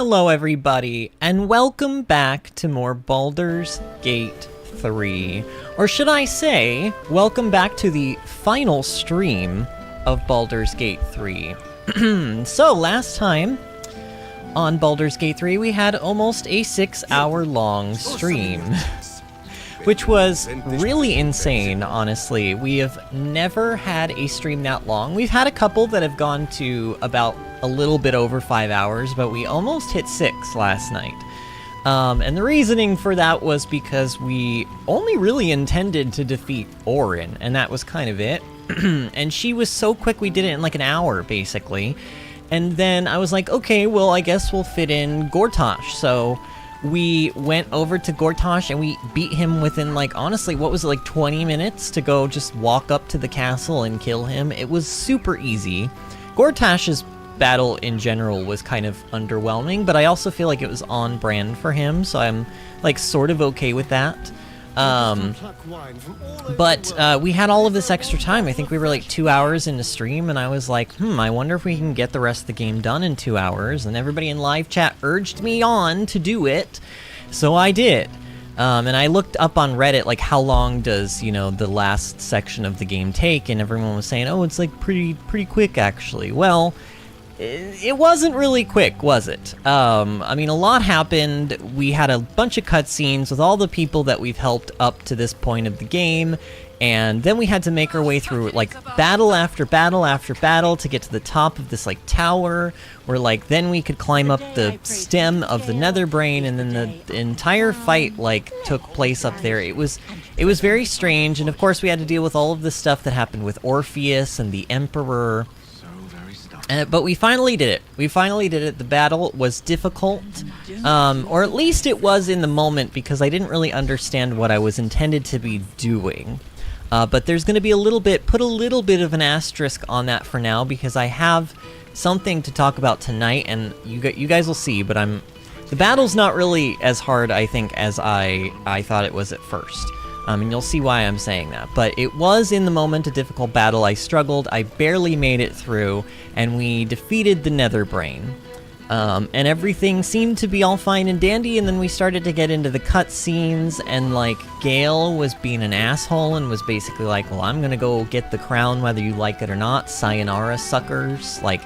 Hello everybody, and welcome back to more Baldur's Gate 3. Or should I say, welcome back to the final stream of Baldur's Gate 3. So, last time on Baldur's Gate 3, we had almost a 6-hour-long stream. Which was really insane, honestly. We have never had a stream that long. We've had a couple that have gone to about a little bit over 5 hours, but we almost hit 6 last night. And the reasoning for that was because we only really intended to defeat Orin, and that was kind of it. And she was so quick, we did it in like an hour, basically. And then I was like, okay, well, I guess we'll fit in GotY. So we went over to GotY and we beat him within, like, honestly, what was it, like 20 minutes to go just walk up to the castle and kill him? It was super easy. GotY's battle in general was kind of underwhelming, but I also feel like it was on brand for him, so I'm, like, sort of okay with that. But we had all of this extra time. I think we were like 2 hours into stream, and I was like, I wonder if we can get the rest of the game done in 2 hours. And everybody in live chat urged me on to do it, so I did. And I looked up on Reddit, like, how long does, you know, the last section of the game take? And everyone was saying, oh, it's like pretty quick, actually. Well, it wasn't really quick, was it? I mean, a lot happened. We had a bunch of cutscenes with all the people that we've helped up to this point of the game, and then we had to make our way through, like, battle after battle after battle to get to the top of this, like, tower, where, like, then we could climb up the stem of the Nether Brain, and then the entire fight, like, took place up there. It was very strange, and of course we had to deal with all of the stuff that happened with Orpheus and the Emperor. But we finally did it. We finally did it. The battle was difficult, or at least it was in the moment, because I didn't really understand what I was intended to be doing. But there's going to be put a little bit of an asterisk on that for now, because I have something to talk about tonight, and you guys will see, but the battle's not really as hard, I think, as I thought it was at first. And you'll see why I'm saying that. But it was, in the moment, a difficult battle. I struggled, I barely made it through, and we defeated the Nether Brain. And everything seemed to be all fine and dandy, and then we started to get into the cutscenes, and, like, Gale was being an asshole and was basically like, well, I'm gonna go get the crown whether you like it or not. Sayonara, suckers. Like,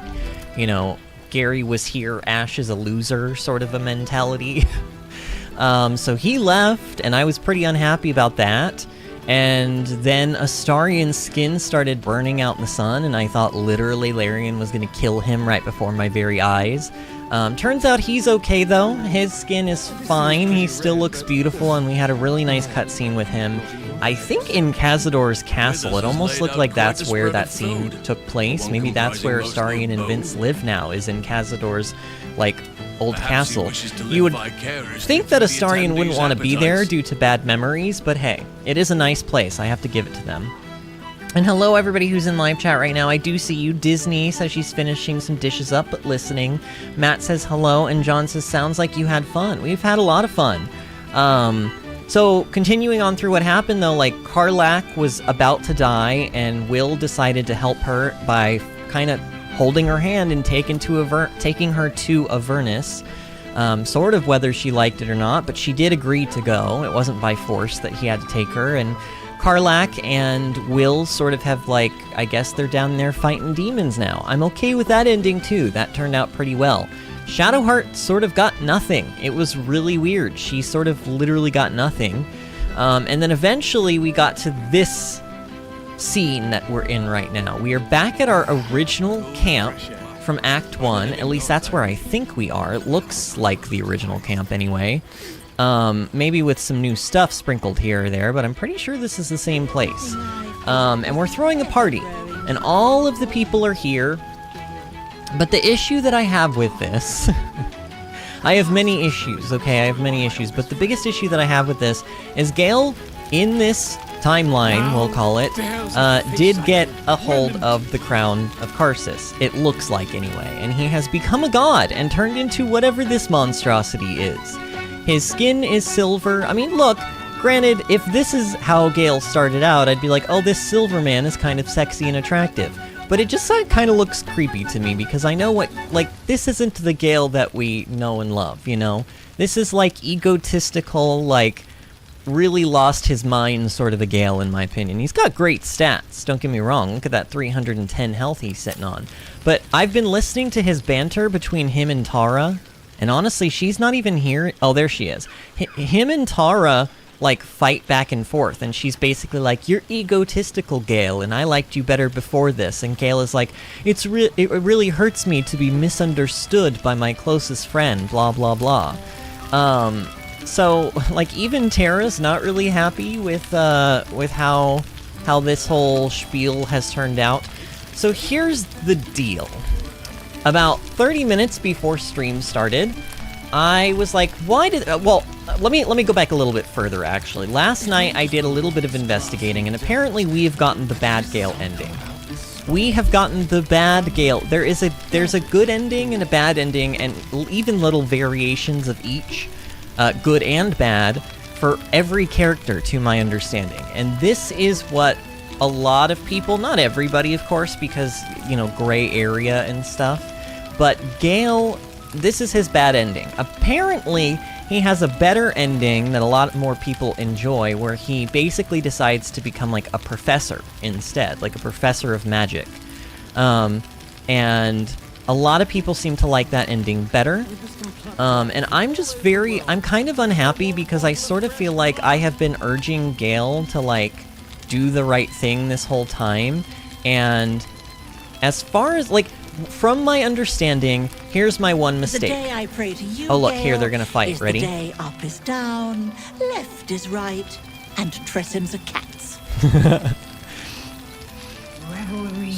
you know, Gary was here, Ash is a loser sort of a mentality. So he left, and I was pretty unhappy about that. And then Astarian's skin started burning out in the sun, and I thought literally Larian was going to kill him right before my very eyes. Turns out he's okay, though. His skin is fine. He still looks beautiful, and we had a really nice cutscene with him. I think in Cazador's castle. It almost looked like that's where that scene took place. Maybe that's where Astarian and Vince live now, is in Cazador's, like, old castle. You would think that Astarian wouldn't want to be there due to bad memories, but hey, it is a nice place. I have to give it to them. And hello everybody who's in live chat right now. I do see you. Disney says she's finishing some dishes up but listening. Matt says hello, and John says, sounds like you had fun. We've had a lot of fun. So continuing on through what happened, though, like, Karlach was about to die, and Will decided to help her by kind of holding her hand and taking her to Avernus, sort of whether she liked it or not, but she did agree to go. It wasn't by force that he had to take her, and Karlach and Will sort of have, like, I guess they're down there fighting demons now. I'm okay with that ending, too. That turned out pretty well. Shadowheart sort of got nothing. It was really weird. She sort of literally got nothing. And then eventually we got to this scene that we're in right now. We are back at our original camp from Act 1. At least that's where I think we are. It looks like the original camp anyway. Maybe with some new stuff sprinkled here or there, but I'm pretty sure this is the same place. And we're throwing a party, and all of the people are here. But the issue that I have with this... I have many issues, okay? I have many issues, but the biggest issue that I have with this is Gale, in this timeline, we'll call it, did get a hold of the crown of Karsus. It looks like, anyway. And he has become a god and turned into whatever this monstrosity is. His skin is silver. I mean, look, granted, if this is how Gale started out, I'd be like, oh, this silver man is kind of sexy and attractive. but it just kind of looks creepy to me because I know what, like, this isn't the Gale that we know and love, you know? This is, like, egotistical, like, really lost his mind sort of a Gale, in my opinion. He's got great stats, don't get me wrong. Look at that 310 health he's sitting on. But I've been listening to his banter between him and Tara, and honestly, she's not even here. Oh, there she is. Him and Tara, like, fight back and forth, and she's basically like, you're egotistical, Gale, and I liked you better before this. And Gale is like, it really hurts me to be misunderstood by my closest friend, blah, blah, blah. So, like, even Tara's not really happy with how this whole spiel has turned out. So here's the deal. About 30 minutes before stream started, I was like, why did... well, let me go back a little bit further, actually. Last night, I did a little bit of investigating, and apparently we've gotten the bad Gale ending. We have gotten the bad Gale. There's a good ending and a bad ending, and even little variations of each, good and bad, for every character, to my understanding. And this is what a lot of people, not everybody, of course, because, you know, gray area and stuff, but Gale, this is his bad ending. Apparently, he has a better ending that a lot more people enjoy, where he basically decides to become, like, a professor instead, like a professor of magic. And a lot of people seem to like that ending better. And I'm kind of unhappy because I sort of feel like I have been urging Gale to, like, do the right thing this whole time. And as far as, like, from my understanding, here's my one mistake. The day I pray to you, oh, look, Gale, here, they're gonna fight. is Ready? The day up is down, left is right, and Tressim's are cats.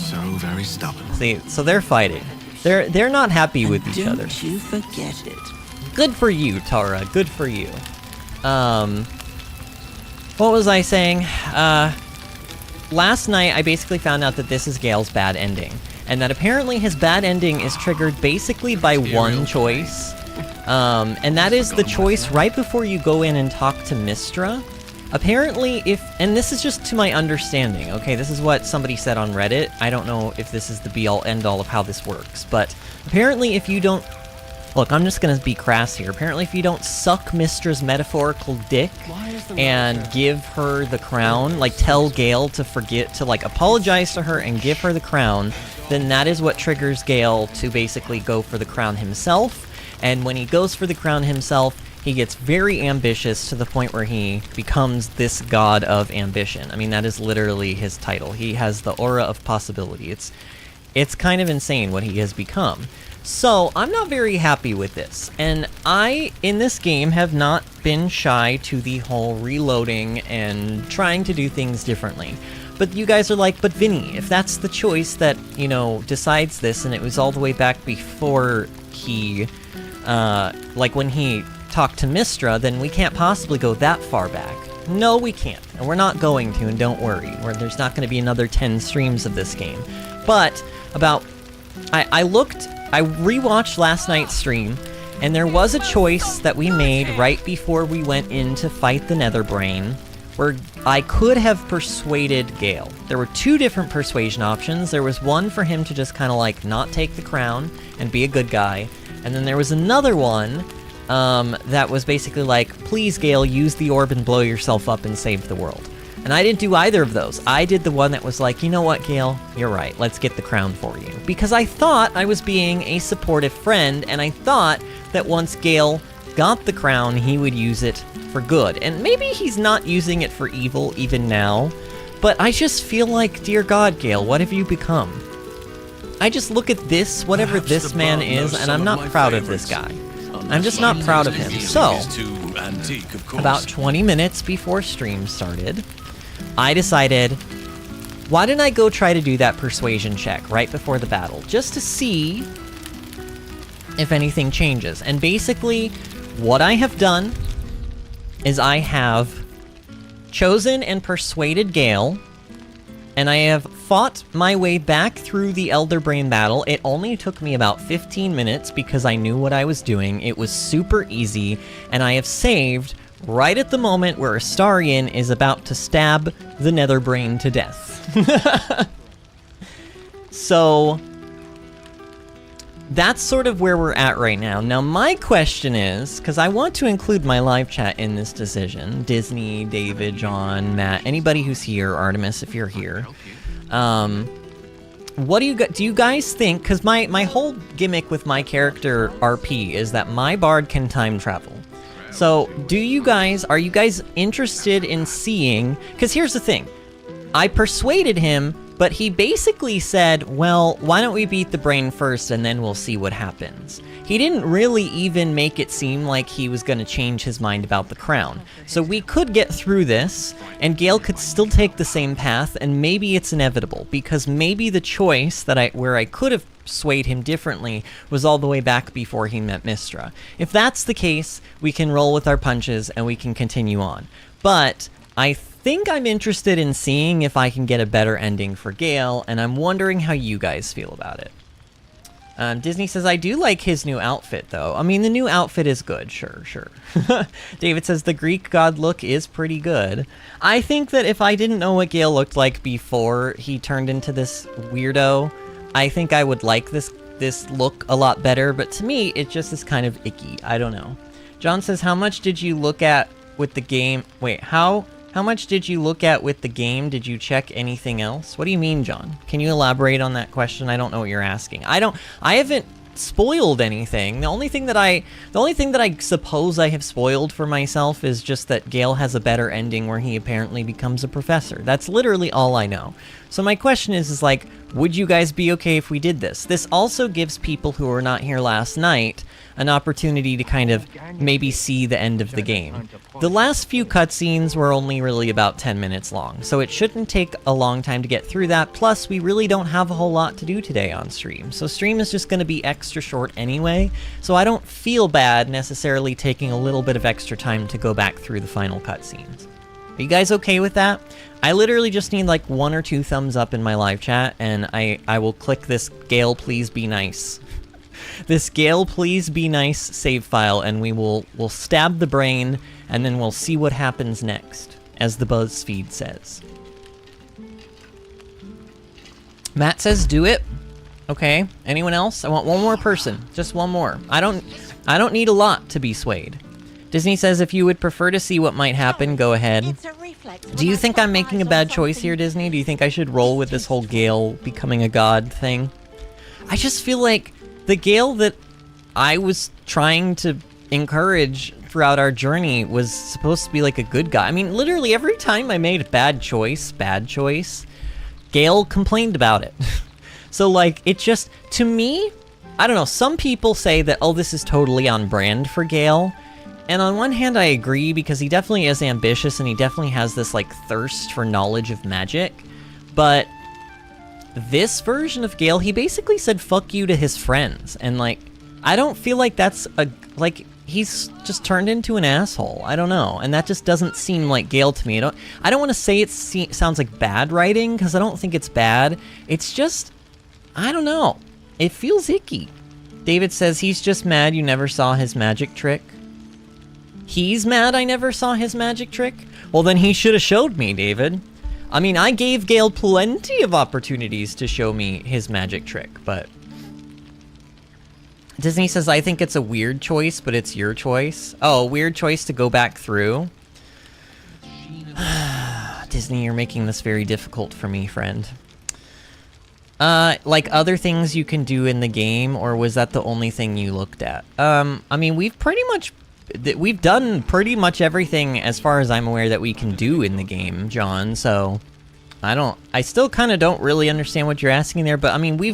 So very stubborn. See, so they're fighting. They're not happy with each other. Don't you forget it. Good for you, Tara. Good for you. What was I saying? Last night, I basically found out that this is Gale's bad ending. And that apparently his bad ending is triggered basically by one choice. And that is the choice right before you go in and talk to Mystra. Apparently, and this is just to my understanding, okay? This is what somebody said on Reddit. I don't know if this is the be-all, end-all of how this works, but apparently if you don't... Look, I'm just gonna be crass here. Apparently if you don't suck Mystra's metaphorical dick and give her the crown, like tell Gale to forget, to like apologize to her and give her the crown, then that is what triggers Gale to basically go for the crown himself. And when he goes for the crown himself, he gets very ambitious to the point where he becomes this god of ambition. I mean, that is literally his title. He has the aura of possibility. It's kind of insane what he has become. So, I'm not very happy with this. And I, in this game, have not been shy to the whole reloading and trying to do things differently. But you guys are like, but Vinny, if that's the choice that, you know, decides this, and it was all the way back before he, like when he talked to Mystra, then we can't possibly go that far back. No, we can't. And we're not going to, and don't worry. There's not going to be another 10 streams of this game. But, I rewatched last night's stream, and there was a choice that we made right before we went in to fight the Netherbrain, where I could have persuaded Gale. There were two different persuasion options. There was one for him to just kind of like not take the crown and be a good guy, and then there was another one that was basically like, please Gale, use the orb and blow yourself up and save the world. And I didn't do either of those. I did the one that was like, you know what, Gale? You're right. Let's get the crown for you. Because I thought I was being a supportive friend, and I thought that once Gale got the crown, he would use it for good. And maybe he's not using it for evil even now, but I just feel like, dear God, Gale, what have you become? I just look at this, whatever this man is, and I'm not proud of this guy. I'm just not proud of him. So, about 20 minutes before stream started, I decided, why didn't I go try to do that persuasion check right before the battle, just to see if anything changes. And basically, what I have done is I have chosen and persuaded Gale, and I have fought my way back through the Elder Brain battle. It only took me about 15 minutes because I knew what I was doing. It was super easy, and I have saved right at the moment where Astarion is about to stab the Netherbrain to death. So that's sort of where we're at right now. Now, my question is, because I want to include my live chat in this decision, Disney, David, John, Matt, anybody who's here, Artemis, if you're here. What do you guys think? Because my whole gimmick with my character RP is that my bard can time travel. So, are you guys interested in seeing? Because here's the thing, I persuaded him. But he basically said, well, why don't we beat the brain first and then we'll see what happens. He didn't really even make it seem like he was going to change his mind about the crown. So we could get through this, and Gale could still take the same path, and maybe it's inevitable, because maybe the choice where I could have swayed him differently was all the way back before he met Mystra. If that's the case, we can roll with our punches and we can continue on. But I think I'm interested in seeing if I can get a better ending for Gale, and I'm wondering how you guys feel about it. Disney says, I do like his new outfit, though. I mean, the new outfit is good, sure. David says, the Greek god look is pretty good. I think that if I didn't know what Gale looked like before he turned into this weirdo, I think I would like this look a lot better, but to me, it just is kind of icky. I don't know. John says, how much did you look at with the game? Wait, How much did you look at with the game? Did you check anything else? What do you mean, John? Can you elaborate on that question? I don't know what you're asking. I haven't spoiled anything. The only thing that I suppose I have spoiled for myself is just that Gale has a better ending where he apparently becomes a professor. That's literally all I know. So my question is like, would you guys be okay if we did this? This also gives people who were not here last night an opportunity to kind of maybe see the end of the game. The last few cutscenes were only really about 10 minutes long, so it shouldn't take a long time to get through that. Plus, we really don't have a whole lot to do today on stream, so stream is just going to be extra short anyway, so I don't feel bad necessarily taking a little bit of extra time to go back through the final cutscenes. Are you guys okay with that? I literally just need like 1 or 2 thumbs up in my live chat, and I will click this Gale please be nice. This Gale please be nice save file, and we'll stab the brain, and then we'll see what happens next, as the BuzzFeed says. Matt says do it. Okay, anyone else? I want one more person, just one more. I don't need a lot to be swayed. Disney says if you would prefer to see what might happen, go ahead. Do you think I'm making a bad choice here, Disney? Do you think I should roll with this whole Gale becoming a god thing? I just feel like the Gale that I was trying to encourage throughout our journey was supposed to be like a good guy. I mean, literally every time I made a bad choice, Gale complained about it. So like, it just, to me, I don't know, some people say that, oh, this is totally on brand for Gale. And on one hand, I agree, because he definitely is ambitious and he definitely has this like thirst for knowledge of magic. But this version of Gale, he basically said fuck you to his friends, and like, I don't feel like that's he's just turned into an asshole. I don't know, and that just doesn't seem like Gale to me. I don't want to say it sounds like bad writing, because I don't think it's bad. It's just, I don't know, it feels icky. David says he's just mad you never saw his magic trick. He's mad I never saw his magic trick? Well, then he should have showed me, David. I mean, I gave Gale plenty of opportunities to show me his magic trick, but... Disney says, I think it's a weird choice, but it's your choice. Oh, weird choice to go back through? Disney, you're making this very difficult for me, friend. Like other things you can do in the game, or was that the only thing you looked at? I mean, we've done pretty much everything as far as I'm aware that we can do in the game, John, so I still kind of don't really understand what you're asking there, but I mean, I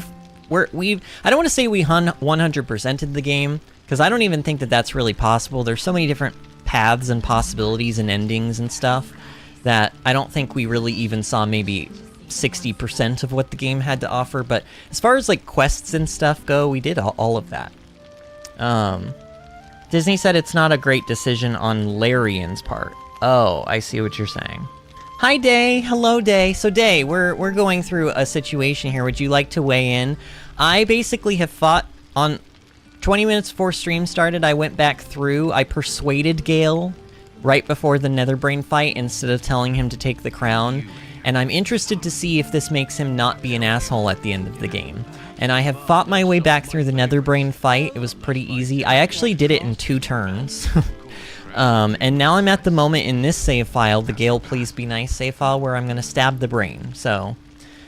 don't want to say we 100%ed the game, because I don't even think that that's really possible. There's so many different paths and possibilities and endings and stuff that I don't think we really even saw maybe 60% of what the game had to offer, but as far as like quests and stuff go, we did all of that. Disney said it's not a great decision on Larian's part. Oh, I see what you're saying. Hi, Day. Hello, Day. So, Day, we're going through a situation here. Would you like to weigh in? I basically have fought on 20 minutes before stream started. I went back through. I persuaded Gale right before the Netherbrain fight instead of telling him to take the crown. and I'm interested to see if this makes him not be an asshole at the end of the game. And I have fought my way back through the Netherbrain fight. It was pretty easy. I actually did it in 2 turns. And now I'm at the moment in this save file, the Gale Please Be Nice save file, where I'm going to stab the brain. So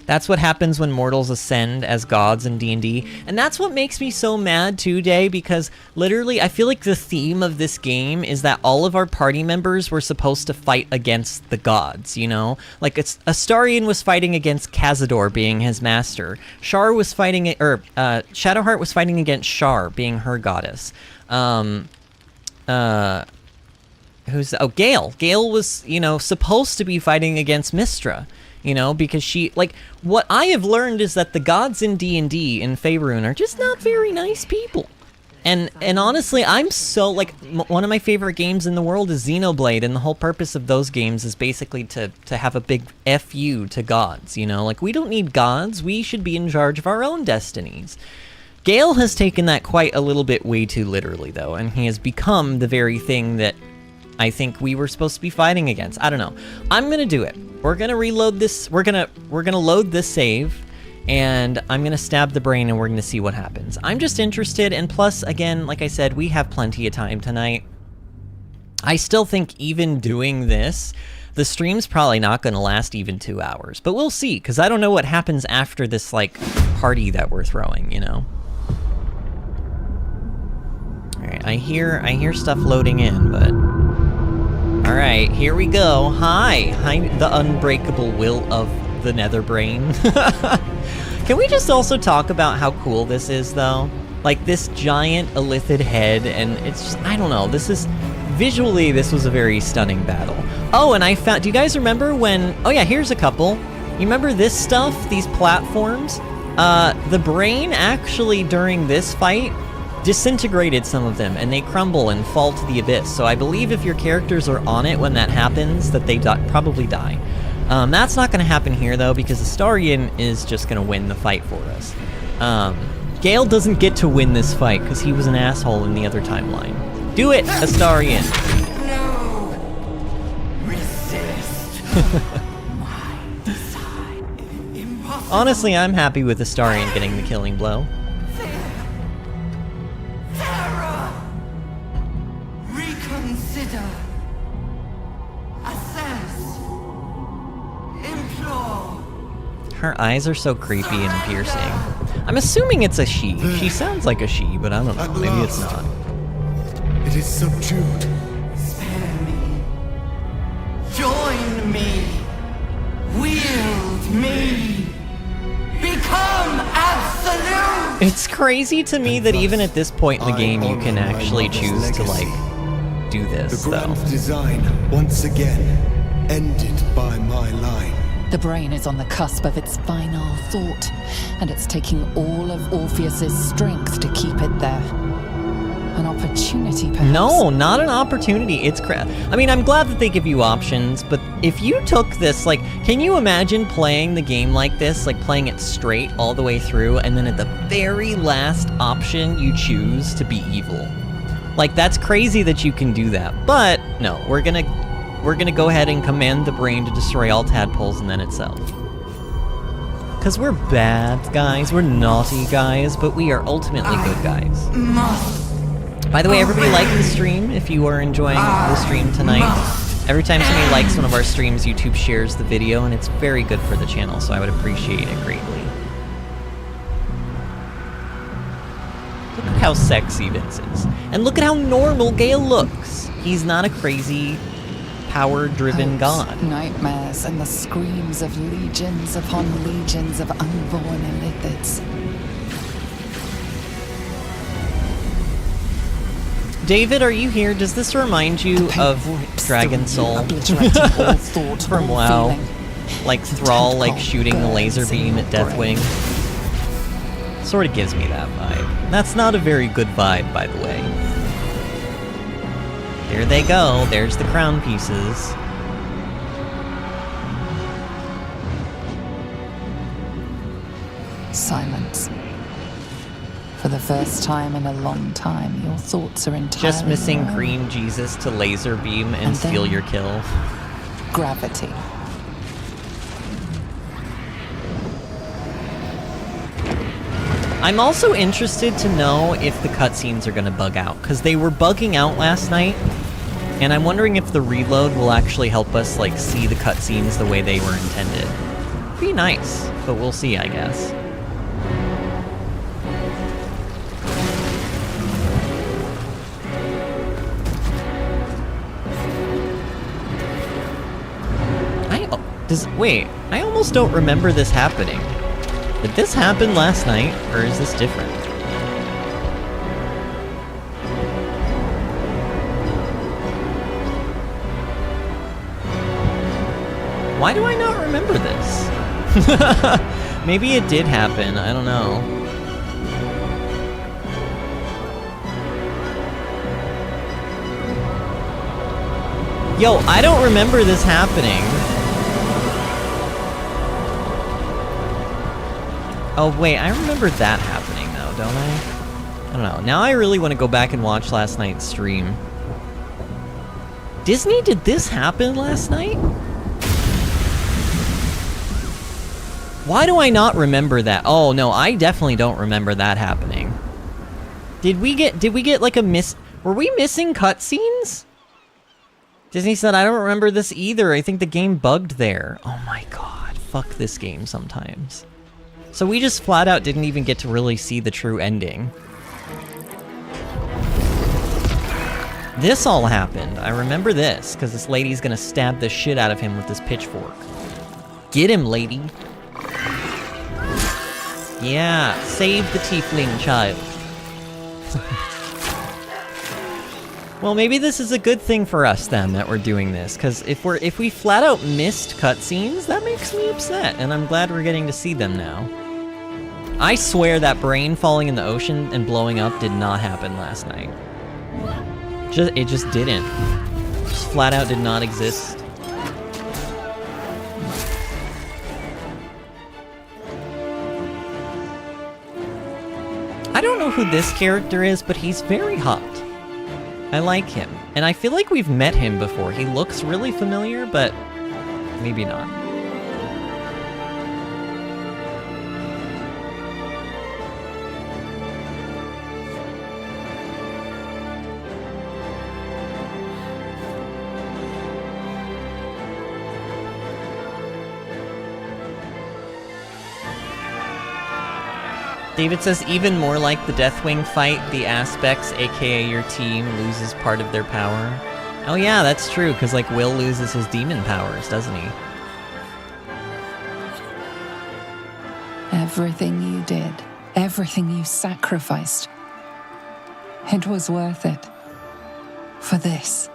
that's what happens when mortals ascend as gods in D&D. And that's what makes me so mad today, because literally I feel like the theme of this game is that all of our party members were supposed to fight against the gods, you know? Like, Astarion was fighting against Cazador being his master. Shar was fighting, Shadowheart was fighting against Shar being her goddess. Gale. Gale was, you know, supposed to be fighting against Mystra. You know, because she, like, what I have learned is that the gods in D&D in Faerun are just not very nice people. And honestly, I'm so, like, one of my favorite games in the world is Xenoblade, and the whole purpose of those games is basically to have a big F you to gods, you know? Like, we don't need gods, we should be in charge of our own destinies. Gale has taken that quite a little bit way too literally, though, and he has become the very thing that I think we were supposed to be fighting against. I don't know. I'm gonna do it. We're gonna reload this. We're gonna load this save, and I'm gonna stab the brain, and we're gonna see what happens. I'm just interested, and plus, again, like I said, we have plenty of time tonight. I still think even doing this, the stream's probably not gonna last even 2 hours, but we'll see, because I don't know what happens after this, like, party that we're throwing, you know? Alright, I hear stuff loading in, but... Alright, here we go. Hi, the unbreakable will of the Netherbrain. Can we just also talk about how cool this is, though? Like, this giant Illithid head, and it's just, I don't know, this is... Visually, this was a very stunning battle. Oh, and I found... Do you guys remember when... Oh yeah, here's a couple. You remember this stuff? These platforms? The brain actually, during this fight, disintegrated some of them, and they crumble and fall to the abyss. So I believe if your characters are on it when that happens, that they probably die. That's not going to happen here, though, because Astarion is just going to win the fight for us. Gale doesn't get to win this fight, because he was an asshole in the other timeline. Do it, Astarion! No! Resist! My design. Impossible. Honestly, I'm happy with Astarion getting the killing blow. Reconsider. Assess. Implore. Her eyes are so creepy and piercing. I'm assuming it's a she. She sounds like a she, but I don't know. Maybe it's not. It is subdued. Spare me. Join me. Wield me. Become absolute. It's crazy to me that even at this point in the game, you can actually choose to, like, do this, The though. grand design, once again, ended by my line. The brain is on the cusp of its final thought, and it's taking all of Orpheus's strength to keep it there. An opportunity, perhaps? No, not an opportunity. It's I mean, I'm glad that they give you options, but if you took this, like, can you imagine playing the game like this, like playing it straight all the way through, and then at the very last option, you choose to be evil? Like, that's crazy that you can do that. But no, we're gonna go ahead and command the brain to destroy all tadpoles and then itself. Because we're bad guys, we're naughty guys, but we are ultimately good guys. By the way, everybody like the stream if you are enjoying the stream tonight. Every time somebody likes one of our streams, YouTube shares the video, and it's very good for the channel, so I would appreciate it greatly. Look at how sexy Vince is. And look at how normal Gale looks. He's not a crazy, power-driven god. Nightmares and the screams of legions upon legions of unborn Illithids. David, are you here? Does this remind you of Dragon Soul from WoW? Like Thrall, like shooting the laser beam at Deathwing? Sort of gives me that vibe. That's not a very good vibe, by the way. There they go. There's the crown pieces. Silence. For the first time in a long time, your thoughts are entirely Just missing your own. Green Jesus to laser beam and And steal then- your kill. Gravity. I'm also interested to know if the cutscenes are gonna bug out, because they were bugging out last night, and I'm wondering if the reload will actually help us, like, see the cutscenes the way they were intended. Be nice, but we'll see, I guess. Wait, I almost don't remember this happening. Did this happen last night, or is this different? Why do I not remember this? Maybe it did happen, I don't know. Yo, I don't remember this happening. Oh wait, I remember that happening though, don't I? I don't know. Now I really want to go back and watch last night's stream. Disney, did this happen last night? Why do I not remember that? Oh no, I definitely don't remember that happening. Did we get like a were we missing cutscenes? Disney said, I don't remember this either. I think the game bugged there. Oh my god, fuck this game sometimes. So we just flat out didn't even get to really see the true ending. This all happened. I remember this, because this lady's gonna stab the shit out of him with this pitchfork. Get him, lady. Yeah, save the tiefling child. Well, maybe this is a good thing for us then that we're doing this, because if we flat out missed cutscenes, that makes me upset, and I'm glad we're getting to see them now. I swear that brain falling in the ocean and blowing up did not happen last night. It just didn't. Just flat out did not exist. I don't know who this character is, but he's very hot. I like him. And I feel like we've met him before. He looks really familiar, but maybe not. David says, even more like the Deathwing fight, the aspects, aka your team, loses part of their power. Oh yeah, that's true, because like Will loses his demon powers, doesn't he? Everything you did, everything you sacrificed, it was worth it. For this.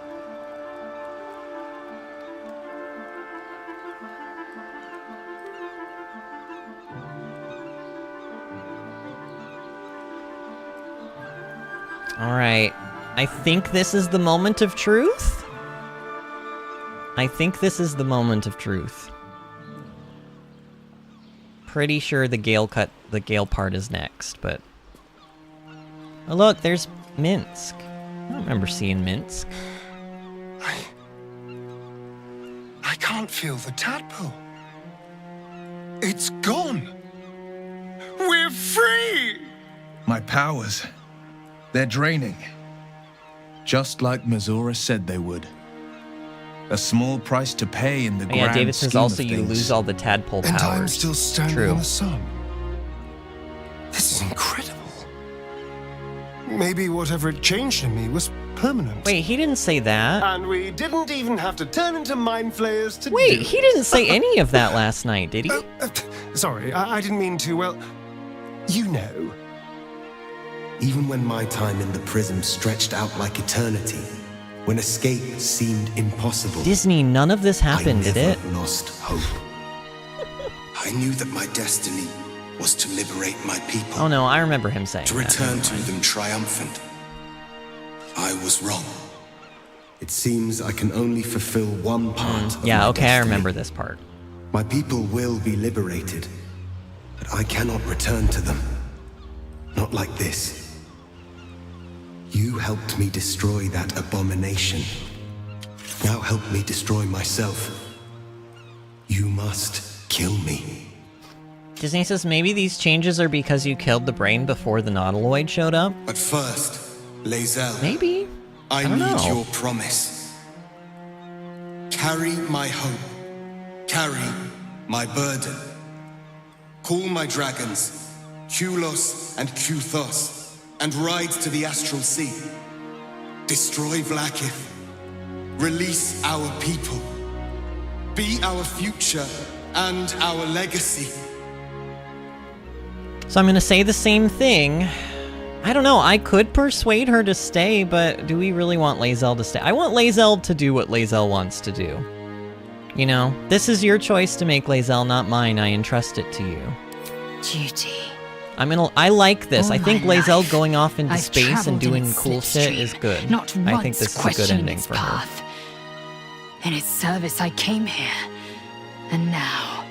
Alright, I think this is the moment of truth? I think this is the moment of truth. Pretty sure the Gale part is next, but... Oh look, there's Minsk. I don't remember seeing Minsk. I can't feel the tadpole. It's gone. We're free! My powers, they're draining. Just like Mazura said they would. A small price to pay in the grand yeah, David says scheme also of you things. lose all the tadpole powers. And I'm still standing True. in the sun. This is incredible. Maybe whatever it changed in me was permanent. Wait, he didn't say that. And we didn't even have to turn into mind flayers to Wait, do it. he didn't say any of that last night, did he? Sorry, I didn't mean to, well, you know. Even when my time in the prison stretched out like eternity, when escape seemed impossible, Disney, none of this happened, did I it? never lost hope. I knew that my destiny was to liberate my people, Oh no, I remember him saying to that. return Never to mind. them triumphant. I was wrong. It seems I can only fulfill one part of Yeah, my okay, I destiny. remember this part. My people will be liberated, but I cannot return to them. Not like this. You helped me destroy that abomination. Now help me destroy myself. You must kill me. Disney says maybe these changes are because you killed the brain before the Nautiloid showed up. But first, Lae'zel. Maybe. I don't need know. your promise. Carry my hope. Carry my burden. Call my dragons, Kulos and Kuthos, and ride to the Astral Sea. Destroy Vlaakith. Release our people. Be our future and our legacy. So I'm gonna say the same thing. I don't know, I could persuade her to stay, but do we really want Lae'zel to stay? I want Lae'zel to do what Lae'zel wants to do. You know, this is your choice to make, Lae'zel, not mine. I entrust it to you. Duty. I like this. All I think my Lae'zel life, going off into I've space and travelled in doing its cool shit slipstream, is good. Not I think once this is a good questioning ending its for her. path. In its service I came here, and now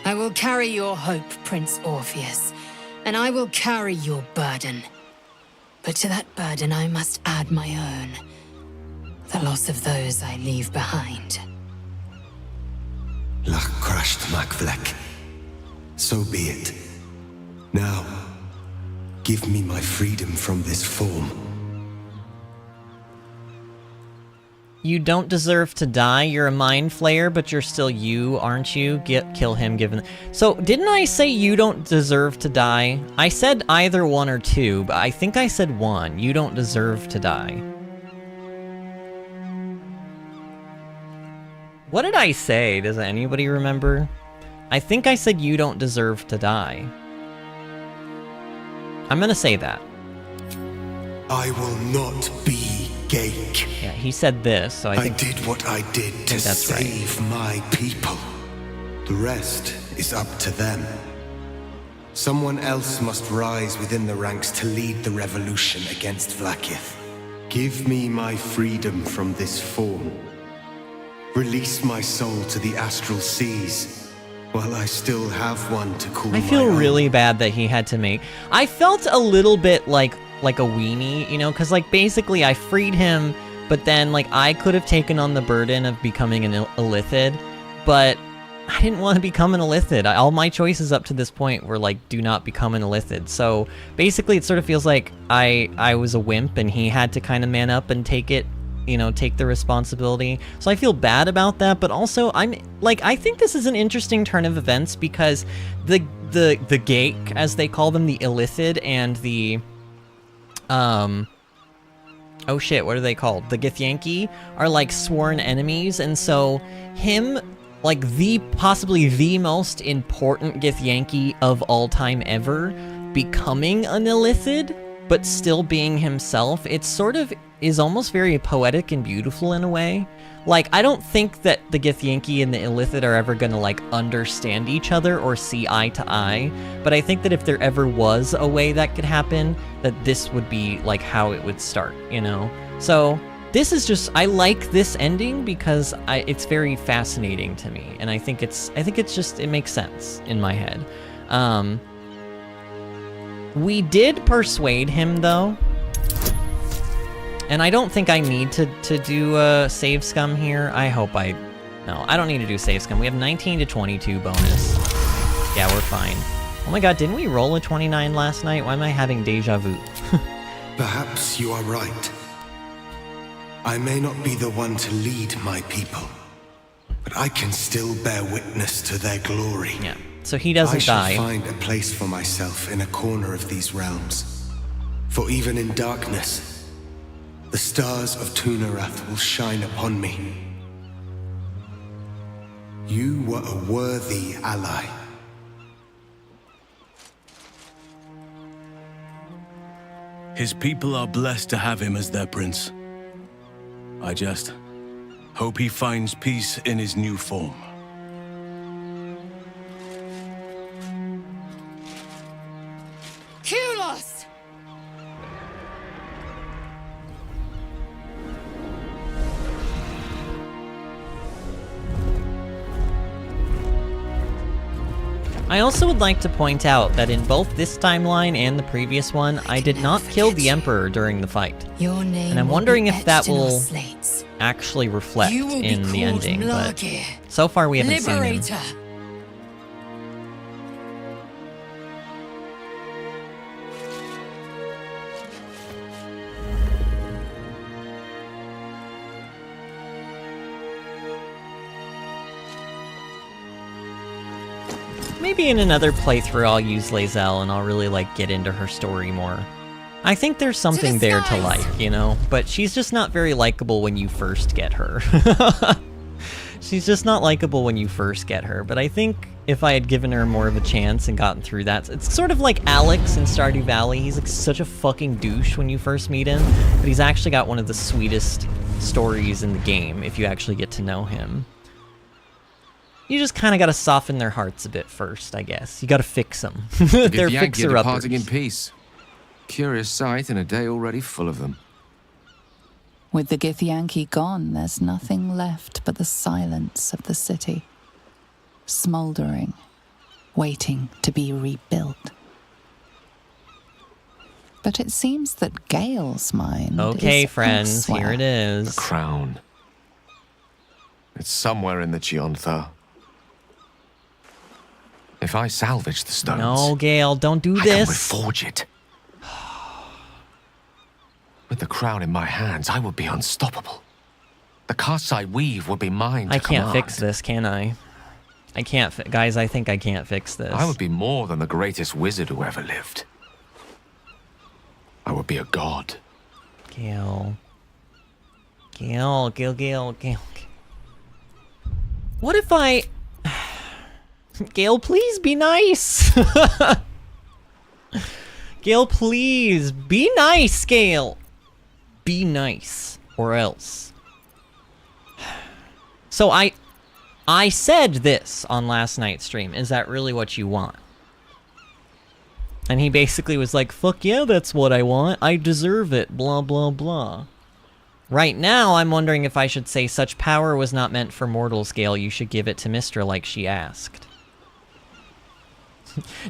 I will carry your hope, Prince Orpheus, and I will carry your burden. But to that burden I must add my own, the loss of those I leave behind. Lach crashed Macvlek. So be it. Now, give me my freedom from this form. You don't deserve to die. You're a mind flayer, but you're still you, aren't you? Kill him, given... So, didn't I say you don't deserve to die? I said either one or two, but I think I said one. You don't deserve to die. What did I say? Does anybody remember? I think I said you don't deserve to die. I'm gonna say that. I will not be Gake. Yeah, he said this, so I think... did what I did to that's right. save my people. The rest is up to them. Someone else must rise within the ranks to lead the revolution against Vlaakith. Give me my freedom from this form. Release my soul to the astral seas, while I still have one to call I my feel own. really bad that he had to make... I felt a little bit like a weenie, you know, because, like, basically I freed him, but then, like, I could have taken on the burden of becoming an Illithid, but I didn't want to become an Illithid. All my choices up to this point were, like, do not become an Illithid. So, basically, it sort of feels like I was a wimp, and he had to kind of man up and take it, you know, take the responsibility. So I feel bad about that, but also I think this is an interesting turn of events because the Gake, as they call them, the Illithid, and the oh shit, what are they called? The Githyanki are like sworn enemies, and so him, like possibly the most important Githyanki of all time ever, becoming an Illithid, but still being himself, it sort of is almost very poetic and beautiful in a way. Like, I don't think that the Githyanki and the Illithid are ever gonna, like, understand each other or see eye to eye, but I think that if there ever was a way that could happen, that this would be, like, how it would start, you know? So, this is just, I like this ending because it's very fascinating to me, and I think it's just, it makes sense in my head. We did persuade him, though. And I don't think I need to do a save scum here. No, I don't need to do save scum. We have 19 to 22 bonus. Yeah, we're fine. Oh my god, didn't we roll a 29 last night? Why am I having deja vu? Perhaps you are right. I may not be the one to lead my people, but I can still bear witness to their glory. Yeah, so he doesn't die. I shall find a place for myself in a corner of these realms. For even in darkness, the stars of Tunarath will shine upon me. You were a worthy ally. His people are blessed to have him as their prince. I just hope he finds peace in his new form. Kulos! I also would like to point out that in both this timeline and the previous one, I did not kill the Emperor during the fight. Your name And I'm will wondering be if that etched in our will slates. actually reflect You will be in the called ending, but Mlargir, so far we haven't seen him. Liberator. Maybe in another playthrough I'll use Lae'zel and I'll really, like, get into her story more. I think there's something there to like, you know? But she's just not very likable when you first get her. She's just not likable when you first get her, but I think if I had given her more of a chance and gotten through that, it's sort of like Alex in Stardew Valley. He's like such a fucking douche when you first meet him, but he's actually got one of the sweetest stories in the game if you actually get to know him. You just kind of got to soften their hearts a bit first, I guess. You got to fix them. They're fixer-uppers. Departing in peace. Curious sight in a day already full of them. With the Githyanki gone, there's nothing left but the silence of the city. Smouldering, waiting to be rebuilt. But it seems that Gale's mind Okay, is friends, elsewhere. here it is. The crown. It's somewhere in the Chiontha. If I salvage the stones... No, Gale, don't do I this. can reforge it. With the crown in my hands, I would be unstoppable. The casts I weave would be mine to I can't command. fix this, can I? I can't guys, I think I can't fix this. I would be more than the greatest wizard who ever lived. I would be a god. Gale. Gale. What if I... Gale, please be nice! Gale, please, be nice, Gale! Be nice, or else. So I said this on last night's stream. Is that really what you want? And he basically was like, fuck yeah, that's what I want. I deserve it, blah, blah, blah. Right now, I'm wondering if I should say such power was not meant for mortals, Gale. You should give it to Mystra like she asked.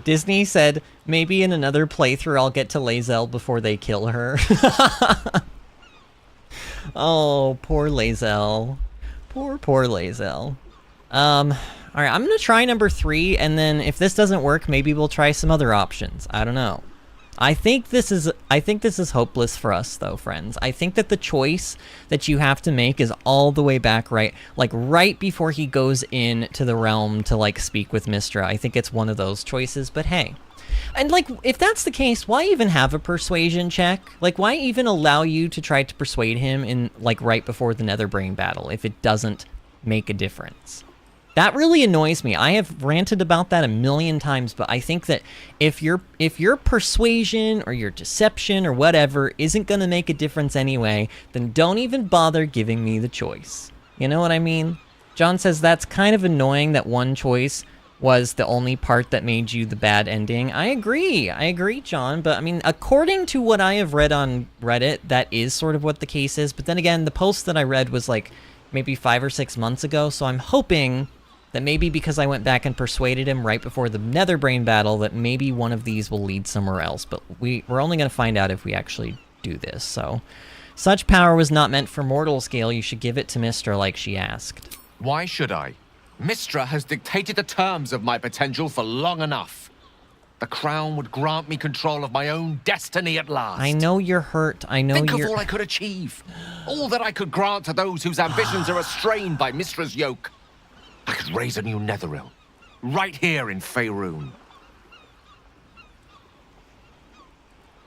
Disney said, maybe in another playthrough I'll get to Lae'zel before they kill her. Oh, poor Lae'zel. Poor Lae'zel. Alright, I'm gonna try number 3, and then if this doesn't work, maybe we'll try some other options. I don't know. I think this is hopeless for us, though, friends. I think that the choice that you have to make is all the way back right before he goes into the realm to, like, speak with Mystra. I think it's one of those choices, but hey. And, like, if that's the case, why even have a persuasion check? Like, why even allow you to try to persuade him in, like, right before the Netherbrain battle if it doesn't make a difference? That really annoys me. I have ranted about that a million times, but I think that if your persuasion or your deception or whatever isn't going to make a difference anyway, then don't even bother giving me the choice. You know what I mean? John says that's kind of annoying that one choice was the only part that made you the bad ending. I agree, John, but I mean, according to what I have read on Reddit, that is sort of what the case is. But then again, the post that I read was like maybe 5 or 6 months ago, so I'm hoping that maybe because I went back and persuaded him right before the Netherbrain battle, that maybe one of these will lead somewhere else. But we're only going to find out if we actually do this, so. Such power was not meant for mortals, Gale. You should give it to Mystra like she asked. Why should I? Mystra has dictated the terms of my potential for long enough. The crown would grant me control of my own destiny at last. I know you're hurt. I know Think you're... of all I could achieve. All that I could grant to those whose ambitions are restrained by Mystra's yoke. I could raise a new Netherrealm. Right here in Faerun.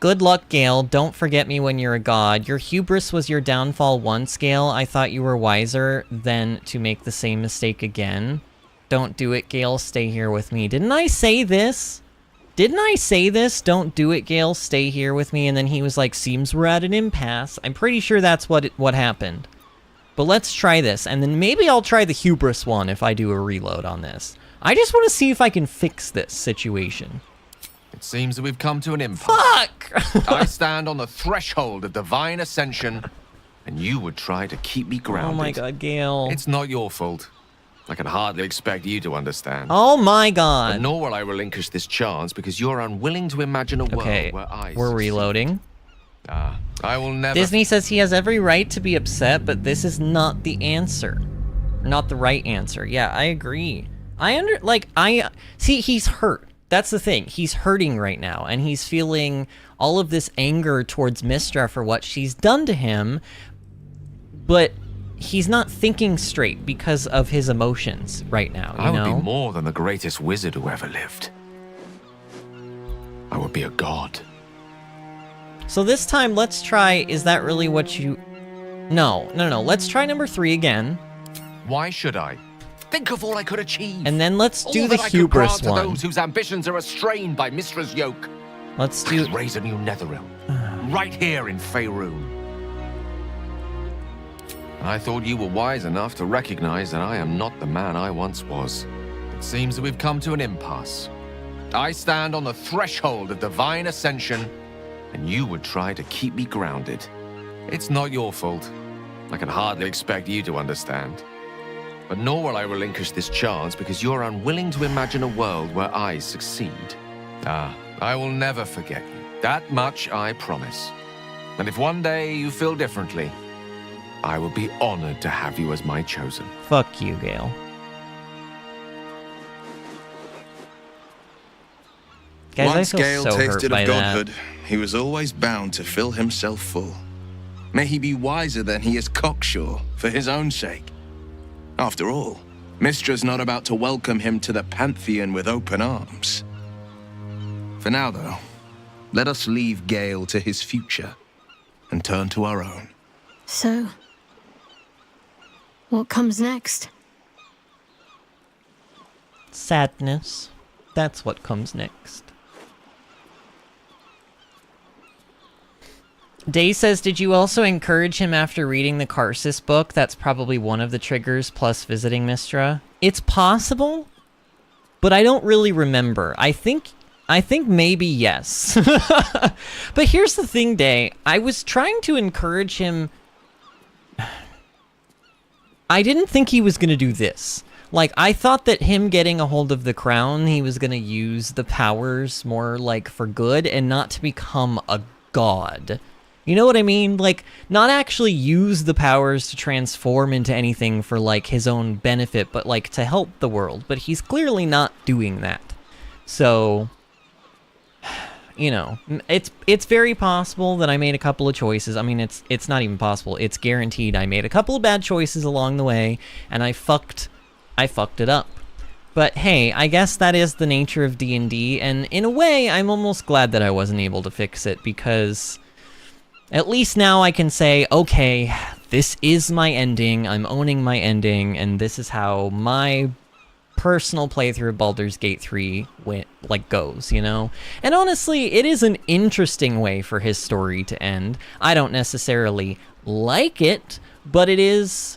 Good luck, Gale. Don't forget me when you're a god. Your hubris was your downfall once, Gale. I thought you were wiser than to make the same mistake again. Don't do it, Gale. Stay here with me. Didn't I say this? Didn't I say this? Don't do it, Gale. Stay here with me. And then he was like, seems we're at an impasse. I'm pretty sure that's what happened. But let's try this. And then maybe I'll try the hubris one if I do a reload on this. I just want to see if I can fix this situation. It seems that we've come to an impasse. Fuck! I stand on the threshold of divine ascension, and you would try to keep me grounded. Oh my god, Gale. It's not your fault. I can hardly expect you to understand. Oh my god. But nor will I relinquish this chance because you're unwilling to imagine a world where I we're succeed. reloading. I will never... Disney says he has every right to be upset, but this is not the answer. Not the right answer. Yeah, I agree. See, he's hurt. That's the thing. He's hurting right now, and he's feeling all of this anger towards Mystra for what she's done to him, but he's not thinking straight because of his emotions right now, you I would know? be more than the greatest wizard who ever lived. I would be a god. So this time, let's try, is that really what you... No. Let's try number 3 again. Why should I? Think of all I could achieve. And then let's do all the that hubris I could grant one. to those whose ambitions are restrained by Mistra's yoke. Let's I do... could raise a new Netherrealm. Right here in Faerun. I thought you were wise enough to recognize that I am not the man I once was. It seems that we've come to an impasse. I stand on the threshold of divine ascension, and you would try to keep me grounded. It's not your fault. I can hardly expect you to understand. But nor will I relinquish this chance because you're unwilling to imagine a world where I succeed. I will never forget you. That much I promise. And if one day you feel differently, I will be honored to have you as my chosen. Fuck you, Gale. Guys, Once I feel Gale so hurt tasted by of that. godhood, he was always bound to fill himself full. May he be wiser than he is cocksure, for his own sake. After all, Mistra's not about to welcome him to the Pantheon with open arms. For now, though, let us leave Gale to his future and turn to our own. So, what comes next? Sadness. That's what comes next. Day says, did you also encourage him after reading the Karsus book? That's probably one of the triggers, plus visiting Mistra. It's possible, but I don't really remember. I think maybe yes. But here's the thing, Day. I was trying to encourage him. I didn't think he was going to do this. Like, I thought that him getting a hold of the crown, he was going to use the powers more, like, for good and not to become a god. You know what I mean? Like, not actually use the powers to transform into anything for, like, his own benefit, but, like, to help the world. But he's clearly not doing that. So, you know, it's very possible that I made a couple of choices. I mean, it's not even possible. It's guaranteed I made a couple of bad choices along the way, and I fucked it up. But hey, I guess that is the nature of D&D, and in a way, I'm almost glad that I wasn't able to fix it, because at least now I can say, okay, this is my ending, I'm owning my ending, and this is how my personal playthrough of Baldur's Gate 3 goes, you know? And honestly, it is an interesting way for his story to end. I don't necessarily like it, but it is,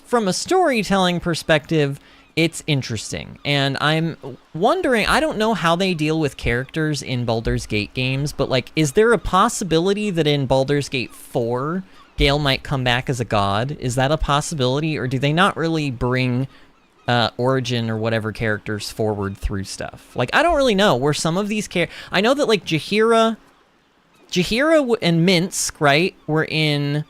from a storytelling perspective, it's interesting. And I'm wondering, I don't know how they deal with characters in Baldur's Gate games, but like, is there a possibility that in Baldur's Gate 4, Gale might come back as a god? Is that a possibility, or do they not really bring origin or whatever characters forward through stuff? Like, I don't really know where some of these I know that like Jaheira and Minsk, right, were in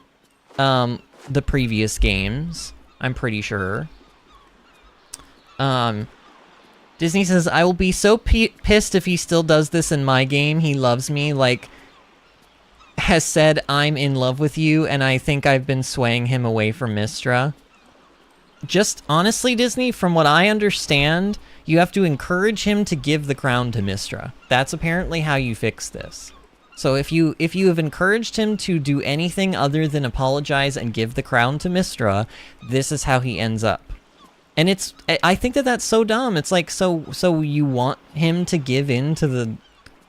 the previous games, I'm pretty sure. Disney says, I will be so pissed if he still does this in my game. He loves me, like, has said, I'm in love with you, and I think I've been swaying him away from Mistra. Just honestly, Disney, from what I understand, you have to encourage him to give the crown to Mistra. That's apparently how you fix this. So if you have encouraged him to do anything other than apologize and give the crown to Mistra, this is how he ends up. And I think that that's so dumb. It's like, so you want him to give in to the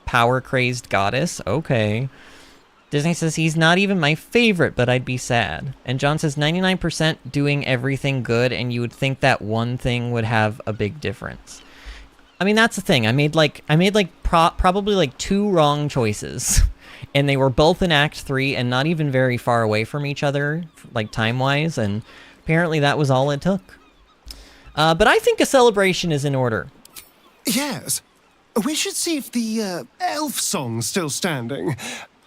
power-crazed goddess? Okay. Disney says, he's not even my favorite, but I'd be sad. And John says, 99% doing everything good, and you would think that one thing would have a big difference. I mean, that's the thing. I made probably like 2 wrong choices. And they were both in Act 3 and not even very far away from each other, like time-wise, and apparently that was all it took. But I think a celebration is in order. Yes. We should see if the elf song's still standing.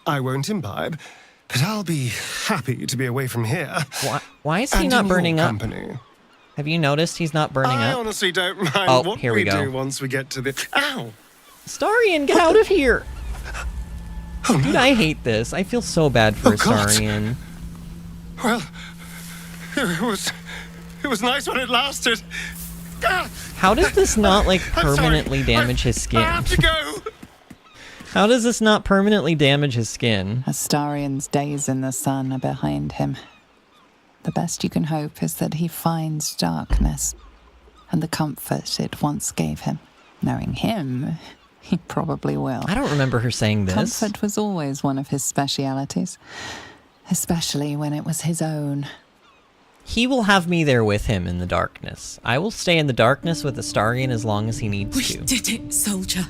I won't imbibe, but I'll be happy to be away from here. Why is he not burning up? Company. Have you noticed he's not burning up? I honestly don't mind what here we go. do once we get to the... Ow! Starion, get out of here! Oh, no. Dude, I hate this. I feel so bad for Starion. Well, It was nice when it lasted. How does this not, like, permanently damage his skin? I have to go. How does this not permanently damage his skin? Astarian's days in the sun are behind him. The best you can hope is that he finds darkness and the comfort it once gave him. Knowing him, he probably will. I don't remember her saying this. Comfort was always one of his specialities, especially when it was his own. He will have me there with him in the darkness. I will stay in the darkness with Astarian as long as he needs We to. did it, soldier.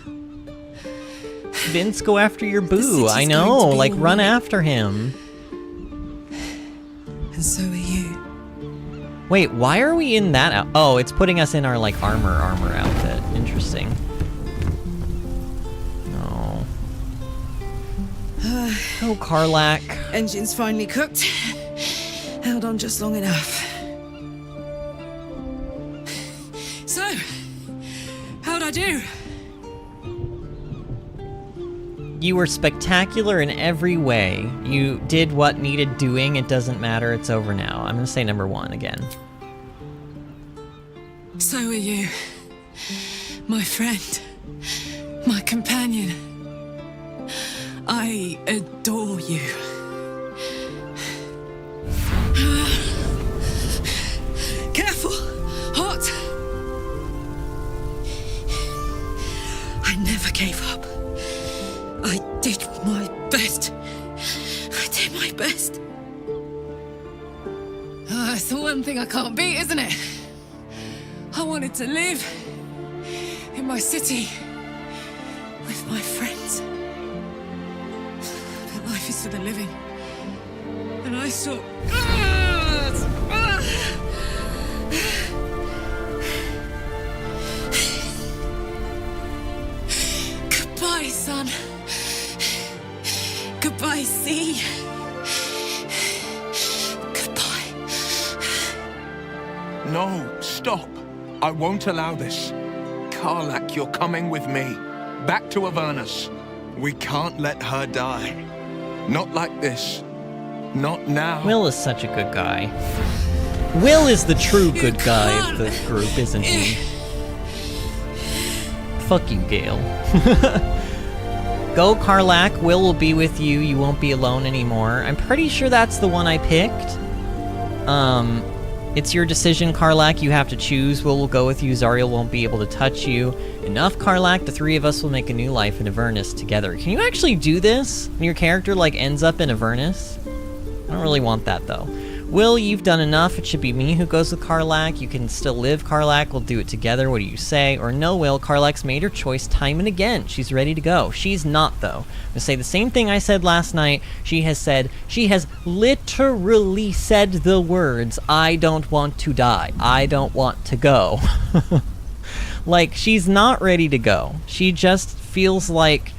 Vince, go after your boo. city's I going know, to be like, all run right. after him. And so are you. Wait, why are we in that oh, it's putting us in our, like, armor outfit. Interesting. No. Oh, Karlak. Engine's finally cooked. Held on just long enough. So, how'd I do? You were spectacular in every way. You did what needed doing. It doesn't matter. It's over now. I'm gonna say number 1 again. So are you. My friend. My companion. I adore you. Careful! Hot! I never gave up. I did my best. I did my best. It's the one thing I can't beat, isn't it? I wanted to live in my city with my friends. But life is for the living. And I saw... Goodbye, son. Goodbye, sea. Goodbye. No, stop. I won't allow this. Karlak, you're coming with me. Back to Avernus. We can't let her die. Not like this. Not now. Will is such a good guy. Will is the true good guy of the group, isn't he? Fuck you, Gale. Go, Karlak. Will be with you. You won't be alone anymore. I'm pretty sure that's the one I picked. It's your decision, Karlak. You have to choose. Will go with you. Zariel won't be able to touch you. Enough, Karlak. The 3 of us will make a new life in Avernus together. Can you actually do this? And your character, like, ends up in Avernus? I don't really want that, though. Will, you've done enough. It should be me who goes with Karlak. You can still live, Karlak. We'll do it together. What do you say? Or no, Will. Karlak's made her choice time and again. She's ready to go. She's not, though. I'm going to say the same thing I said last night. She has literally said the words, I don't want to die. I don't want to go. Like, she's not ready to go. She just feels like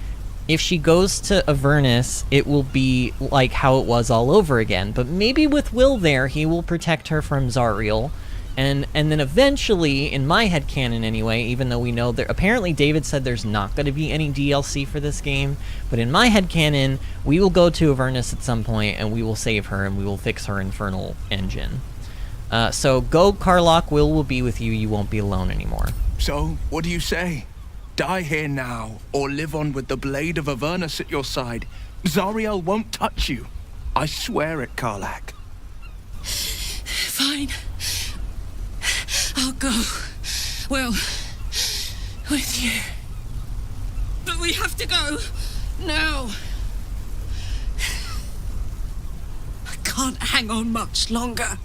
if she goes to Avernus, it will be like how it was all over again. But maybe with Will there, he will protect her from Zariel. And then eventually, in my headcanon anyway, even though we know there... Apparently, David said there's not going to be any DLC for this game. But in my headcanon, we will go to Avernus at some point, and we will save her, and we will fix her infernal engine. So go, Karlak. Will be with you. You won't be alone anymore. So, what do you say? Die here now, or live on with the blade of Avernus at your side. Zariel won't touch you. I swear it, Karlak. Fine. I'll go. Well, with you. But we have to go. Now. I can't hang on much longer.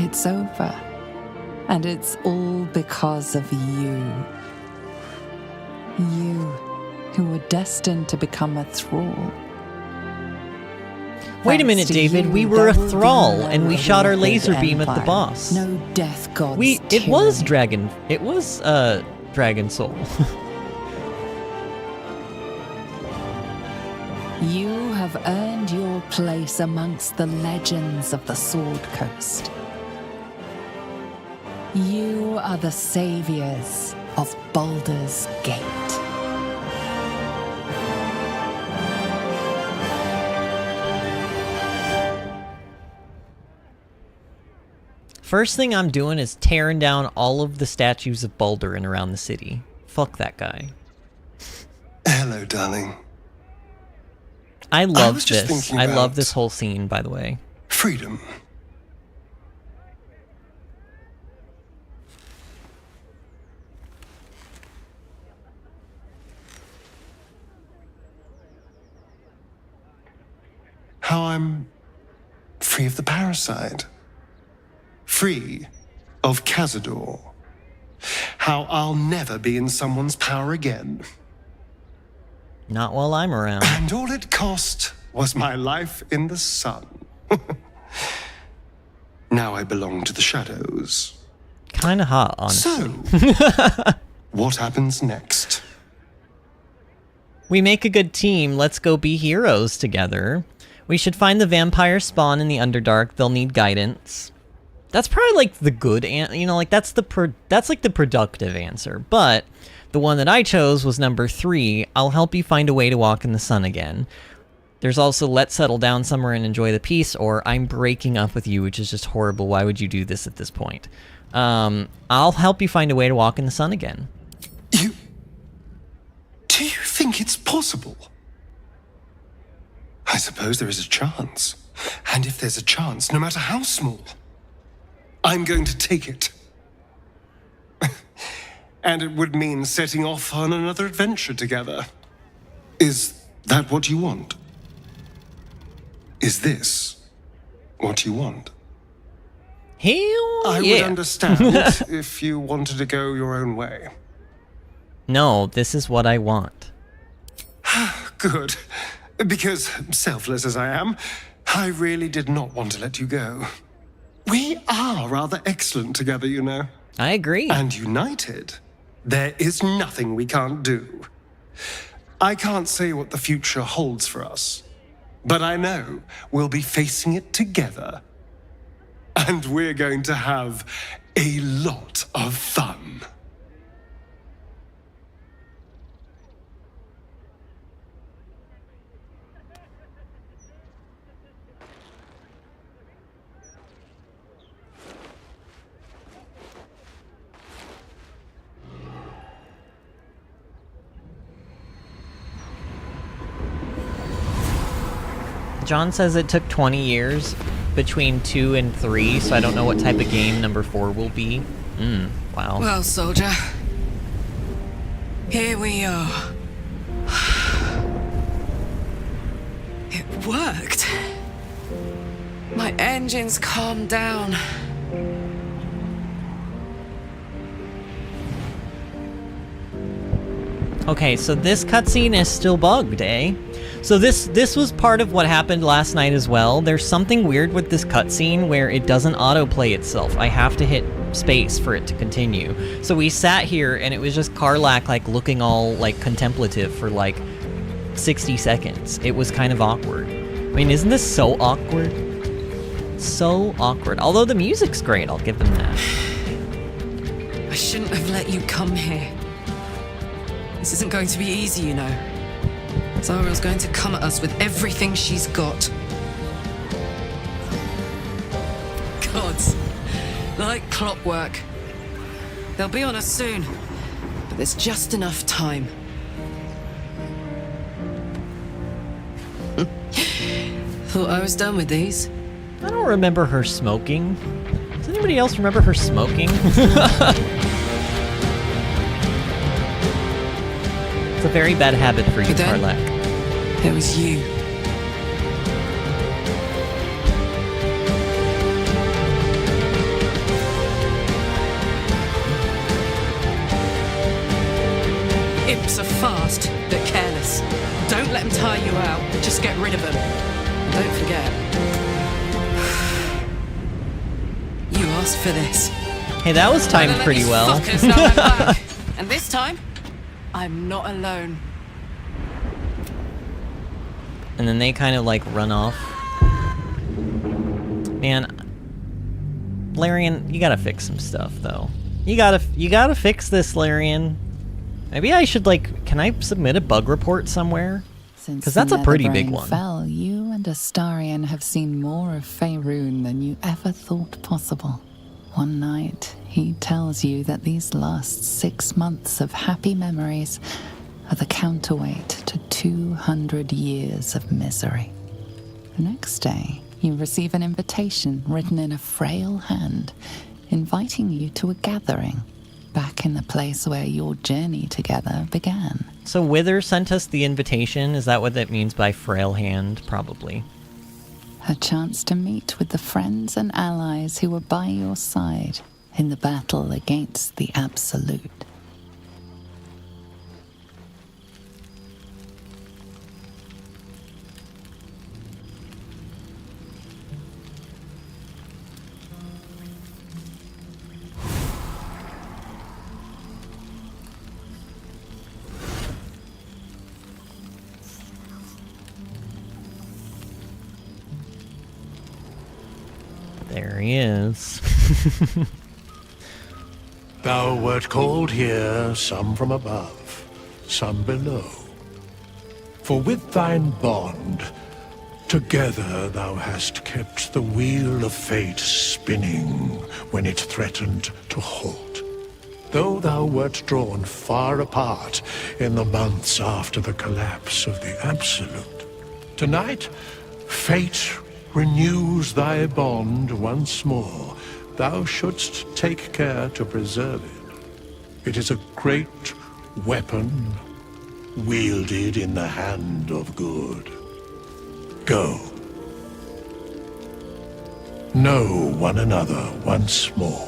It's over. And it's all because of you. You, who were destined to become a thrall. Wait a minute, Thanks to David. you, We were a there will be thrall, no and we shot our laser Wicked beam at the Empire. boss. No death gods. It was tyranny. Dragon. It was Dragon Soul. You have have earned your place amongst the legends of the Sword Coast. You are the saviors of Baldur's Gate. First thing I'm doing is tearing down all of the statues of Baldur in around the city. Fuck that guy. Hello, darling. I love was just this. thinking I love about this whole scene, by the way. freedom. How I'm free of the parasite. Free of Cazador. How I'll never be in someone's power again. Not while I'm around. And all it cost was my life in the sun. Now I belong to the shadows. Kinda hot, honestly. So, what happens next? We make a good team. Let's go be heroes together. We should find the vampire spawn in the Underdark. They'll need guidance. That's probably like the good like that's like the productive answer. But the one that I chose was number 3. I'll help you find a way to walk in the sun again. There's also let's settle down somewhere and enjoy the peace, or I'm breaking up with you, which is just horrible. Why would you do this at this point? I'll help you find a way to walk in the sun again. Do you think it's possible? I suppose there is a chance. And if there's a chance, no matter how small, I'm going to take it. And it would mean setting off on another adventure together. Is that what you want? Is this what you want? Hell I yeah. would understand if you wanted to go your own way. No, this is what I want. Good. Because, selfless as I am, I really did not want to let you go. We are rather excellent together, you know. I agree. And united, there is nothing we can't do. I can't say what the future holds for us, but I know we'll be facing it together. And we're going to have a lot of fun. John says it took 20 years between 2 and 3, so I don't know what type of game number 4 will be. Wow. Well, soldier, here we are. It worked. My engines calmed down. Okay, so this cutscene is still bugged, eh? So this was part of what happened last night as well. There's something weird with this cutscene where it doesn't autoplay itself. I have to hit space for it to continue. So we sat here and it was just Karlach like looking all like contemplative for like 60 seconds. It was kind of awkward. I mean, isn't this so awkward? So awkward. Although the music's great, I'll give them that. I shouldn't have let you come here. This isn't going to be easy, you know. Zara's going to come at us with everything she's got. Gods, like clockwork. They'll be on us soon, but there's just enough time. Thought I was done with these. I don't remember her smoking. Does anybody else remember her smoking? It's a very bad habit for you, Karlach. There was you. Imps are fast, but careless. Don't let them tire you out. Just get rid of them. And don't forget. You asked for this. Hey, that was timed pretty well. Fuckers know I'm back. And this time, I'm not alone. and then they kind of like run off. Man, Larian, you gotta fix some stuff though. You gotta fix this, Larian. Maybe I should like, can I submit a bug report somewhere? Because that's a pretty big one. Fell, you and Astarion have seen more of Faerun than you ever thought possible. One night, he tells you that these last 6 months of happy memories are the counterweight to 200 years of misery. The next day, you receive an invitation written in a frail hand, inviting you to a gathering back in the place where your journey together began. So Wither sent us the invitation. Is that what that means by frail hand? Probably. A chance to meet with the friends and allies who were by your side in the battle against the Absolute. There he is. Thou wert called here, some from above, some below. For with thine bond, together thou hast kept the wheel of fate spinning when it threatened to halt. Though thou wert drawn far apart in the months after the collapse of the Absolute, tonight, fate renews thy bond once more. Thou shouldst take care to preserve it. It is a great weapon wielded in the hand of good. Go. Know one another once more.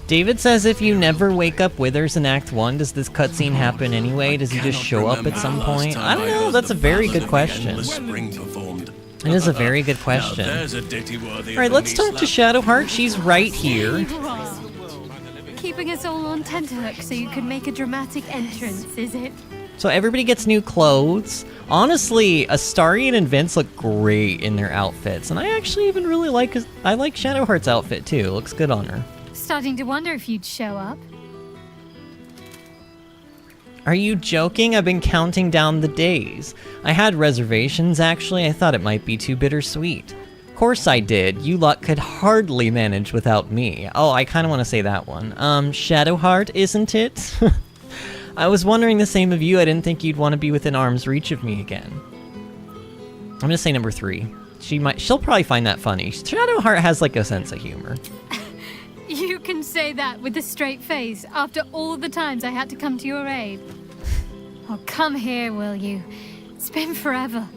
David says if you never wake up Withers in Act 1, does this cutscene happen anyway? Does he just show up at some point? I don't know, that's a very good question. It is a very good question. Alright, let's talk to Shadowheart. She's right here. Keeping us all on tenterhooks so you could make a dramatic entrance, is it? So everybody gets new clothes. Honestly, Astarion and Vince look great in their outfits. And I actually even really like Shadowheart's outfit too. Looks good on her. Starting to wonder if you'd show up. Are you joking? I've been counting down the days. I had reservations, actually. I thought it might be too bittersweet. Of course I did. You lot could hardly manage without me. Oh, I kind of want to say that one. Shadowheart, isn't it? I was wondering the same of you. I didn't think you'd want to be within arm's reach of me again. I'm gonna say number 3. She'll probably find that funny. Shadowheart has like a sense of humor. You can say that with a straight face after all the times I had to come to your aid. Oh, come here, will you? It's been forever.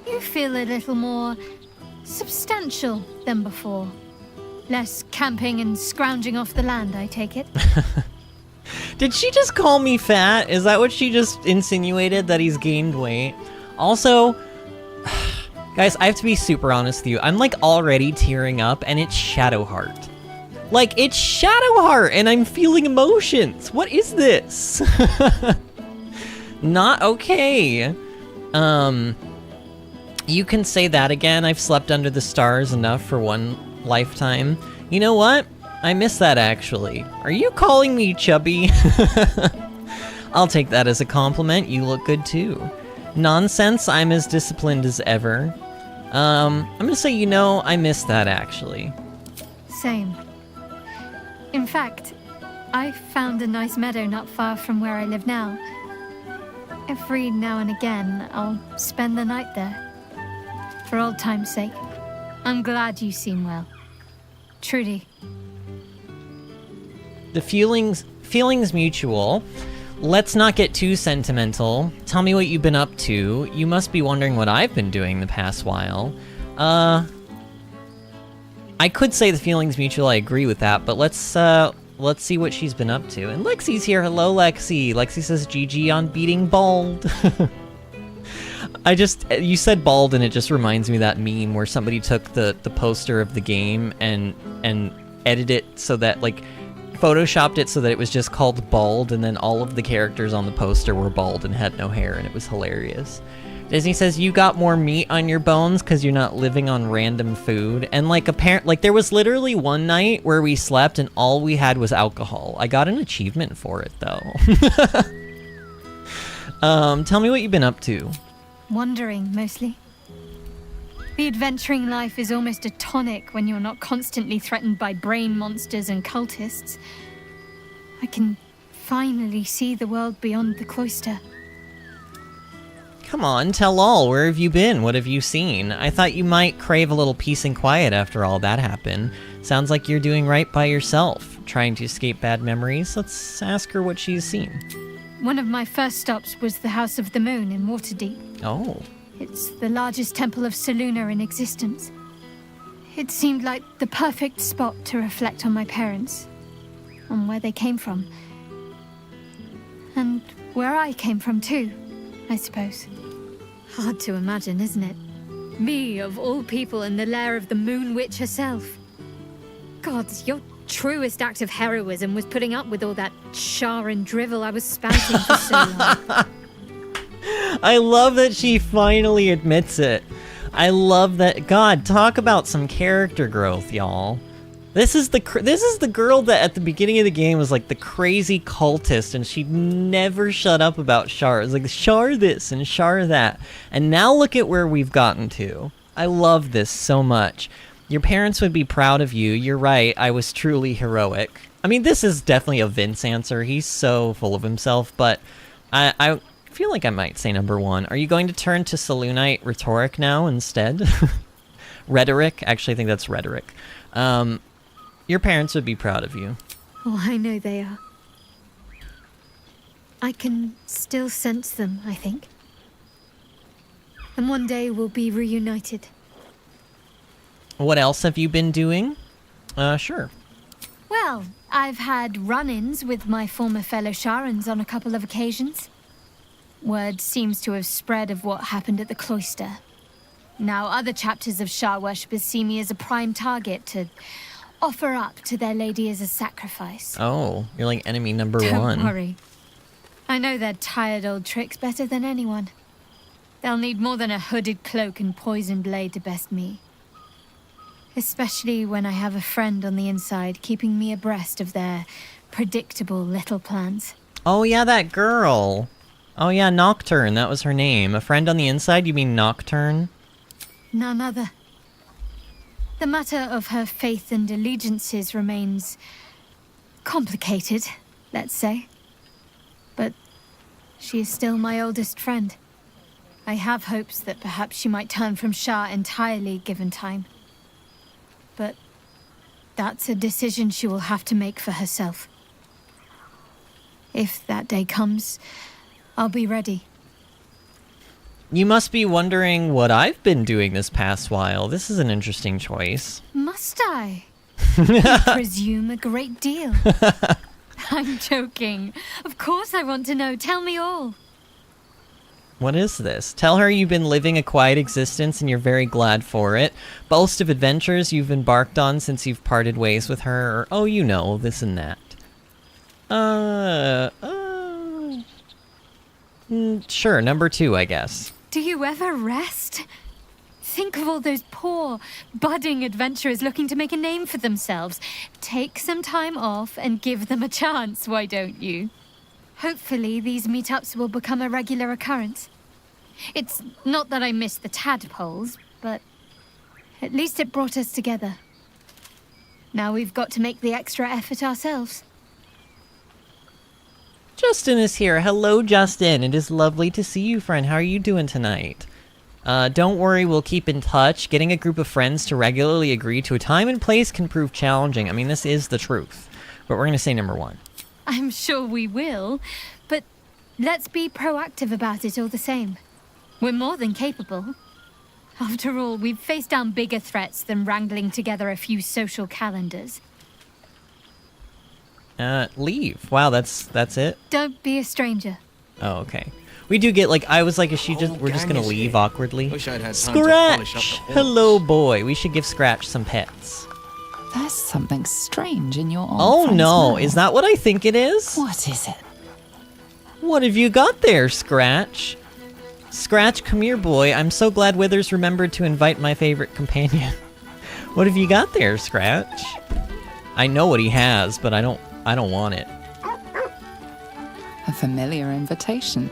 You feel a little more substantial than before. Less camping and scrounging off the land, I take it. Did she just call me fat? Is that what she just insinuated, that he's gained weight? Also, guys, I have to be super honest with you. I'm like already tearing up and it's Shadowheart. Like, it's Shadowheart and I'm feeling emotions. What is this? Not okay. You can say that again. I've slept under the stars enough for one lifetime. You know what? I miss that, actually. Are you calling me chubby? I'll take that as a compliment. You look good, too. Nonsense, I'm as disciplined as ever. I'm gonna say, you know, I miss that, actually. Same. In fact, I found a nice meadow not far from where I live now. Every now and again, I'll spend the night there. For old time's sake. I'm glad you seem well. Trudy. The feelings mutual. Let's not get too sentimental. Tell me what you've been up to. You must be wondering what I've been doing the past while. I could say the feelings mutual, I agree with that, but let's let's see what she's been up to. And Lexi's here. Hello, Lexi. Lexi says GG on beating Bald. You said Bald, and it just reminds me of that meme where somebody took the poster of the game and edited it so that, like, photoshopped it so that it was just called Bald, and then all of the characters on the poster were bald and had no hair, and it was hilarious. Disney says you got more meat on your bones because you're not living on random food. And like there was literally one night where we slept and all we had was alcohol. I got an achievement for it though. Tell me what you've been up to. Wandering, mostly. The adventuring life is almost a tonic when you're not constantly threatened by brain monsters and cultists. I can finally see the world beyond the cloister. Come on, tell all. Where have you been? What have you seen? I thought you might crave a little peace and quiet after all that happened. Sounds like you're doing right by yourself, trying to escape bad memories. Let's ask her what she's seen. One of my first stops was the House of the Moon in Waterdeep. Oh. It's the largest temple of Selûne in existence. It seemed like the perfect spot to reflect on my parents, on where they came from. And where I came from too, I suppose. Hard to imagine, isn't it? Me, of all people, in the lair of the Moon Witch herself. God, your truest act of heroism was putting up with all that char and drivel I was spouting for so long. I love that she finally admits it. I love that. God, talk about some character growth, y'all. This is the girl that at the beginning of the game was like the crazy cultist, and she never shut up about Shar. It was like Shar this and Shar that, and now look at where we've gotten to. I love this so much. Your parents would be proud of you. You're right. I was truly heroic. I mean, this is definitely a Vince answer. He's so full of himself, but I feel like I might say number one. Are you going to turn to Selûnite rhetoric now instead? Rhetoric? Actually, I think that's rhetoric. Your parents would be proud of you. Oh, I know they are. I can still sense them, I think. And one day we'll be reunited. What else have you been doing? Sure. Well, I've had run-ins with my former fellow Sharans on a couple of occasions. Word seems to have spread of what happened at the cloister. Now other chapters of Shar worshippers see me as a prime target to offer up to their lady as a sacrifice. Oh, you're like enemy number one. Don't worry. I know their tired old tricks better than anyone. They'll need more than a hooded cloak and poisoned blade to best me. Especially when I have a friend on the inside keeping me abreast of their predictable little plans. Oh yeah, that girl. Oh yeah, Nocturne, that was her name. A friend on the inside, you mean Nocturne? None other. The matter of her faith and allegiances remains complicated, let's say. But she is still my oldest friend. I have hopes that perhaps she might turn from Shar entirely given time. But that's a decision she will have to make for herself. If that day comes, I'll be ready. You must be wondering what I've been doing this past while. This is an interesting choice. Must I? I presume a great deal. I'm joking. Of course I want to know. Tell me all. What is this? Tell her you've been living a quiet existence and you're very glad for it. Boast of adventures you've embarked on since you've parted ways with her. Or, oh, you know, this and that. Sure, number two, I guess. Do you ever rest? Think of all those poor, budding adventurers looking to make a name for themselves. Take some time off and give them a chance, why don't you? Hopefully these meetups will become a regular occurrence. It's not that I miss the tadpoles, but at least it brought us together. Now we've got to make the extra effort ourselves. Justin is here. Hello, Justin. It is lovely to see you, friend. How are you doing tonight? Don't worry, we'll keep in touch. Getting a group of friends to regularly agree to a time and place can prove challenging. I mean, this is the truth. But we're going to say number one. I'm sure we will, but let's be proactive about it all the same. We're more than capable. After all, we've faced down bigger threats than wrangling together a few social calendars. Leave. Wow, that's it? Don't be a stranger. Oh, okay. We do get, like, I was like, is she just, we're just gonna leave awkwardly? Wish I'd had time to polish up the Scratch! horse. Hello, boy. We should give Scratch some pets. There's something strange in your old Oh friend's no, mouth. is that what I think it is? What is it? What have you got there, Scratch? Scratch, come here, boy. I'm so glad Withers remembered to invite my favorite companion. What have you got there, Scratch? I know what he has, but I don't want it. A familiar invitation.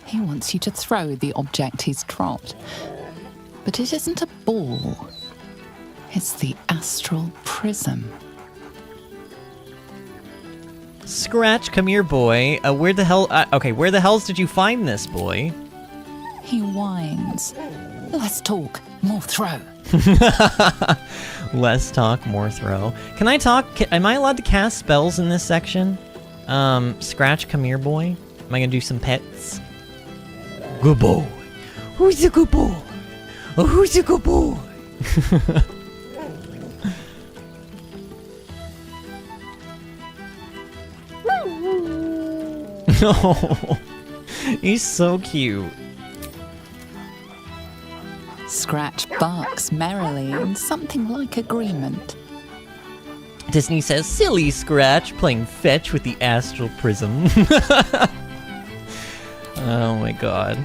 He wants you to throw the object he's dropped. But it isn't a ball. It's the astral prism. Scratch, come here, boy. Where the hell... okay, where the hells did you find this, boy? He whines. Less talk, more throw. Less talk, more throw. Can I talk? Am I allowed to cast spells in this section? Scratch, come here, boy. Am I gonna do some pets? Good boy. Who's a good boy? Oh, who's a good boy? No. He's so cute. Scratch barks merrily in something like agreement. Disney says, silly Scratch playing fetch with the astral prism. Oh my god.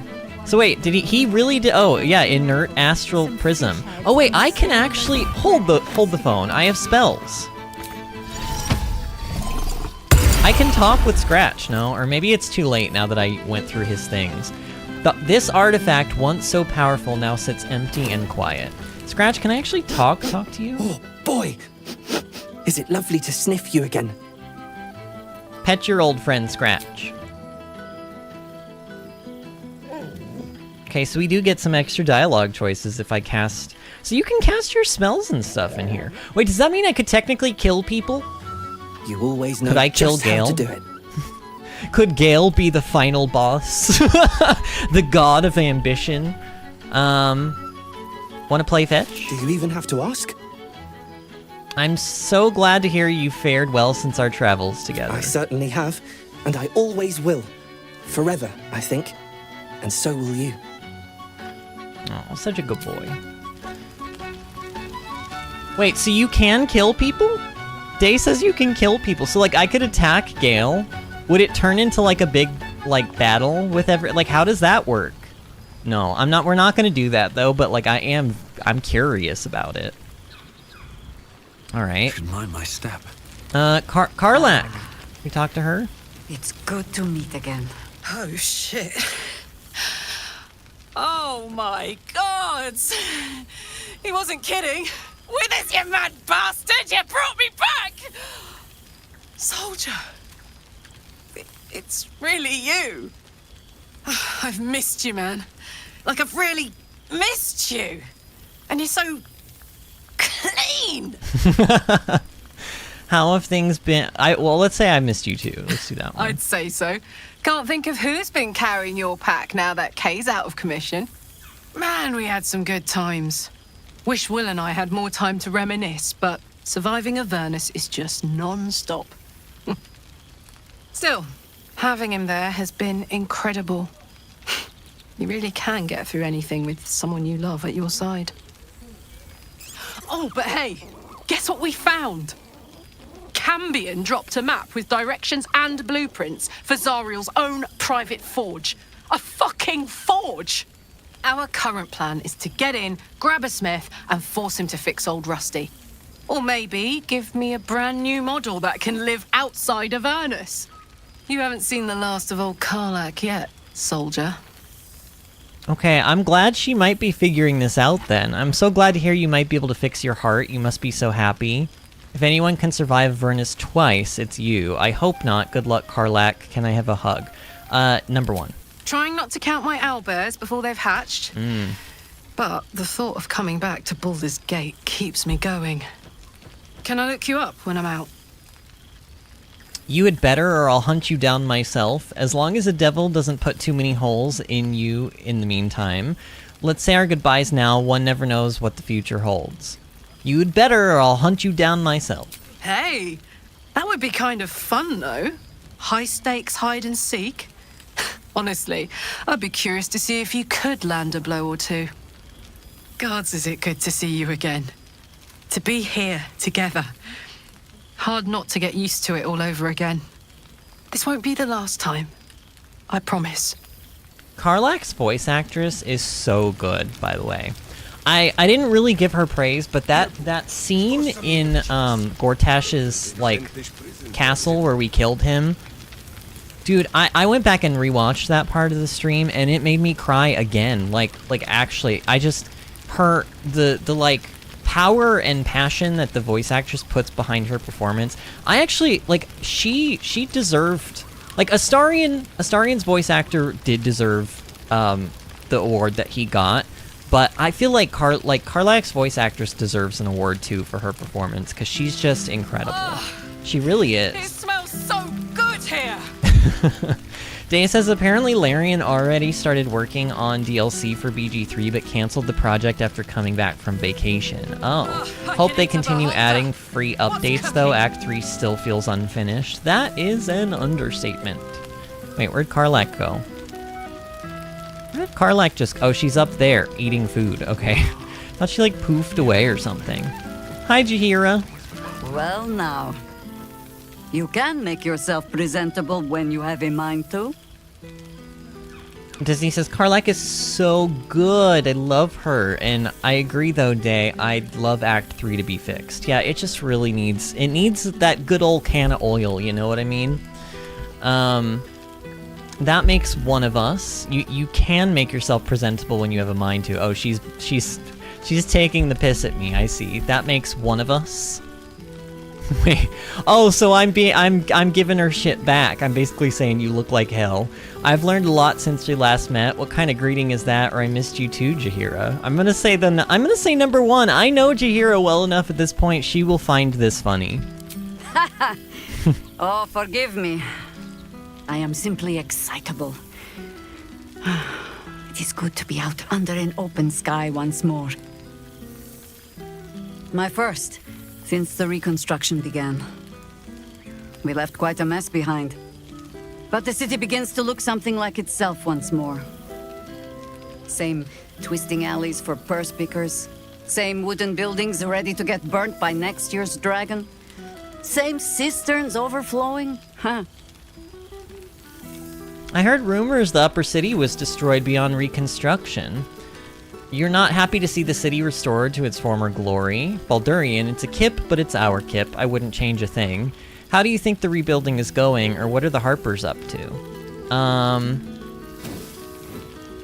So wait, did he really did? Oh yeah, inert astral prism. Oh wait, I can actually hold the phone. I have spells. I can talk with Scratch, no? Or maybe it's too late now that I went through his things. This artifact, once so powerful, now sits empty and quiet. Scratch, can I actually talk to you? Oh, boy! Is it lovely to sniff you again? Pet your old friend, Scratch. Okay, so we do get some extra dialogue choices if I cast... So you can cast your spells and stuff in here. Wait, does that mean I could technically kill people? You always know Could I kill just Gale? how to do it. Could Gale be the final boss? The god of ambition? Want to play fetch? Do you even have to ask? I'm so glad to hear you fared well since our travels together. I certainly have, and I always will. Forever, I think. And so will you. Oh, such a good boy. Wait, so you can kill people? Day says you can kill people, so like I could attack Gale. Would it turn into like a big like battle with like how does that work? No, we're not gonna do that though, but like I'm curious about it. Alright. Should mind my step. Karlak. We talked to her? It's good to meet again. Oh, shit. Oh, my God. He wasn't kidding. Withers, you mad bastard! You brought me back! Soldier. It's really you. I've missed you, man. Like, I've really missed you. And you're so... clean! How have things been? Well, let's say I missed you too. Let's do that one. I'd say so. Can't think of who's been carrying your pack now that Kay's out of commission. Man, we had some good times. Wish Will and I had more time to reminisce, but surviving Avernus is just non-stop. Still, having him there has been incredible. You really can get through anything with someone you love at your side. Oh, but hey, guess what we found? Cambion dropped a map with directions and blueprints for Zariel's own private forge. A fucking forge! Our current plan is to get in, grab a smith, and force him to fix old Rusty. Or maybe give me a brand new model that can live outside of Avernus. You haven't seen the last of old Karlak yet, soldier. Okay, I'm glad she might be figuring this out then. I'm so glad to hear you might be able to fix your heart. You must be so happy. If anyone can survive Avernus twice, it's you. I hope not. Good luck, Karlak. Can I have a hug? Number 1. Trying not to count my owlbears before they've hatched. But the thought of coming back to Baldur's Gate keeps me going. Can I look you up when I'm out? You had better, or I'll hunt you down myself. As long as the devil doesn't put too many holes in you in the meantime. Let's say our goodbyes now. One never knows what the future holds. You'd better, or I'll hunt you down myself. Hey, That would be kind of fun, though. High stakes hide and seek. Honestly, I'd be curious to see if you could land a blow or two. Gods, is it good to see you again. To be here, together. Hard not to get used to it all over again. This won't be the last time. I promise. Karlach's voice actress is so good, by the way. I didn't really give her praise, but that scene in Gortash's like castle where we killed him, dude, I went back and rewatched that part of the stream and it made me cry again. Like actually, I just the like power and passion that the voice actress puts behind her performance. I actually like she deserved, like Astarian's voice actor did deserve the award that he got. But I feel like Karlach's voice actress deserves an award too for her performance because she's just incredible. She really is. It smells so good here. Day says apparently Larian already started working on DLC for BG3 but canceled the project after coming back from vacation. Oh. Hope they continue adding free updates though. Act 3 still feels unfinished. That is an understatement. Wait, where'd Karlach go? Where did Karlach just... Oh, she's up there, eating food. Okay. Thought she, like, poofed away or something. Hi, Jaheira. Well, now. You can make yourself presentable when you have a mind to. Disney says, Karlach is so good. I love her. And I agree, though, Day. I'd love Act 3 to be fixed. Yeah, it just really needs... It needs that good old can of oil, you know what I mean? That makes one of us. You can make yourself presentable when you have a mind to. Oh, she's taking the piss at me. I see. That makes one of us. Wait. Oh, so I'm giving her shit back. I'm basically saying you look like hell. I've learned a lot since we last met. What kind of greeting is that? Or I missed you too, Jaheira. I'm gonna say number one. I know Jaheira well enough at this point. She will find this funny. Oh, forgive me. I am simply excitable. It is good to be out under an open sky once more. My first, since the reconstruction began. We left quite a mess behind. But the city begins to look something like itself once more. Same twisting alleys for purse pickers. Same wooden buildings ready to get burnt by next year's dragon. Same cisterns overflowing. Huh. I heard rumors the upper city was destroyed beyond reconstruction. You're not happy to see the city restored to its former glory. Baldurian, it's a kip, but it's our kip. I wouldn't change a thing. How do you think the rebuilding is going, or what are the Harpers up to?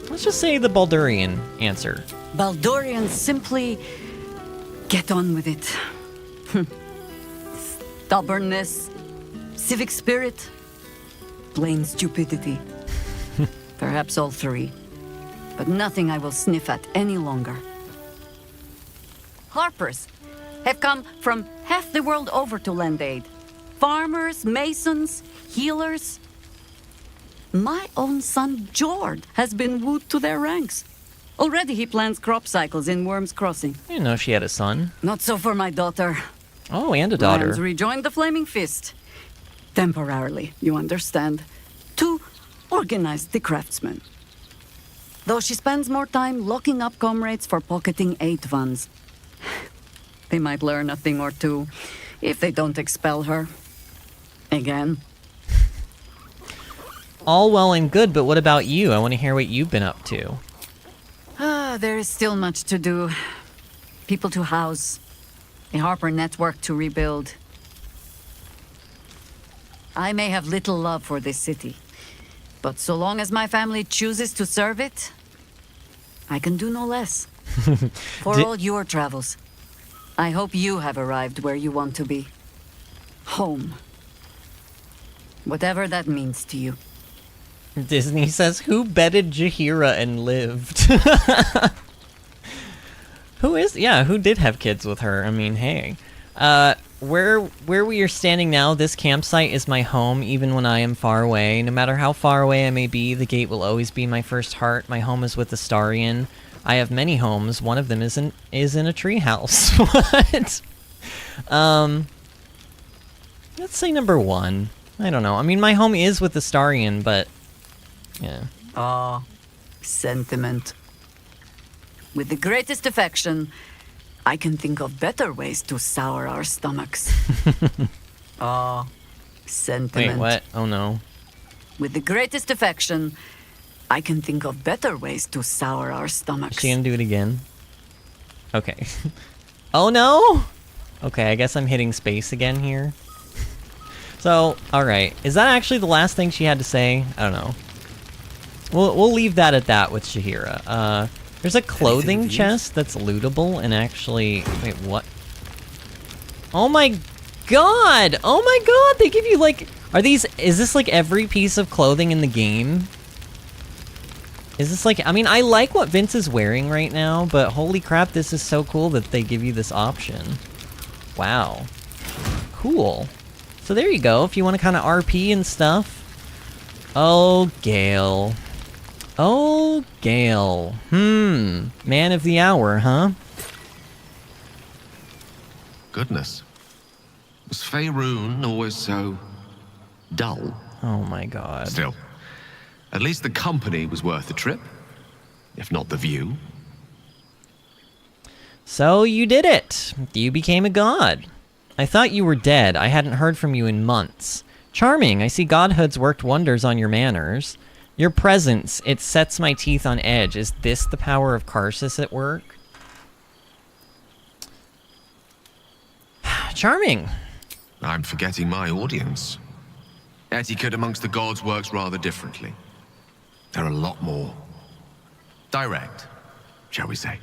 Let's just say the Baldurian answer. Baldurians simply get on with it. Stubbornness, civic spirit, plain stupidity. Perhaps all three. But nothing I will sniff at any longer. Harpers have come from half the world over to lend aid. Farmers, masons, healers. My own son, Jord, has been wooed to their ranks. Already he plans crop cycles in Worm's Crossing. I didn't know she had a son. Not so for my daughter. Oh, and a daughter. Lands rejoined the Flaming Fist. Temporarily, you understand. To organize the craftsmen. Though she spends more time locking up comrades for pocketing aid funds. They might learn a thing or two if they don't expel her. Again. All well and good, but what about you? I want to hear what you've been up to. There is still much to do. People to house. A Harper network to rebuild. I may have little love for this city, but so long as my family chooses to serve it, I can do no less. For all your travels, I hope you have arrived where you want to be. Home. Whatever that means to you. Disney says, who bedded Jaheira and lived? Who did have kids with her? I mean, hey. Where we are standing now, this campsite is my home, even when I am far away. No matter how far away I may be, the gate will always be my first heart. My home is with Astarian. I have many homes. One of them is in a treehouse. What? Let's say number 1. I don't know. I mean, my home is with the Starian, but... yeah. Ah, sentiment. With the greatest affection, I can think of better ways to sour our stomachs. Ah, sentiment. Wait, what? Oh no. With the greatest affection, I can think of better ways to sour our stomachs. Is she gonna do it again? Okay. Oh no! Okay, I guess I'm hitting space again here. So, alright. Is that actually the last thing she had to say? I don't know. We'll leave that at that with Shahira. There's a clothing chest that's lootable and actually... wait, what? Oh my god! Oh my god! They give you like... are these... is this like every piece of clothing in the game? Is this like... I mean, I like what Vince is wearing right now, but holy crap, this is so cool that they give you this option. Wow. Cool. So there you go, if you want to kind of RP and stuff. Oh, Gale. Oh, Gale. Man of the hour, huh? Goodness. Was Faerun always so... dull? Oh my god. Still, at least the company was worth the trip. If not the view. So you did it. You became a god. I thought you were dead. I hadn't heard from you in months. Charming. I see godhood's worked wonders on your manners. Your presence, it sets my teeth on edge. Is this the power of Karsus at work? Charming. I'm forgetting my audience. Etiquette amongst the gods works rather differently. They're a lot more direct, shall we say.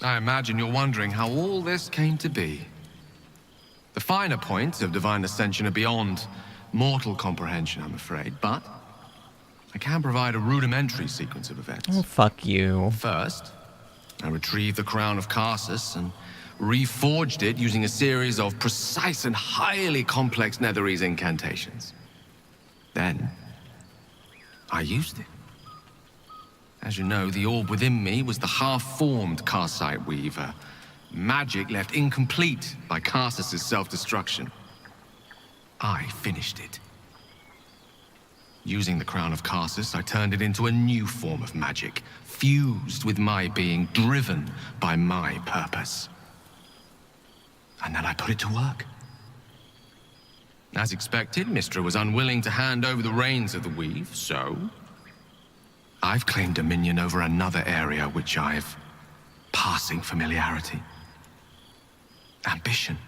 I imagine you're wondering how all this came to be. The finer points of divine ascension are beyond mortal comprehension, I'm afraid, but I can provide a rudimentary sequence of events. Oh, fuck you. First, I retrieved the crown of Karsus and reforged it using a series of precise and highly complex Netherese incantations. Then, I used it. As you know, the orb within me was the half-formed Karsite Weaver. Magic left incomplete by Karsus' self-destruction. I finished it. Using the crown of Karsus, I turned it into a new form of magic, fused with my being, driven by my purpose. And then I put it to work. As expected, Mystra was unwilling to hand over the reins of the weave, so I've claimed dominion over another area which I've passing familiarity. Ambition.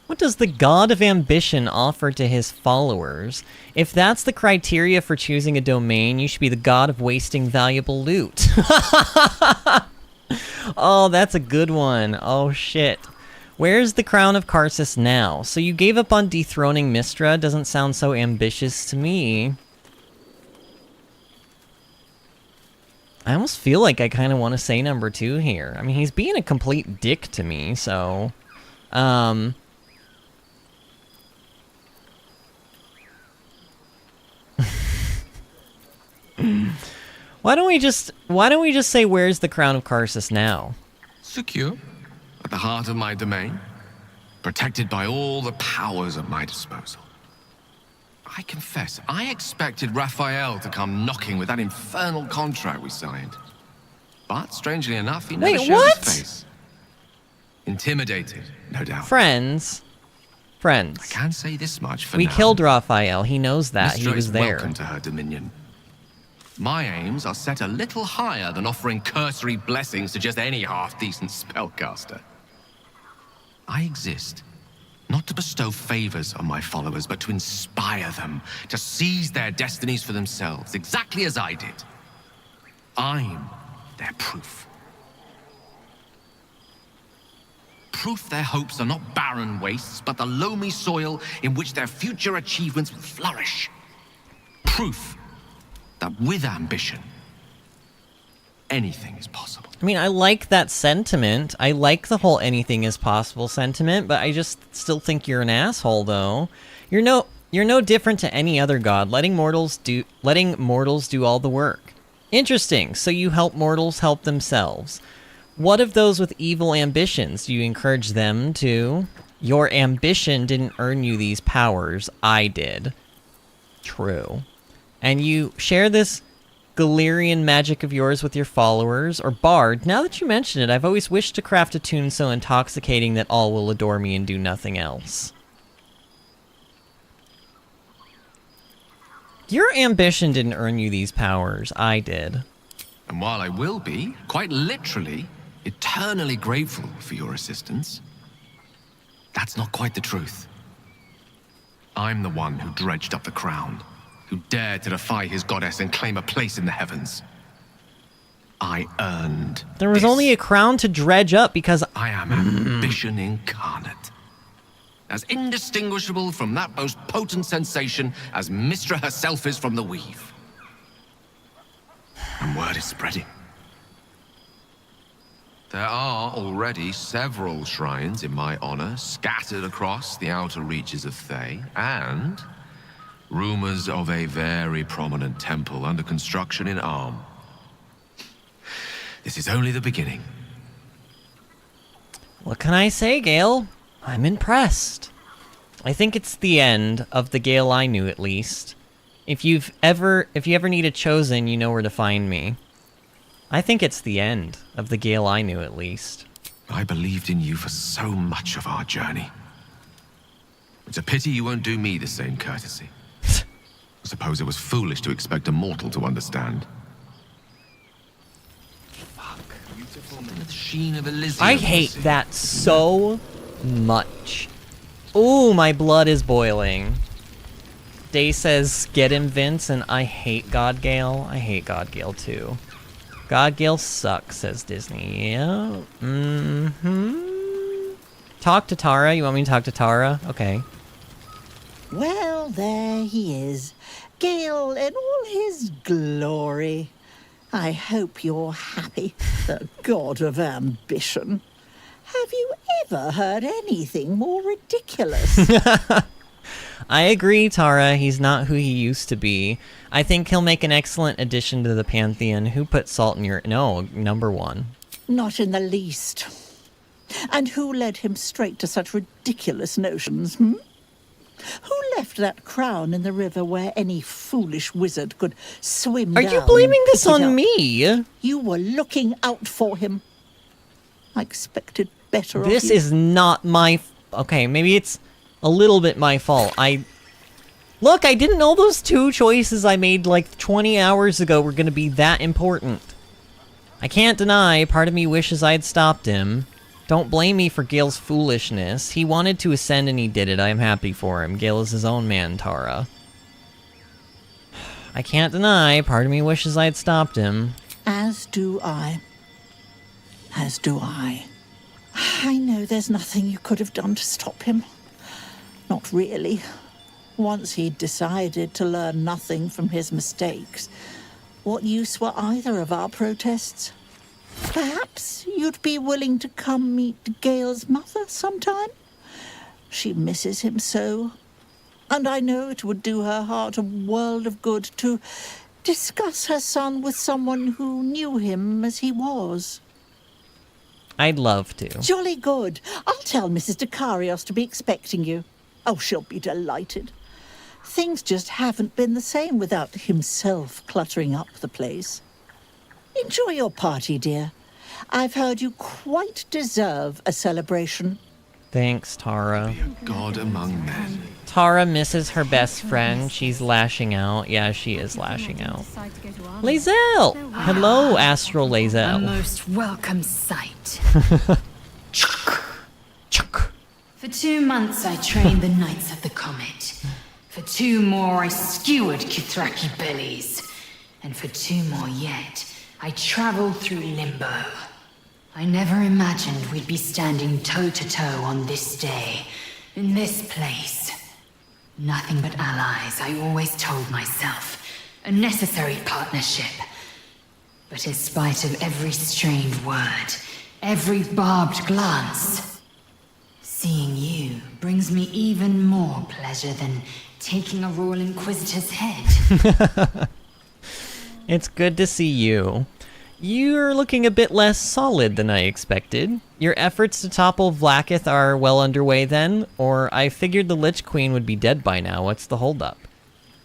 What does the god of ambition offer to his followers? If that's the criteria for choosing a domain, you should be the god of wasting valuable loot. Oh, that's a good one. Oh, shit. Where's the crown of Karsus now? So you gave up on dethroning Mystra? Doesn't sound so ambitious to me. I almost feel like I kind of want to say number 2 here. I mean, he's being a complete dick to me, so... Why don't we just say where's the crown of Karsus now? Secure, at the heart of my domain, protected by all the powers at my disposal. I confess, I expected Raphael to come knocking with that infernal contract we signed. But, strangely enough, he never showed his face. Intimidated, no doubt. Friends. I can say this much for we now. killed Raphael. He knows that. Mystra He was is there. welcome to her dominion. My aims are set a little higher than offering cursory blessings to just any half-decent spellcaster. I exist not to bestow favors on my followers, but to inspire them to seize their destinies for themselves, exactly as I did. I'm their proof. Proof their hopes are not barren wastes, but the loamy soil in which their future achievements will flourish. Proof that with ambition, anything is possible. I mean, I like that sentiment. I like the whole anything is possible sentiment, but I just still think you're an asshole, though. You're no different to any other god, letting mortals do all the work. Interesting. So you help mortals help themselves. What of those with evil ambitions? Do you encourage them to Your ambition didn't earn you these powers. I did. True. And you share this Galerian magic of yours with your followers, or bard. Now that you mention it, I've always wished to craft a tune so intoxicating that all will adore me and do nothing else. Your ambition didn't earn you these powers. I did. And while I will be, quite literally, eternally grateful for your assistance, that's not quite the truth. I'm the one who dredged up the crown, who dared to defy his goddess and claim a place in the heavens. I earned There was only a crown to dredge up because I am ambition incarnate. As indistinguishable from that most potent sensation as Mystra herself is from the weave. And word is spreading. There are already several shrines in my honor scattered across the outer reaches of Thay, and rumors of a very prominent temple under construction in Arm. This is only the beginning. What can I say, Gale? I'm impressed. I think it's the end of the Gale I knew, at least. If you ever need a chosen, you know where to find me. I think it's the end of the Gale I knew, at least. I believed in you for so much of our journey. It's a pity you won't do me the same courtesy. I suppose it was foolish to expect a mortal to understand. Fuck. The sheen of Elysium. I hate that so much. Ooh, my blood is boiling. Day says, get him, Vince, and I hate God Gale. I hate God Gale, too. God Gale sucks, says Disney. Yeah. Talk to Tara. You want me to talk to Tara? Okay. Well, there he is. Gale in all his glory. I hope you're happy, the god of ambition. Have you ever heard anything more ridiculous? I agree, Tara. He's not who he used to be. I think he'll make an excellent addition to the Pantheon. Who put salt in your... No, number one. Not in the least. And who led him straight to such ridiculous notions, Who left that crown in the river where any foolish wizard could swim Are down you blaming and this pick it on up? me? You were looking out for him. I expected better of you. This is not my... Okay, maybe it's a little bit my fault. Look, I didn't know those two choices I made like 20 hours ago were going to be that important. I can't deny, part of me wishes I had stopped him. Don't blame me for Gale's foolishness. He wanted to ascend and he did it. I am happy for him. Gale is his own man, Tara. I can't deny, part of me wishes I had stopped him. As do I. As do I. I know there's nothing you could have done to stop him. Not really. Once he'd decided to learn nothing from his mistakes, what use were either of our protests? Perhaps you'd be willing to come meet Gale's mother sometime? She misses him so. And I know it would do her heart a world of good to discuss her son with someone who knew him as he was. I'd love to. Jolly good. I'll tell Mrs. Dekarios to be expecting you. Oh, she'll be delighted. Things just haven't been the same without himself cluttering up the place. Enjoy your party, dear. I've heard you quite deserve a celebration. Thanks, Tara. God among men. Tara misses her best friend. She's lashing out. Yeah, she is lashing out. Lae'zel! Hello, Astral A Lae'zel. most welcome sight. For 2 months I trained the Knights of the Comet. For 2 more I skewered Kithraki bellies. And for 2 more yet, I traveled through Limbo. I never imagined we'd be standing toe-to-toe on this day, in this place. Nothing but allies, I always told myself. A necessary partnership. But in spite of every strained word, every barbed glance, seeing you brings me even more pleasure than taking a Royal Inquisitor's head. It's good to see you. You're looking a bit less solid than I expected. Your efforts to topple Vlaakith are well underway then, or I figured the Lich Queen would be dead by now. What's the holdup?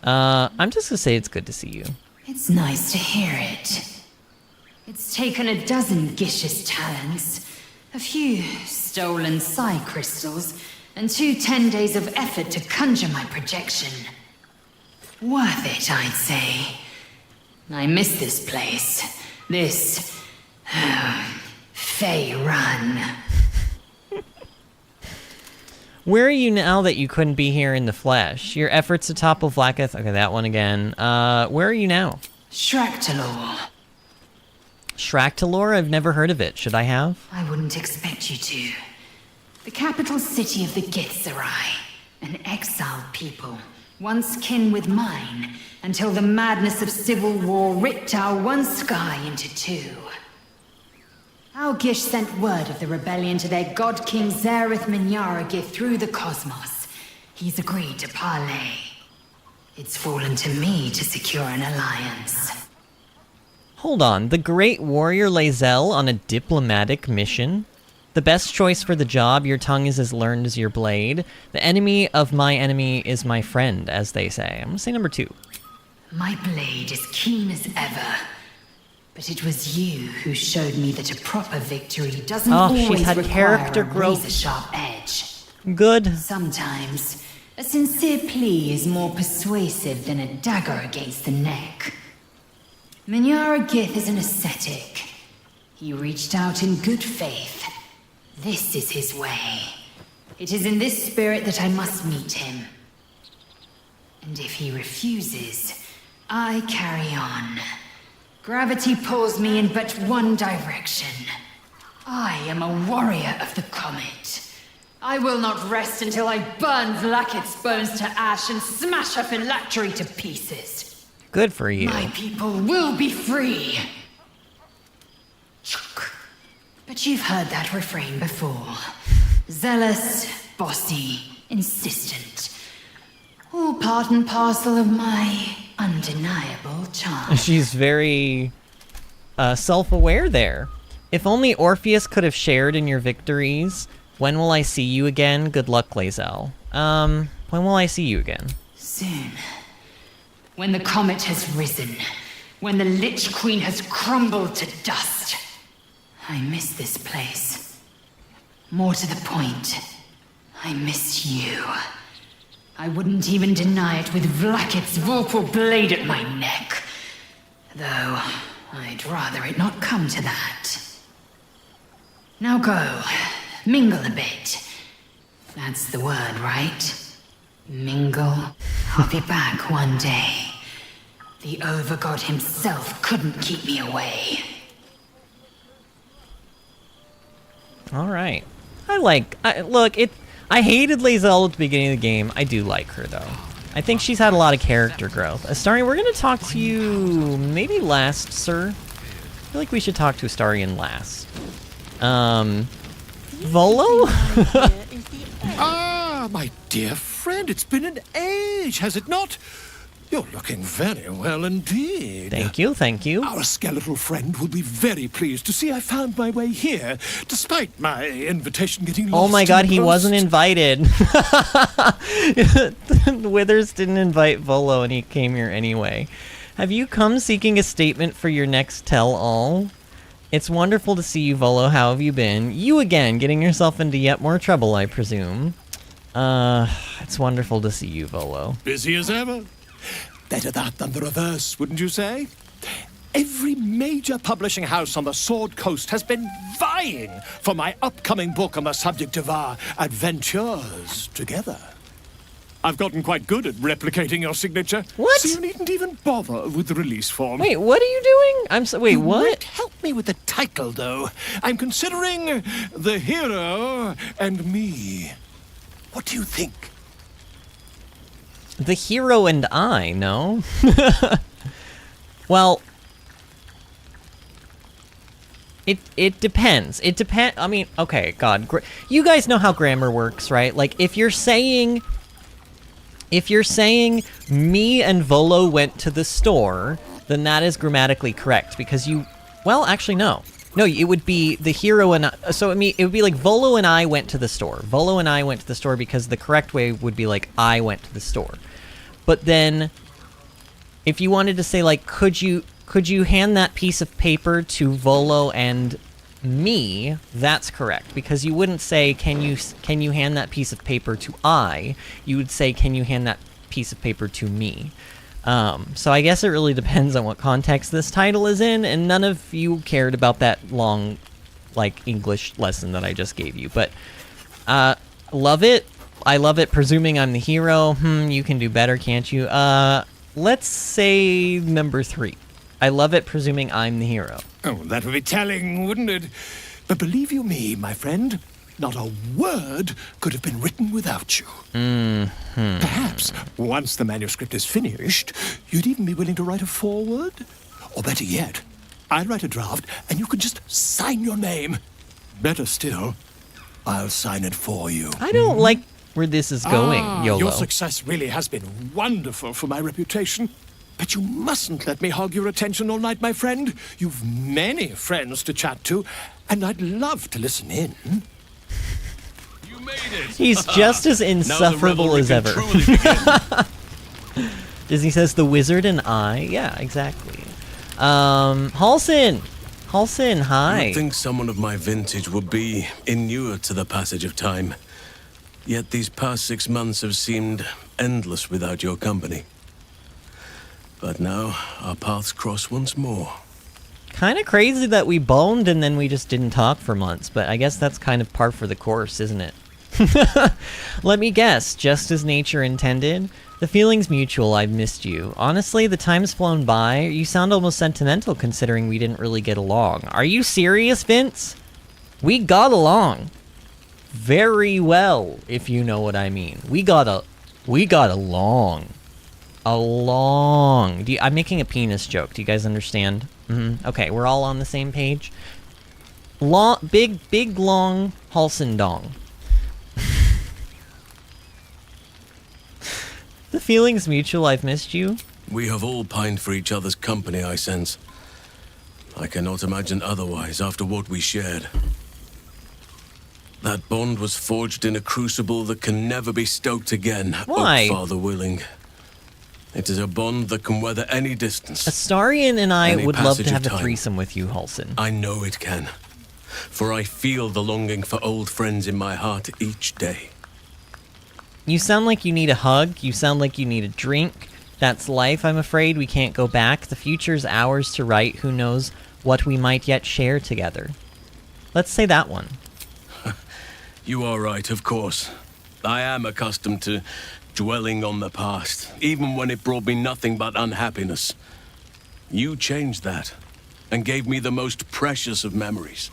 I'm just gonna say it's good to see you. It's nice to hear it. It's taken a dozen Gish's talents, a few stolen psi crystals, and 2 10 days of effort to conjure my projection. Worth it, I'd say. I miss this place. This... Fey Run. Where are you now that you couldn't be here in the flesh? Your efforts to topple Vlaakith... Okay, that one again. Where are you now? Shractalor. Shractalor? I've never heard of it. Should I have? I wouldn't expect you to. The capital city of the Githzerai. An exiled people. Once kin with mine, until the madness of civil war ripped our one sky into 2. Our Gish sent word of the rebellion to their god king Zareth Minyaragith through the cosmos. He's agreed to parley. It's fallen to me to secure an alliance. Hold on, the great warrior Lae'zel on a diplomatic mission? The best choice for the job, your tongue is as learned as your blade. The enemy of my enemy is my friend, as they say. I'm gonna say number 2. My blade is keen as ever. But it was you who showed me that a proper victory doesn't always she's had require character a growth. razor-sharp edge. Good. Sometimes, a sincere plea is more persuasive than a dagger against the neck. Minyaragith is an ascetic. He reached out in good faith. This is his way. It is in this spirit that I must meet him. And if he refuses, I carry on. Gravity pulls me in but one direction. I am a warrior of the comet. I will not rest until I burn Vlaakith's bones to ash and smash her phylactery to pieces. Good for you. My people will be free. But you've heard that refrain before. Zealous, bossy, insistent. All part and parcel of my undeniable charm. She's very self-aware there. If only Orpheus could have shared in your victories. When will I see you again? Good luck, Lae'zel. When will I see you again? Soon. When the comet has risen. When the Lich Queen has crumbled to dust. I miss this place. More to the point, I miss you. I wouldn't even deny it with Vlaakith's vorpal blade at my neck. Though, I'd rather it not come to that. Now go, mingle a bit. That's the word, right? Mingle. I'll be back one day. The Overgod himself couldn't keep me away. Alright. I hated Lae'zel at the beginning of the game. I do like her, though. I think she's had a lot of character growth. Astarion, we're going to talk to you maybe last, sir. I feel like we should talk to Astarion last. Volo? Ah, my dear friend, it's been an age, has it not? You're looking very well indeed. Thank you, thank you. Our skeletal friend will be very pleased to see I found my way here, despite my invitation getting lost. Oh my god, in he the wasn't post. invited. Withers didn't invite Volo and he came here anyway. Have you come seeking a statement for your next tell-all? It's wonderful to see you, Volo. How have you been? You again, getting yourself into yet more trouble, I presume. It's wonderful to see you, Volo. Busy as ever. Better that than the reverse, wouldn't you say? Every major publishing house on the Sword Coast has been vying for my upcoming book on the subject of our adventures together. I've gotten quite good at replicating your signature. What? So you needn't even bother with the release form. Wait, what are you doing? Wait, You what? might help me with the title, though. I'm considering The Hero and Me. What do you think? The Hero and I, no? Well, it depends. It depends. I mean, okay, God, you guys know how grammar works, right? Like, if you're saying me and Volo went to the store, then that is grammatically correct because you Well, actually, no. No, it would be the hero and... So, I mean, it would be like Volo and I went to the store. Volo and I went to the store because the correct way would be like I went to the store. But then, if you wanted to say, like, could you hand that piece of paper to Volo and me, that's correct. Because you wouldn't say, can you hand that piece of paper to I? You would say, can you hand that piece of paper to me? So I guess it really depends on what context this title is in, and none of you cared about that long, like, English lesson that I just gave you. But, love it. I love it. Presuming I'm the hero. You can do better, can't you? Let's say number 3. I love it, presuming I'm the hero. Oh, that would be telling, wouldn't it? But believe you me, my friend, not a word could have been written without you. Perhaps, once the manuscript is finished, you'd even be willing to write a foreword? Or better yet, I'll write a draft and you can just sign your name. Better still, I'll sign it for you. I don't like where this is going, YOLO. Your success really has been wonderful for my reputation. But you mustn't let me hog your attention all night, my friend. You've many friends to chat to, and I'd love to listen in. He's just as insufferable as ever. Disney says the wizard and I. Yeah, exactly. Halsin, hi. You'd think someone of my vintage would be inured to the passage of time. Yet these past 6 months have seemed endless without your company. But now our paths cross once more. Kind of crazy that we boned and then we just didn't talk for months, but I guess that's kind of par for the course, isn't it? Let me guess, just as nature intended? The feeling's mutual, I've missed you. Honestly, the time's flown by. You sound almost sentimental considering we didn't really get along. Are you serious, Vince? We got along. Very well, if you know what I mean. We got along. I'm making a penis joke. Do you guys understand? Okay, we're all on the same page. Big, long Halsin dong. The feeling's mutual, I've missed you. We have all pined for each other's company, I sense. I cannot imagine otherwise after what we shared. That bond was forged in a crucible that can never be stoked again. Why? Oh, Father willing. It is a bond that can weather any distance. Astarion and I any would love to passage have of a time. threesome with you, Halsin. I know it can. For I feel the longing for old friends in my heart each day. You sound like you need a hug. You sound like you need a drink. That's life, I'm afraid. We can't go back. The future's ours to write. Who knows what we might yet share together. Let's say that one. You are right, of course. I am accustomed to dwelling on the past, even when it brought me nothing but unhappiness. You changed that, and gave me the most precious of memories.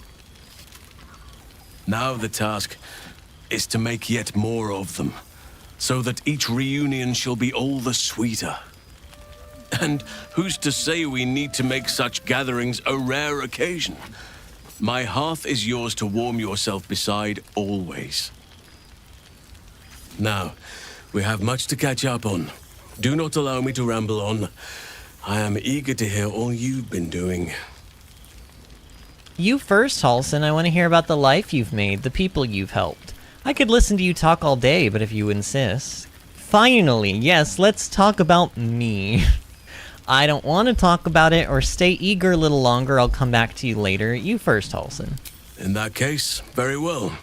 Now the task is to make yet more of them, so that each reunion shall be all the sweeter. And who's to say we need to make such gatherings a rare occasion? My hearth is yours to warm yourself beside always. Now, we have much to catch up on. Do not allow me to ramble on. I am eager to hear all you've been doing. You first, Halsin. I want to hear about the life you've made, the people you've helped. I could listen to you talk all day, but if you insist... Finally, yes, let's talk about me. I don't want to talk about it or stay eager a little longer. I'll come back to you later. You first, Halsin. In that case, very well.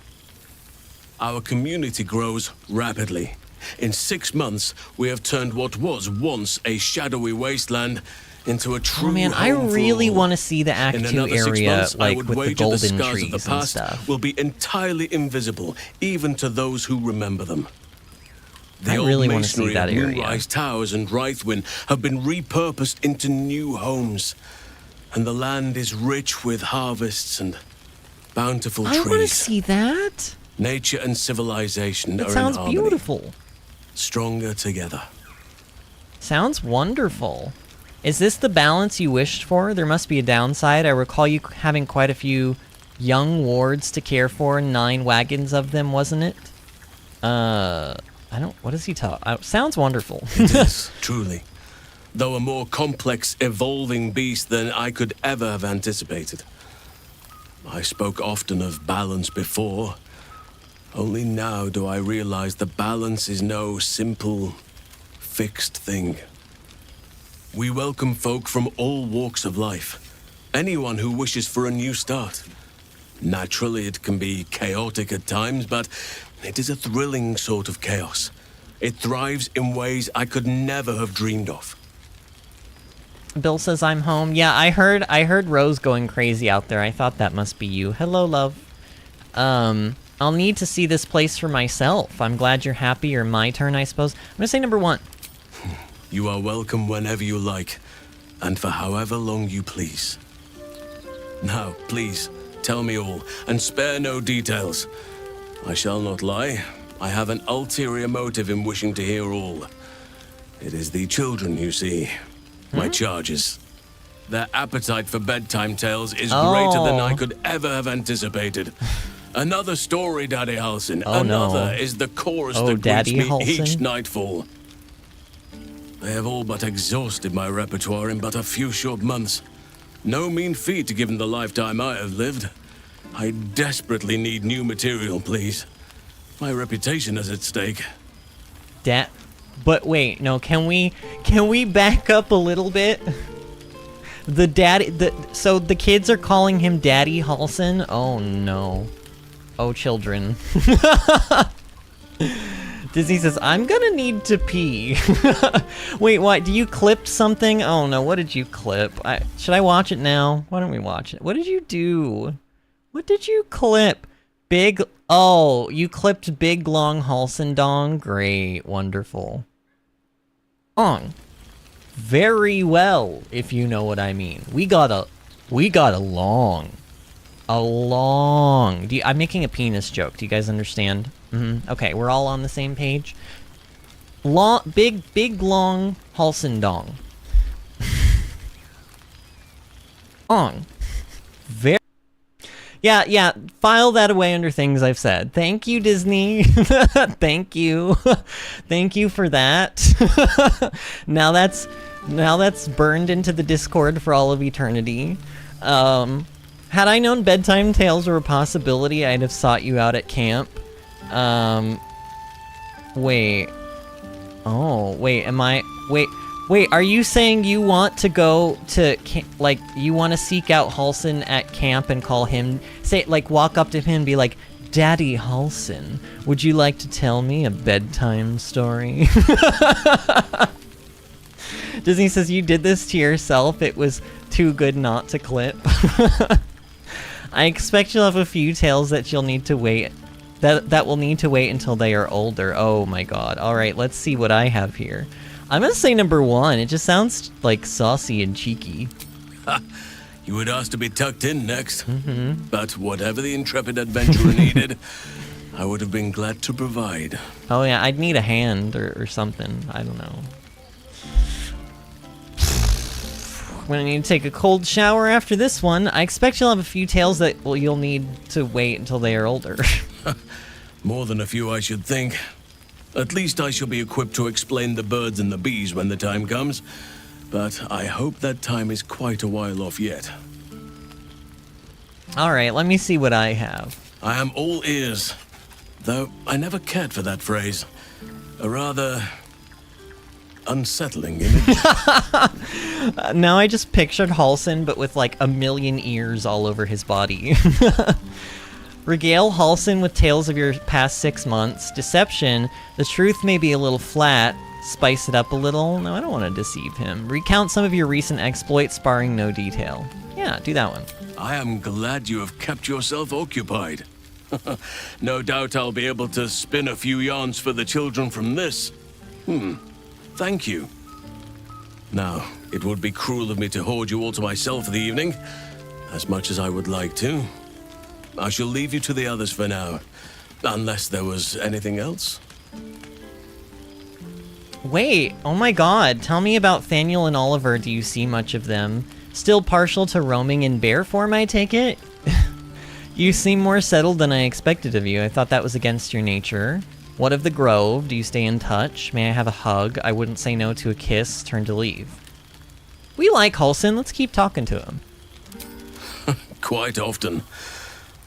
Our community grows rapidly. In 6 months, we have turned what was once a shadowy wasteland into a true Oh man, I home for really all. want to see the Act In 2 another 6 area, months, I like, would with the wager golden scars trees of the and past stuff. will be entirely invisible, even to those who remember them. The I old really want to see masonry that of area. Moonrise Towers and Wraithwin have been repurposed into new homes, and the land is rich with harvests and bountiful I trees. want to see that. Nature and civilization That are sounds in harmony, beautiful. stronger together. Sounds wonderful. Is this the balance you wished for? There must be a downside. I recall you having quite a few young wards to care for, 9 wagons of them, wasn't it? I don't... What does he talk? Sounds wonderful. It is, truly. though a more complex, evolving beast than I could ever have anticipated. I spoke often of balance before. Only now do I realize that balance is no simple, fixed thing. We welcome folk from all walks of life. Anyone who wishes for a new start. Naturally, it can be chaotic at times, but it is a thrilling sort of chaos. It thrives in ways I could never have dreamed of. Bill says I'm home. Yeah, I heard Rose going crazy out there. I thought that must be you. Hello, love. I'll need to see this place for myself. I'm glad you're happy, or my turn, I suppose. I'm gonna say number 1. You are welcome whenever you like, and for however long you please. Now, please, tell me all, and spare no details. I shall not lie. I have an ulterior motive in wishing to hear all. It is the children, you see. My charges. Their appetite for bedtime tales is greater than I could ever have anticipated. Another story, Daddy Halsin. Another is the chorus that greets me each nightfall. They have all but exhausted my repertoire in but a few short months. No mean feat given the lifetime I have lived. I desperately need new material, please. My reputation is at stake. But wait, no, can we back up a little bit? So the kids are calling him Daddy Halsin? Oh no. Oh, children. Disney says, I'm gonna need to pee. Wait, what? Do you clip something? Oh no, what did you clip? Should I watch it now? Why don't we watch it? What did you do? What did you clip? Oh, you clipped big long Halsin dong? Great, wonderful. Very well, if you know what I mean. We got a long. I'm making a penis joke. Do you guys understand? Okay, we're all on the same page. Big long Halsin dong. Very. Yeah, file that away under things I've said. Thank you, Disney. Thank you. Thank you for that. Now that's burned into the Discord for all of eternity. Had I known bedtime tales were a possibility, I'd have sought you out at camp. Wait. Oh, wait, Wait, are you saying you want to go to, you want to seek out Halsin at camp and call him, walk up to him and be like, Daddy Halsin, would you like to tell me a bedtime story? Disney says, you did this to yourself, it was too good not to clip. I expect you'll have a few tales that you'll need to wait, that will need to wait until they are older. Oh my god. Alright, let's see what I have here. I'm gonna say number 1. It just sounds like saucy and cheeky. You would ask to be tucked in next. But whatever the intrepid adventurer needed, I would have been glad to provide. Oh yeah, I'd need a hand or something. I don't know. I'm gonna need to take a cold shower after this one. I expect you'll have a few tales that you'll need to wait until they are older. More than a few, I should think. At least I shall be equipped to explain the birds and the bees when the time comes. But I hope that time is quite a while off yet. Alright, let me see what I have. I am all ears. Though I never cared for that phrase. A rather unsettling image. Now I just pictured Halsin, but with like a million ears all over his body. Regale Halsin with tales of your past 6 months. Deception. The truth may be a little flat. Spice it up a little. No, I don't want to deceive him. Recount some of your recent exploits, sparring no detail. Yeah, do that one. I am glad you have kept yourself occupied. No doubt I'll be able to spin a few yarns for the children from this. Thank you. Now, it would be cruel of me to hoard you all to myself for the evening, as much as I would like to. I shall leave you to the others for now, unless there was anything else. Wait, oh my god, tell me about Thaniel and Oliver. Do you see much of them? Still partial to roaming in bear form, I take it? You seem more settled than I expected of you. I thought that was against your nature. What of the Grove? Do you stay in touch? May I have a hug? I wouldn't say no to a kiss. Turn to leave. We like Halsin, let's keep talking to him. Quite often.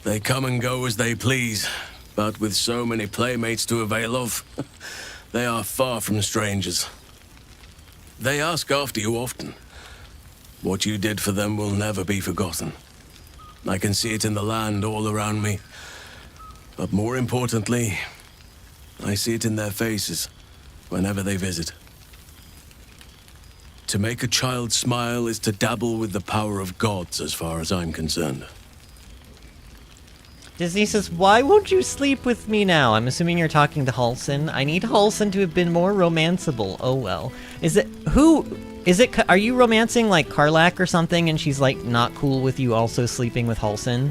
They come and go as they please, but with so many playmates to avail of, they are far from strangers. They ask after you often. What you did for them will never be forgotten. I can see it in the land all around me. But more importantly, I see it in their faces whenever they visit. To make a child smile is to dabble with the power of gods as far as I'm concerned. Disney says, why won't you sleep with me now? I'm assuming you're talking to Halsin. I need Halsin to have been more romanceable. Oh well. Are you romancing like Karlak or something and she's like not cool with you also sleeping with Halsin?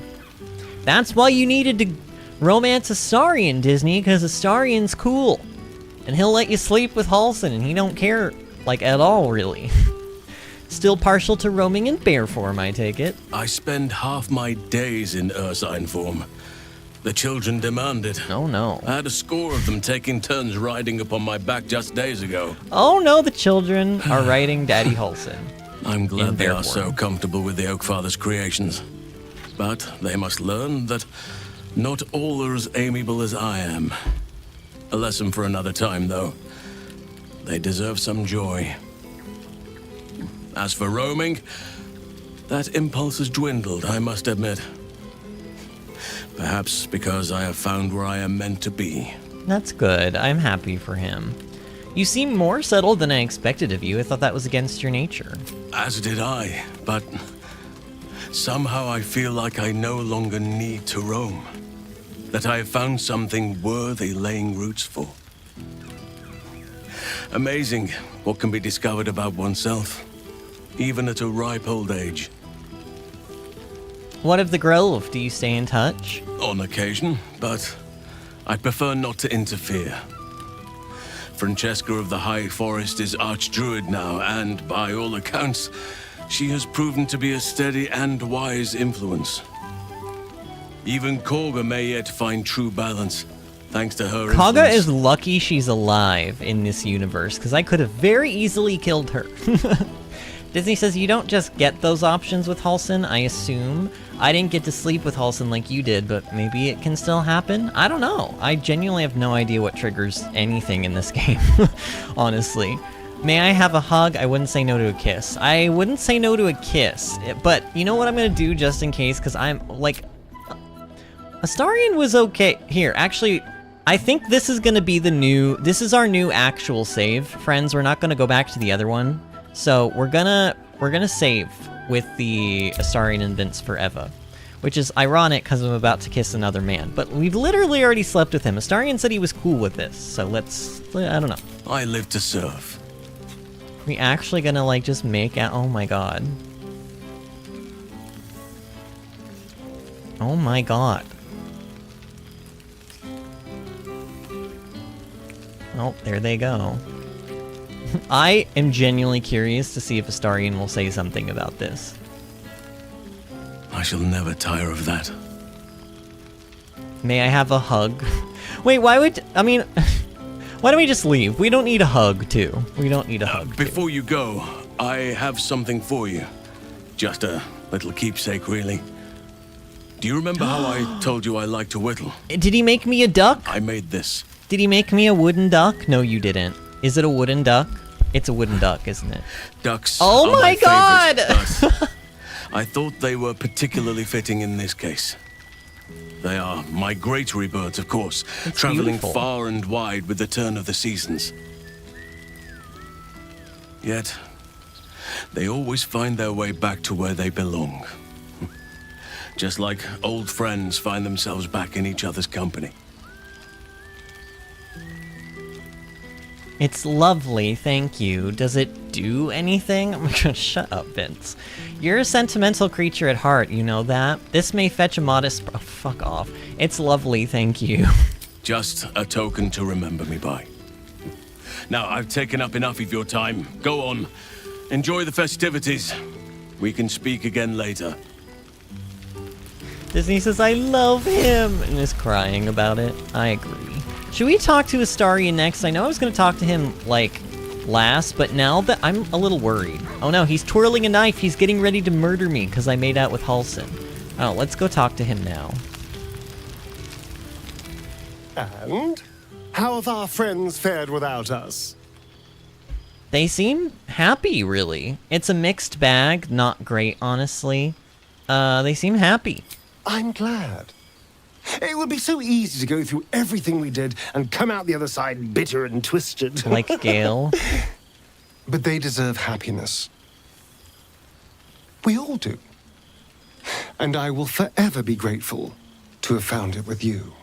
That's why you needed to romance Astarion, Disney, because Astarion's cool. And he'll let you sleep with Halsin and he don't care, like, at all, really. Still partial to roaming in bear form, I take it. I spend half my days in ursine form. The children demand it. Oh no. I had a score of them taking turns riding upon my back just days ago. Oh no, the children are riding Daddy Halsin. I'm glad they are so comfortable with the Oakfather's creations. But they must learn that not all are as amiable as I am. A lesson for another time, though. They deserve some joy. As for roaming, that impulse has dwindled, I must admit. Perhaps because I have found where I am meant to be. That's good. I'm happy for him. You seem more settled than I expected of you. I thought that was against your nature. As did I, but somehow I feel like I no longer need to roam. That I have found something worthy laying roots for. Amazing what can be discovered about oneself, even at a ripe old age. What of the Grove? Do you stay in touch? On occasion, but I'd prefer not to interfere. Francesca of the High Forest is Archdruid now, and by all accounts, she has proven to be a steady and wise influence. Even Korga may yet find true balance, thanks to her Kaga influence. is lucky she's alive in this universe, because I could have very easily killed her. Disney says you don't just get those options with Halsin, I assume. I didn't get to sleep with Halsin like you did, but maybe it can still happen? I don't know. I genuinely have no idea what triggers anything in this game, honestly. May I have a hug? I wouldn't say no to a kiss. I wouldn't say no to a kiss, but you know what I'm gonna do just in case, because I'm, like... Astarion was okay. Here, actually, I think this is gonna be the new... This is our new actual save, friends. We're not gonna go back to the other one. So, we're gonna save with the Astarion and Vince for Eva. Which is ironic, because I'm about to kiss another man. But we've literally already slept with him. Astarion said he was cool with this, so let's... I don't know. I live to serve. We actually gonna, like, just make out... Oh my god. Oh my god. Oh, there they go. I am genuinely curious to see if Astarion will say something about this. I shall never tire of that. May I have a hug? Wait, why would... I mean... Why don't we just leave? We don't need a hug, too. We don't need a hug, Before you go, I have something for you. Just a little keepsake, really. Do you remember how I told you I like to whittle? Did he make me a duck? I made this. Did he make me a wooden duck? No, you didn't. Is it a wooden duck? It's a wooden duck, isn't it? Ducks Oh are my god! favorite, I thought they were particularly fitting in this case. They are migratory birds, of course, traveling beautiful. far and wide with the turn of the seasons. Yet, they always find their way back to where they belong. Just like old friends find themselves back in each other's company. It's lovely, thank you. Does it do anything? I'm gonna shut up, Vince. You're a sentimental creature at heart, you know that? This may fetch a modest... Oh, fuck off. It's lovely, thank you. Just a token to remember me by. Now, I've taken up enough of your time. Go on. Enjoy the festivities. We can speak again later. Disney says, I love him, and is crying about it. I agree. Should we talk to Astarion next? I know I was going to talk to him, like, last, but now that I'm a little worried. Oh no, he's twirling a knife. He's getting ready to murder me because I made out with Halsin. Oh, let's go talk to him now. And how have our friends fared without us? They seem happy, really. It's a mixed bag. Not great, honestly. They seem happy. I'm glad. It would be so easy to go through everything we did and come out the other side bitter and twisted. Like Gale. But they deserve happiness. We all do. And I will forever be grateful to have found it with you.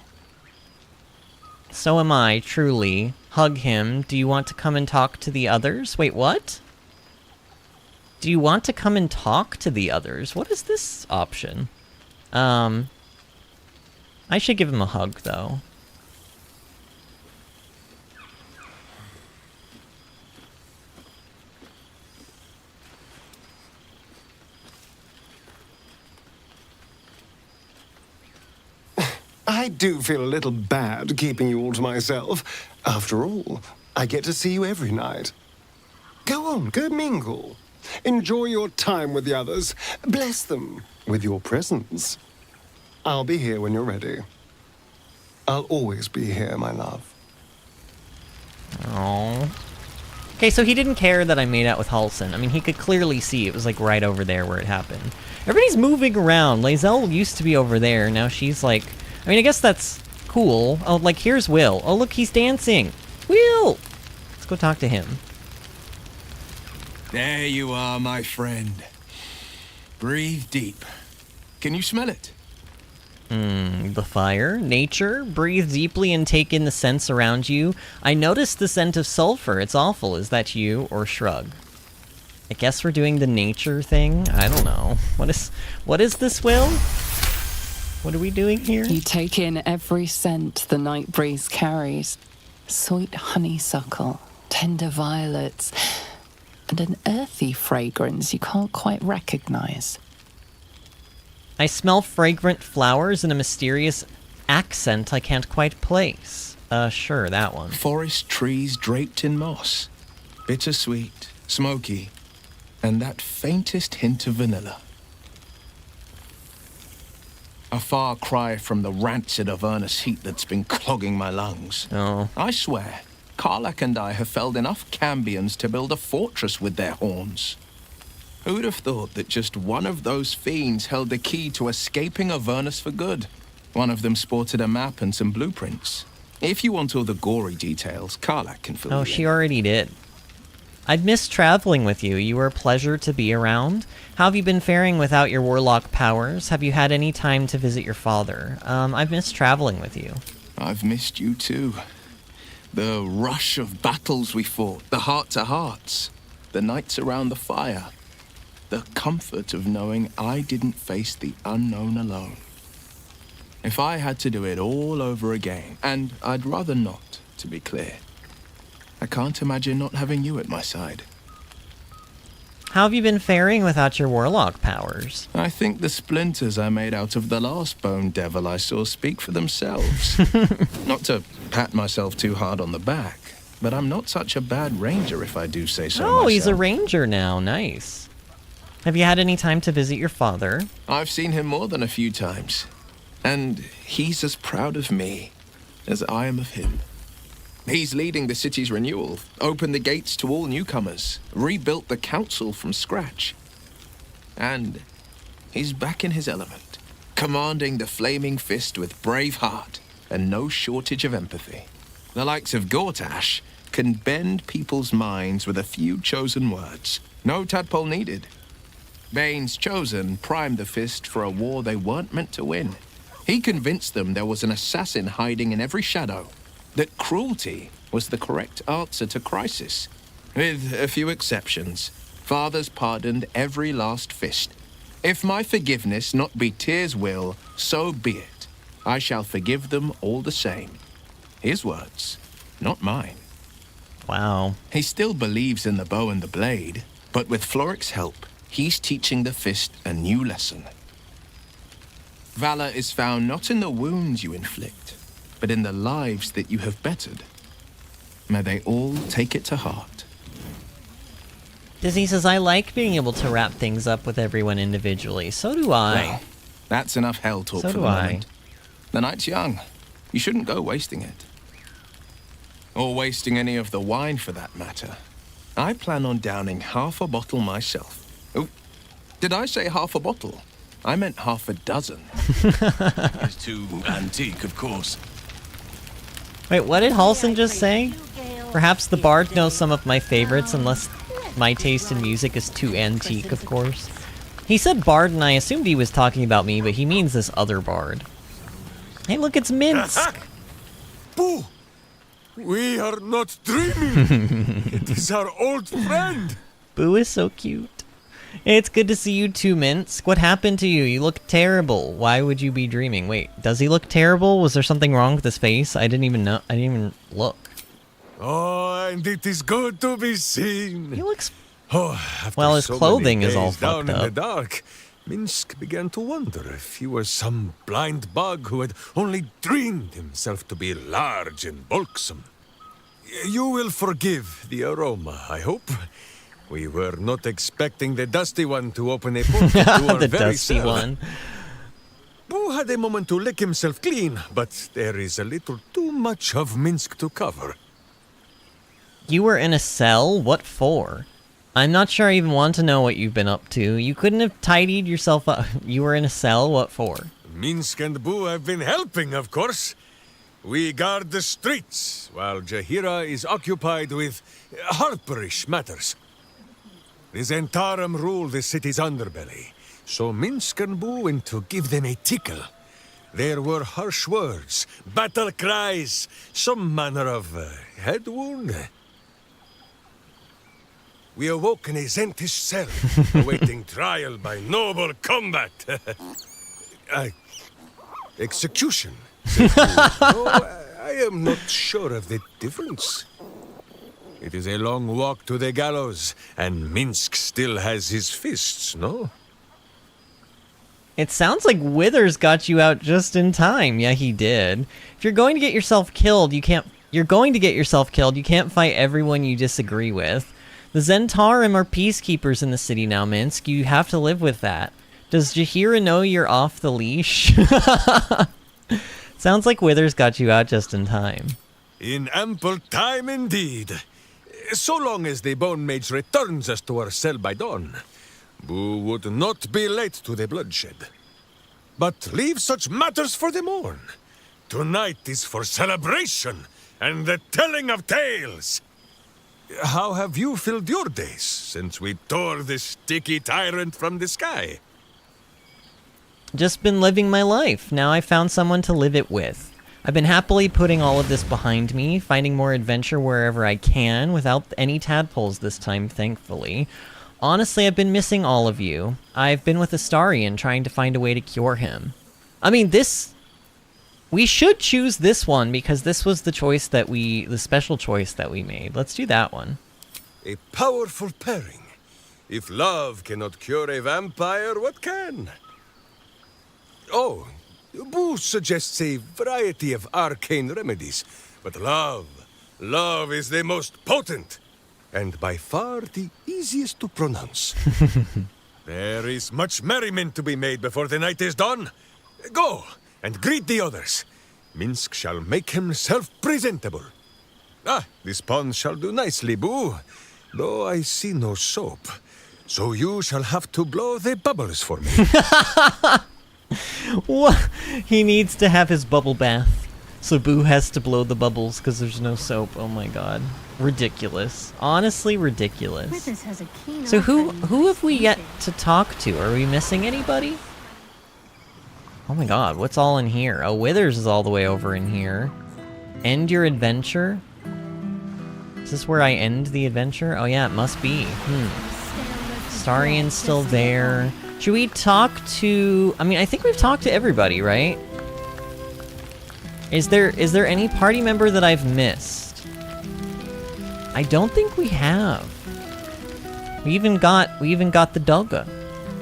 So am I, truly. Hug him. Do you want to come and talk to the others? Wait, what? Do you want to come and talk to the others? What is this option? I should give him a hug, though. I do feel a little bad keeping you all to myself. After all, I get to see you every night. Go on, go mingle. Enjoy your time with the others. Bless them with your presence. I'll be here when you're ready. I'll always be here, my love. Oh. Okay, so he didn't care that I made out with Halsin. I mean, he could clearly see it was like right over there where it happened. Everybody's moving around. Lae'zel used to be over there. Now she's like... I mean, I guess that's cool. Oh, like, here's Will. Oh, look, he's dancing. Will! Let's go talk to him. There you are, my friend. Breathe deep. Can you smell it? The fire, nature, breathe deeply and take in the scents around you. I noticed the scent of sulfur. It's awful. Is that you? Or shrug? I guess we're doing the nature thing. I don't know. What is this, Will? What are we doing here? You take in every scent the night breeze carries. Sweet honeysuckle, tender violets, and an earthy fragrance you can't quite recognize. I smell fragrant flowers and a mysterious accent I can't quite place. Sure, that one. Forest trees draped in moss. Bittersweet, smoky, and that faintest hint of vanilla. A far cry from the rancid Avernus heat that's been clogging my lungs. Oh. I swear, Karlach and I have felled enough Cambions to build a fortress with their horns. Who'd have thought that just one of those fiends held the key to escaping Avernus for good? One of them sported a map and some blueprints. If you want all the gory details, Karlach can fill you in. She already did. I'd missed traveling with you. You were a pleasure to be around. How have you been faring without your warlock powers? Have you had any time to visit your father? I've missed traveling with you. I've missed you too. The rush of battles we fought, the heart-to-hearts, the nights around the fire. The comfort of knowing I didn't face the unknown alone. If I had to do it all over again, and I'd rather not, to be clear, I can't imagine not having you at my side. How have you been faring without your warlock powers? I think the splinters I made out of the last bone devil I saw speak for themselves. Not to pat myself too hard on the back, but I'm not such a bad ranger if I do say so myself. He's a ranger now. Nice. Have you had any time to visit your father? I've seen him more than a few times, and he's as proud of me as I am of him. He's leading the city's renewal, opened the gates to all newcomers, rebuilt the council from scratch. And he's back in his element, commanding the flaming fist with brave heart and no shortage of empathy. The likes of GotY can bend people's minds with a few chosen words. No tadpole needed. Bane's chosen primed the fist for a war they weren't meant to win. He convinced them there was an assassin hiding in every shadow, that cruelty was the correct answer to crisis. With a few exceptions, fathers pardoned every last fist. If my forgiveness not be Tyr's will, so be it. I shall forgive them all the same. His words, not mine. Wow. He still believes in the bow and the blade, but with Floric's help, he's teaching the fist a new lesson. Valor is found not in the wounds you inflict, but in the lives that you have bettered. May they all take it to heart. Disney says, I like being able to wrap things up with everyone individually. So do I. Well, that's enough hell talk So for do the I. moment. The night's young. You shouldn't go wasting it. Or wasting any of the wine, for that matter. I plan on downing half a bottle myself. Oh, did I say half a bottle? I meant half a dozen. It's too antique, of course. Wait, what did Halson just say? Perhaps the bard knows some of my favorites, unless my taste in music is too antique, of course. He said bard, and I assumed he was talking about me, but he means this other bard. Hey, look, it's Minsk! Boo! We are not dreaming! It is our old friend! Boo is so cute. It's good to see you too, Minsk. What happened to you? You look terrible. Why would you be dreaming? Wait, does he look terrible? Was there something wrong with his face? I didn't even know. I didn't even look. Oh, and it is good to be seen. He looks... Well, his clothing is all down fucked in the up. dark, Minsk began to wonder if he was some blind bug who had only dreamed himself to be large and bulksome. You will forgive the aroma, I hope. We were not expecting the Dusty One to open a portal to our The very Dusty cell. One. Boo had a moment to lick himself clean, but there is a little too much of Minsk to cover. You were in a cell? What for? I'm not sure I even want to know what you've been up to. You couldn't have tidied yourself up. You were in a cell? What for? Minsk and Boo have been helping, of course. We guard the streets, while Jaheira is occupied with harperish matters. The Zentarum rule the city's underbelly, so Minsk and Boo went to give them a tickle. There were harsh words, battle cries, some manner of head wound. We awoke in a Zentish cell, awaiting trial by noble combat. Execution. No, I am not sure of the difference. It is a long walk to the gallows, and Minsk still has his fists, no? It sounds like Withers got you out just in time. Yeah, he did. If you're going to get yourself killed, you can't... You're going to get yourself killed. You can't fight everyone you disagree with. The Zentarum are peacekeepers in the city now, Minsk. You have to live with that. Does Jaheira know you're off the leash? Sounds like Withers got you out just in time. In ample time indeed. So long as the Bone Mage returns us to our cell by dawn, Boo would not be late to the bloodshed. But leave such matters for the morn. Tonight is for celebration and the telling of tales. How have you filled your days since we tore this sticky tyrant from the sky? Just been living my life. Now I found someone to live it with. I've been happily putting all of this behind me, finding more adventure wherever I can, without any tadpoles this time, thankfully. Honestly, I've been missing all of you. I've been with Astarion trying to find a way to cure him. I mean, we should choose this one, because this was the choice that the special choice that we made. Let's do that one. A powerful pairing. If love cannot cure a vampire, what can? Oh, Boo suggests a variety of arcane remedies, but love is the most potent, and by far the easiest to pronounce. There is much merriment to be made before the night is done. Go, and greet the others. Minsk shall make himself presentable. Ah, this pond shall do nicely, Boo, though I see no soap, so you shall have to blow the bubbles for me. What? He needs to have his bubble bath. So Boo has to blow the bubbles because there's no soap. Oh my god. Ridiculous. Honestly, ridiculous. Withers has a keen So eye who for have we yet to talk to? Are we missing anybody? Oh my god, what's all in here? Oh, Withers is all the way over in here. End your adventure? Is this where I end the adventure? Oh yeah, it must be. Starion's still there. Should we talk to... I mean, I think we've talked to everybody, right? Is there any party member that I've missed? I don't think we have. We even got the Dogga.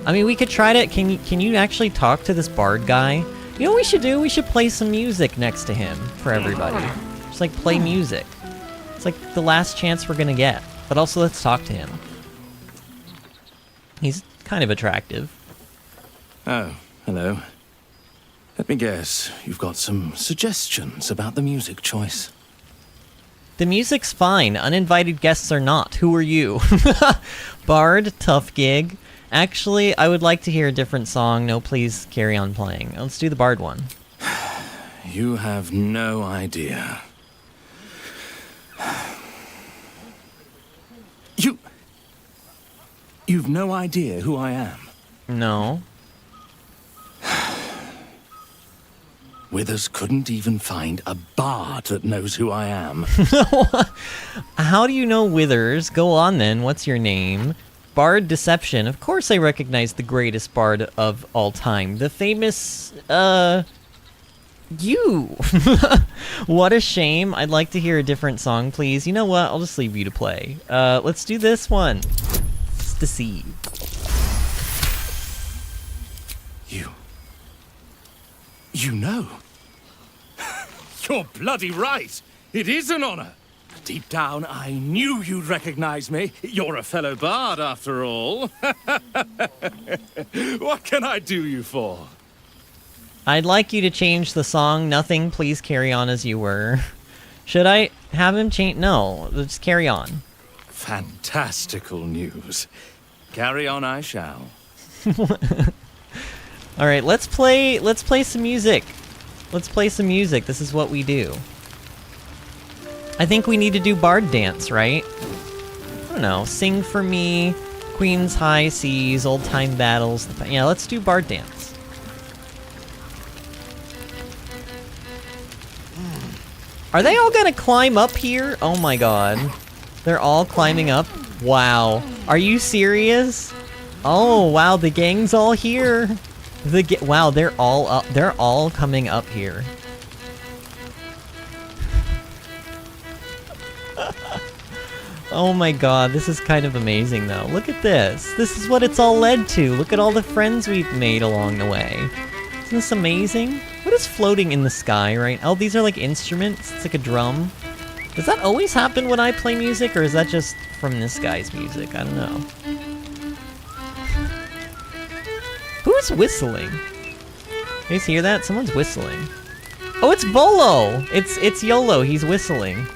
I mean, we could try to... Can you actually talk to this bard guy? You know what we should do? We should play some music next to him for everybody. Just like play music. It's like the last chance we're gonna get. But also let's talk to him. He's kind of attractive. Oh, hello. Let me guess, you've got some suggestions about the music choice. The music's fine. Uninvited guests are not. Who are you? Bard, tough gig. Actually, I would like to hear a different song. No, please carry on playing. Let's do the Bard one. You have no idea. You've no idea who I am? No. Withers couldn't even find a bard that knows who I am. How do you know Withers? Go on then, what's your name? Bard Deception. Of course I recognize the greatest bard of all time. The famous, you! What a shame. I'd like to hear a different song, please. You know what? I'll just leave you to play. Let's do this one. It's Deceive. You know. You're bloody right. It is an honor. Deep down, I knew you'd recognize me. You're a fellow bard, after all. What can I do you for? I'd like you to change the song. Nothing, please carry on as you were. Should I have him change? No, let's carry on. Fantastical news. Carry on I shall. All right, let's play some music. Let's play some music. This is what we do. I think we need to do Bard Dance, right? I don't know. Sing for Me, Queen's High Seas, Old Time Battles. Yeah, let's do Bard Dance. Are they all gonna climb up here? Oh my god. They're all climbing up? Wow. Are you serious? Oh, wow, the gang's all here. Wow, they're all up. They're all coming up here. Oh my god, this is kind of amazing though. Look at this. This is what it's all led to. Look at all the friends we've made along the way. Isn't this amazing? What is floating in the sky, right? Oh, these are like instruments. It's like a drum. Does that always happen when I play music, or is that just from this guy's music? I don't know. Who's whistling? You guys hear that? Someone's whistling. Oh, it's Bolo! It's YOLO, he's whistling.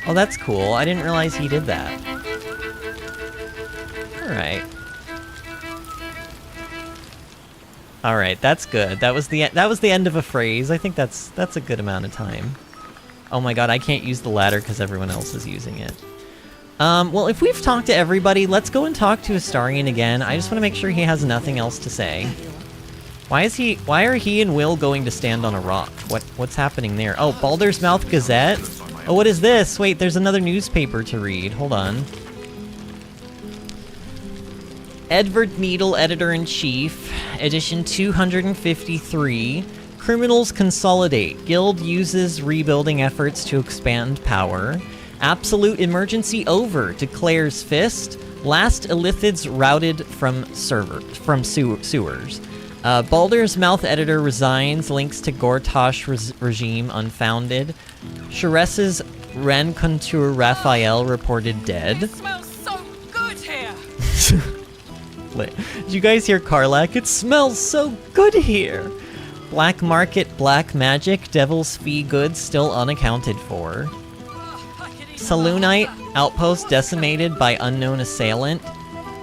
Oh, that's cool. I didn't realize he did that. Alright. Alright, that's good. That was the end of a phrase. I think that's a good amount of time. Oh my god, I can't use the ladder because everyone else is using it. Well, if we've talked to everybody, let's go and talk to Astarion again. I just want to make sure he has nothing else to say. Why are he and Will going to stand on a rock? What's happening there? Oh, Baldur's Mouth Gazette? Oh, what is this? Wait, there's another newspaper to read. Hold on. Edward Needle, Editor-in-Chief, edition 253. Criminals consolidate. Guild uses rebuilding efforts to expand power. Absolute emergency over, declares Fist. Last Illithids routed from sewers. Baldur's Mouth editor resigns, links to Gortosh regime unfounded. Sharess's Rencontour Raphael reported dead. It smells so good here. Did you guys hear Karlak? It smells so good here. Black market, black magic, devil's fee goods still unaccounted for. Saloonite outpost decimated by unknown assailant.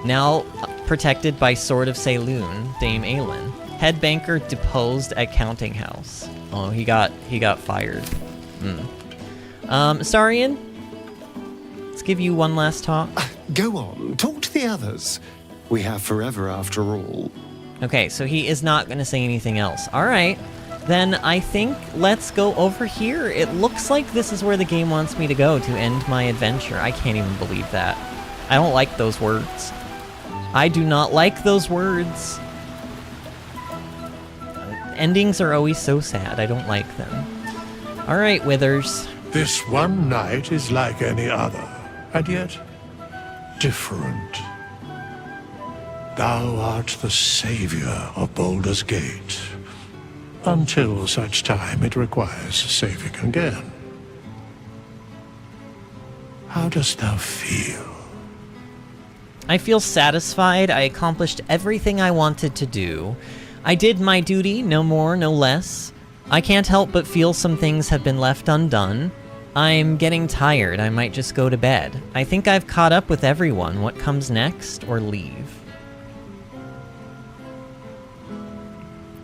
Now protected by Sword of Saloon, Dame Aelin. Head banker deposed at counting house. Oh, he got fired. Astarion? Let's give you one last talk. Go on, talk to the others. We have forever after all. Okay, so he is not going to say anything else. Alright, then I think let's go over here. It looks like this is where the game wants me to go to end my adventure. I can't even believe that. I don't like those words. I do not like those words. Endings are always so sad. I don't like them. Alright, Withers. This one night is like any other, and yet different. Thou art the savior of Baldur's Gate, until such time it requires saving again. How dost thou feel? I feel satisfied. I accomplished everything I wanted to do. I did my duty, no more, no less. I can't help but feel some things have been left undone. I'm getting tired. I might just go to bed. I think I've caught up with everyone. What comes next? Or leave?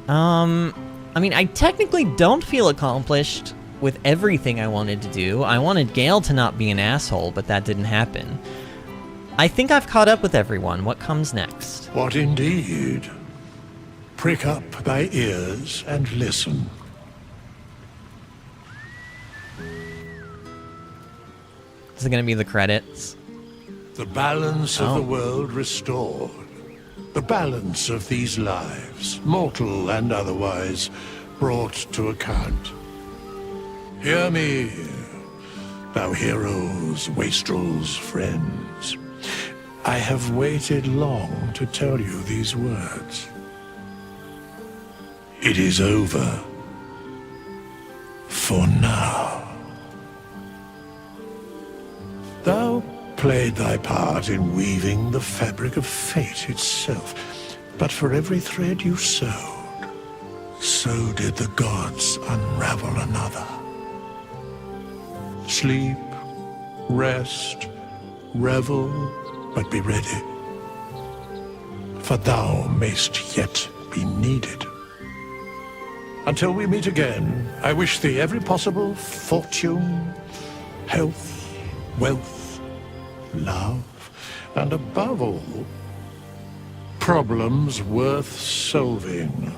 I mean, I technically don't feel accomplished with everything I wanted to do. I wanted Gale to not be an asshole, but that didn't happen. I think I've caught up with everyone. What comes next? What indeed? Prick up thy ears and listen. Is it going to be the credits? The balance of the world restored. The balance of these lives, mortal and otherwise, brought to account. Hear me, thou heroes, wastrels, friends. I have waited long to tell you these words. It is over. For now. Thou played thy part in weaving the fabric of fate itself, but for every thread you sewed, so did the gods unravel another. Sleep, rest, revel, but be ready, for thou mayst yet be needed. Until we meet again, I wish thee every possible fortune, health, wealth, love, and above all, problems worth solving.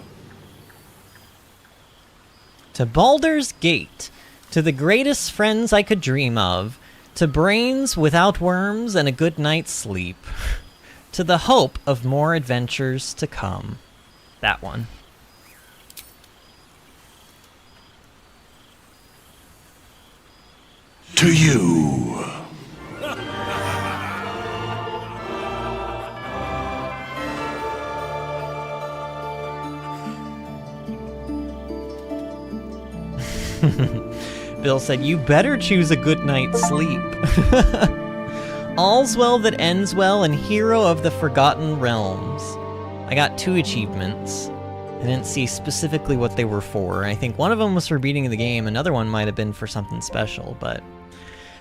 To Baldur's Gate, to the greatest friends I could dream of, to brains without worms and a good night's sleep, to the hope of more adventures to come. That one. To you. Bill said, you better choose a good night's sleep. All's well that ends well and Hero of the Forgotten Realms. I got 2 achievements. I didn't see specifically what they were for. I think one of them was for beating the game, another one might have been for something special, but...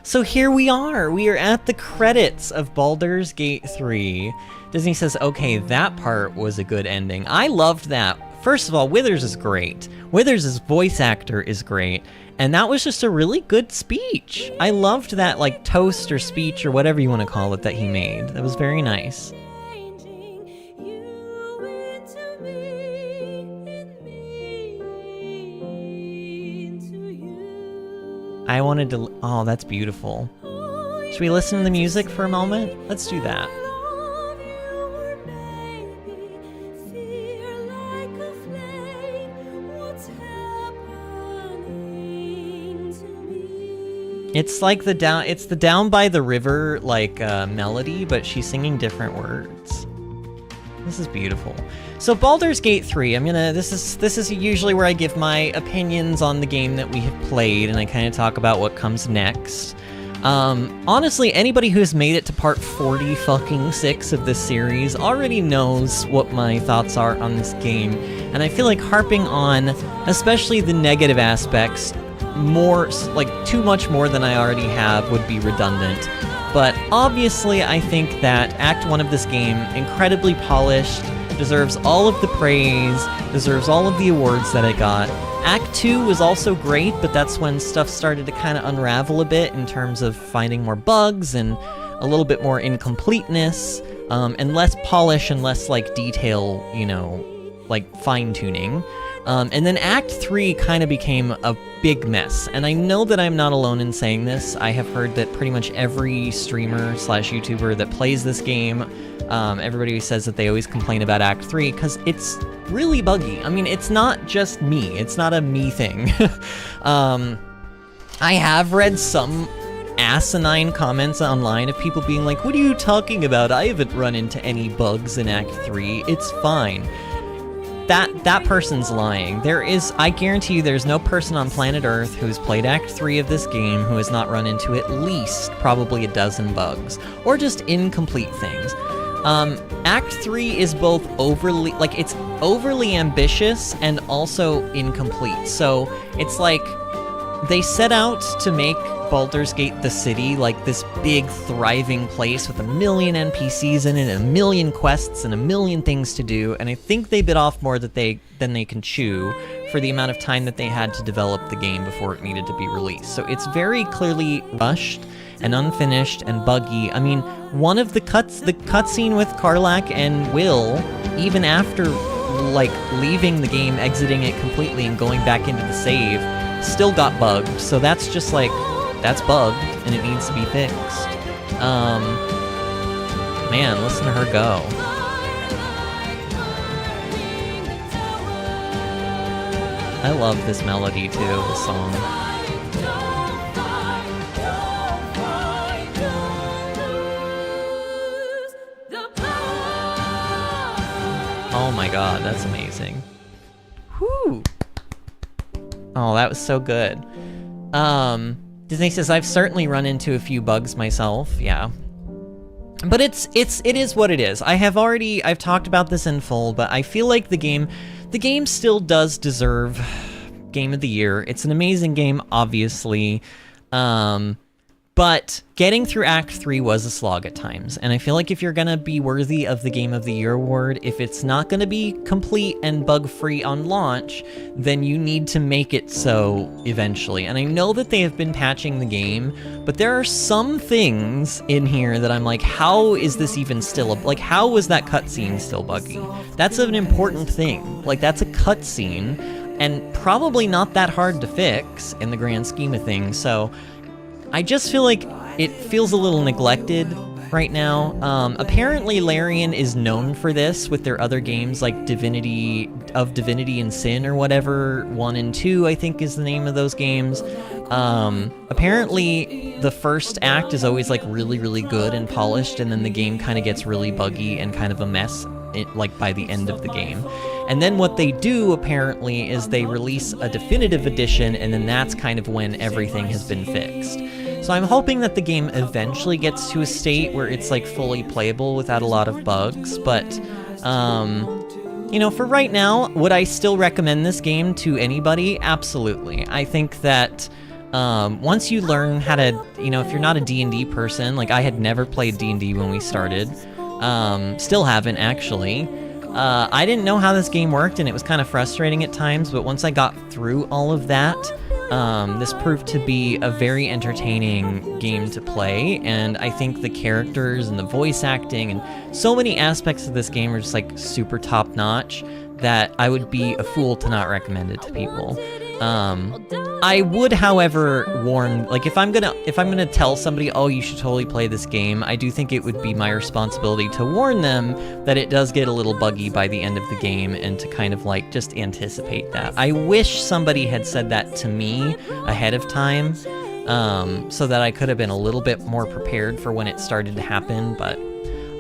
So here we are! We are at the credits of Baldur's Gate 3. Disney says, okay, that part was a good ending. I loved that. First of all, Withers is great. Withers' voice actor is great. And that was just a really good speech. I loved that, like, toast or speech or whatever you want to call it that he made. That was very nice. I wanted to... Oh, that's beautiful. Should we listen to the music for a moment? Let's do that. It's like the down by the river, like, melody, but she's singing different words. This is beautiful. So Baldur's Gate 3, this is usually where I give my opinions on the game that we have played, and I kind of talk about what comes next. Honestly, anybody who's made it to part 46 of this series already knows what my thoughts are on this game, and I feel like harping on, especially the negative aspects, too much more than I already have would be redundant. But obviously, I think that Act 1 of this game, incredibly polished, deserves all of the praise, deserves all of the awards that it got. Act 2 was also great, but that's when stuff started to kind of unravel a bit in terms of finding more bugs and a little bit more incompleteness, and less polish and less, like, detail, like, fine-tuning. And then Act 3 kind of became a big mess, and I know that I'm not alone in saying this. I have heard that pretty much every streamer/YouTuber that plays this game, everybody says that they always complain about Act 3 because it's really buggy. I mean, it's not just me. It's not a me thing. I have read some asinine comments online of people being like, what are you talking about? I haven't run into any bugs in Act 3. It's fine. That person's lying. I guarantee you there's no person on planet Earth who's played Act 3 of this game who has not run into at least probably a dozen bugs, or just incomplete things. Act 3 is both overly, like, it's overly ambitious and also incomplete. So it's like they set out to make Baldur's Gate the city like this big thriving place with a million NPCs in it, and a million quests and a million things to do, and I think they bit off more than they can chew for the amount of time that they had to develop the game before it needed to be released. So it's very clearly rushed and unfinished and buggy. I mean, one of the cutscene with Karlach and Will, even after like leaving the game, exiting it completely and going back into the save, still got bugged. So that's just like, that's bugged and it needs to be fixed. Man, listen to her go. I love this melody too, the song. Oh my god, that's amazing. Whew. Oh, that was so good. Disney says, I've certainly run into a few bugs myself, yeah. But it is what it is. I've talked about this in full, but I feel like the game still does deserve Game of the Year. It's an amazing game, obviously. But getting through Act 3 was a slog at times, and I feel like if you're gonna be worthy of the Game of the Year award, if it's not gonna be complete and bug-free on launch, then you need to make it so eventually. And I know that they have been patching the game, but there are some things in here that I'm like, how is this even still, like, how was that cutscene still buggy? That's an important thing. Like, that's a cutscene, and probably not that hard to fix in the grand scheme of things, so I just feel like it feels a little neglected right now. Apparently Larian is known for this with their other games like Divinity and Sin or whatever. 1 and 2, I think, is the name of those games. Apparently the first act is always like really, really good and polished, and then the game kind of gets really buggy and kind of a mess like by the end of the game. And then what they do apparently is they release a definitive edition, and then that's kind of when everything has been fixed. So I'm hoping that the game eventually gets to a state where it's like fully playable without a lot of bugs, but you know, for right now, would I still recommend this game to anybody? Absolutely. I think that once you learn how to, you know, if you're not a D&D person, like I had never played D&D when we started, still haven't actually. I didn't know how this game worked, and it was kind of frustrating at times, but once I got through all of that, this proved to be a very entertaining game to play, and I think the characters and the voice acting and so many aspects of this game are just like super top-notch that I would be a fool to not recommend it to people. I would, however, warn, like, if I'm gonna tell somebody, oh, you should totally play this game, I do think it would be my responsibility to warn them that it does get a little buggy by the end of the game, and to kind of, like, just anticipate that. I wish somebody had said that to me ahead of time, so that I could have been a little bit more prepared for when it started to happen, but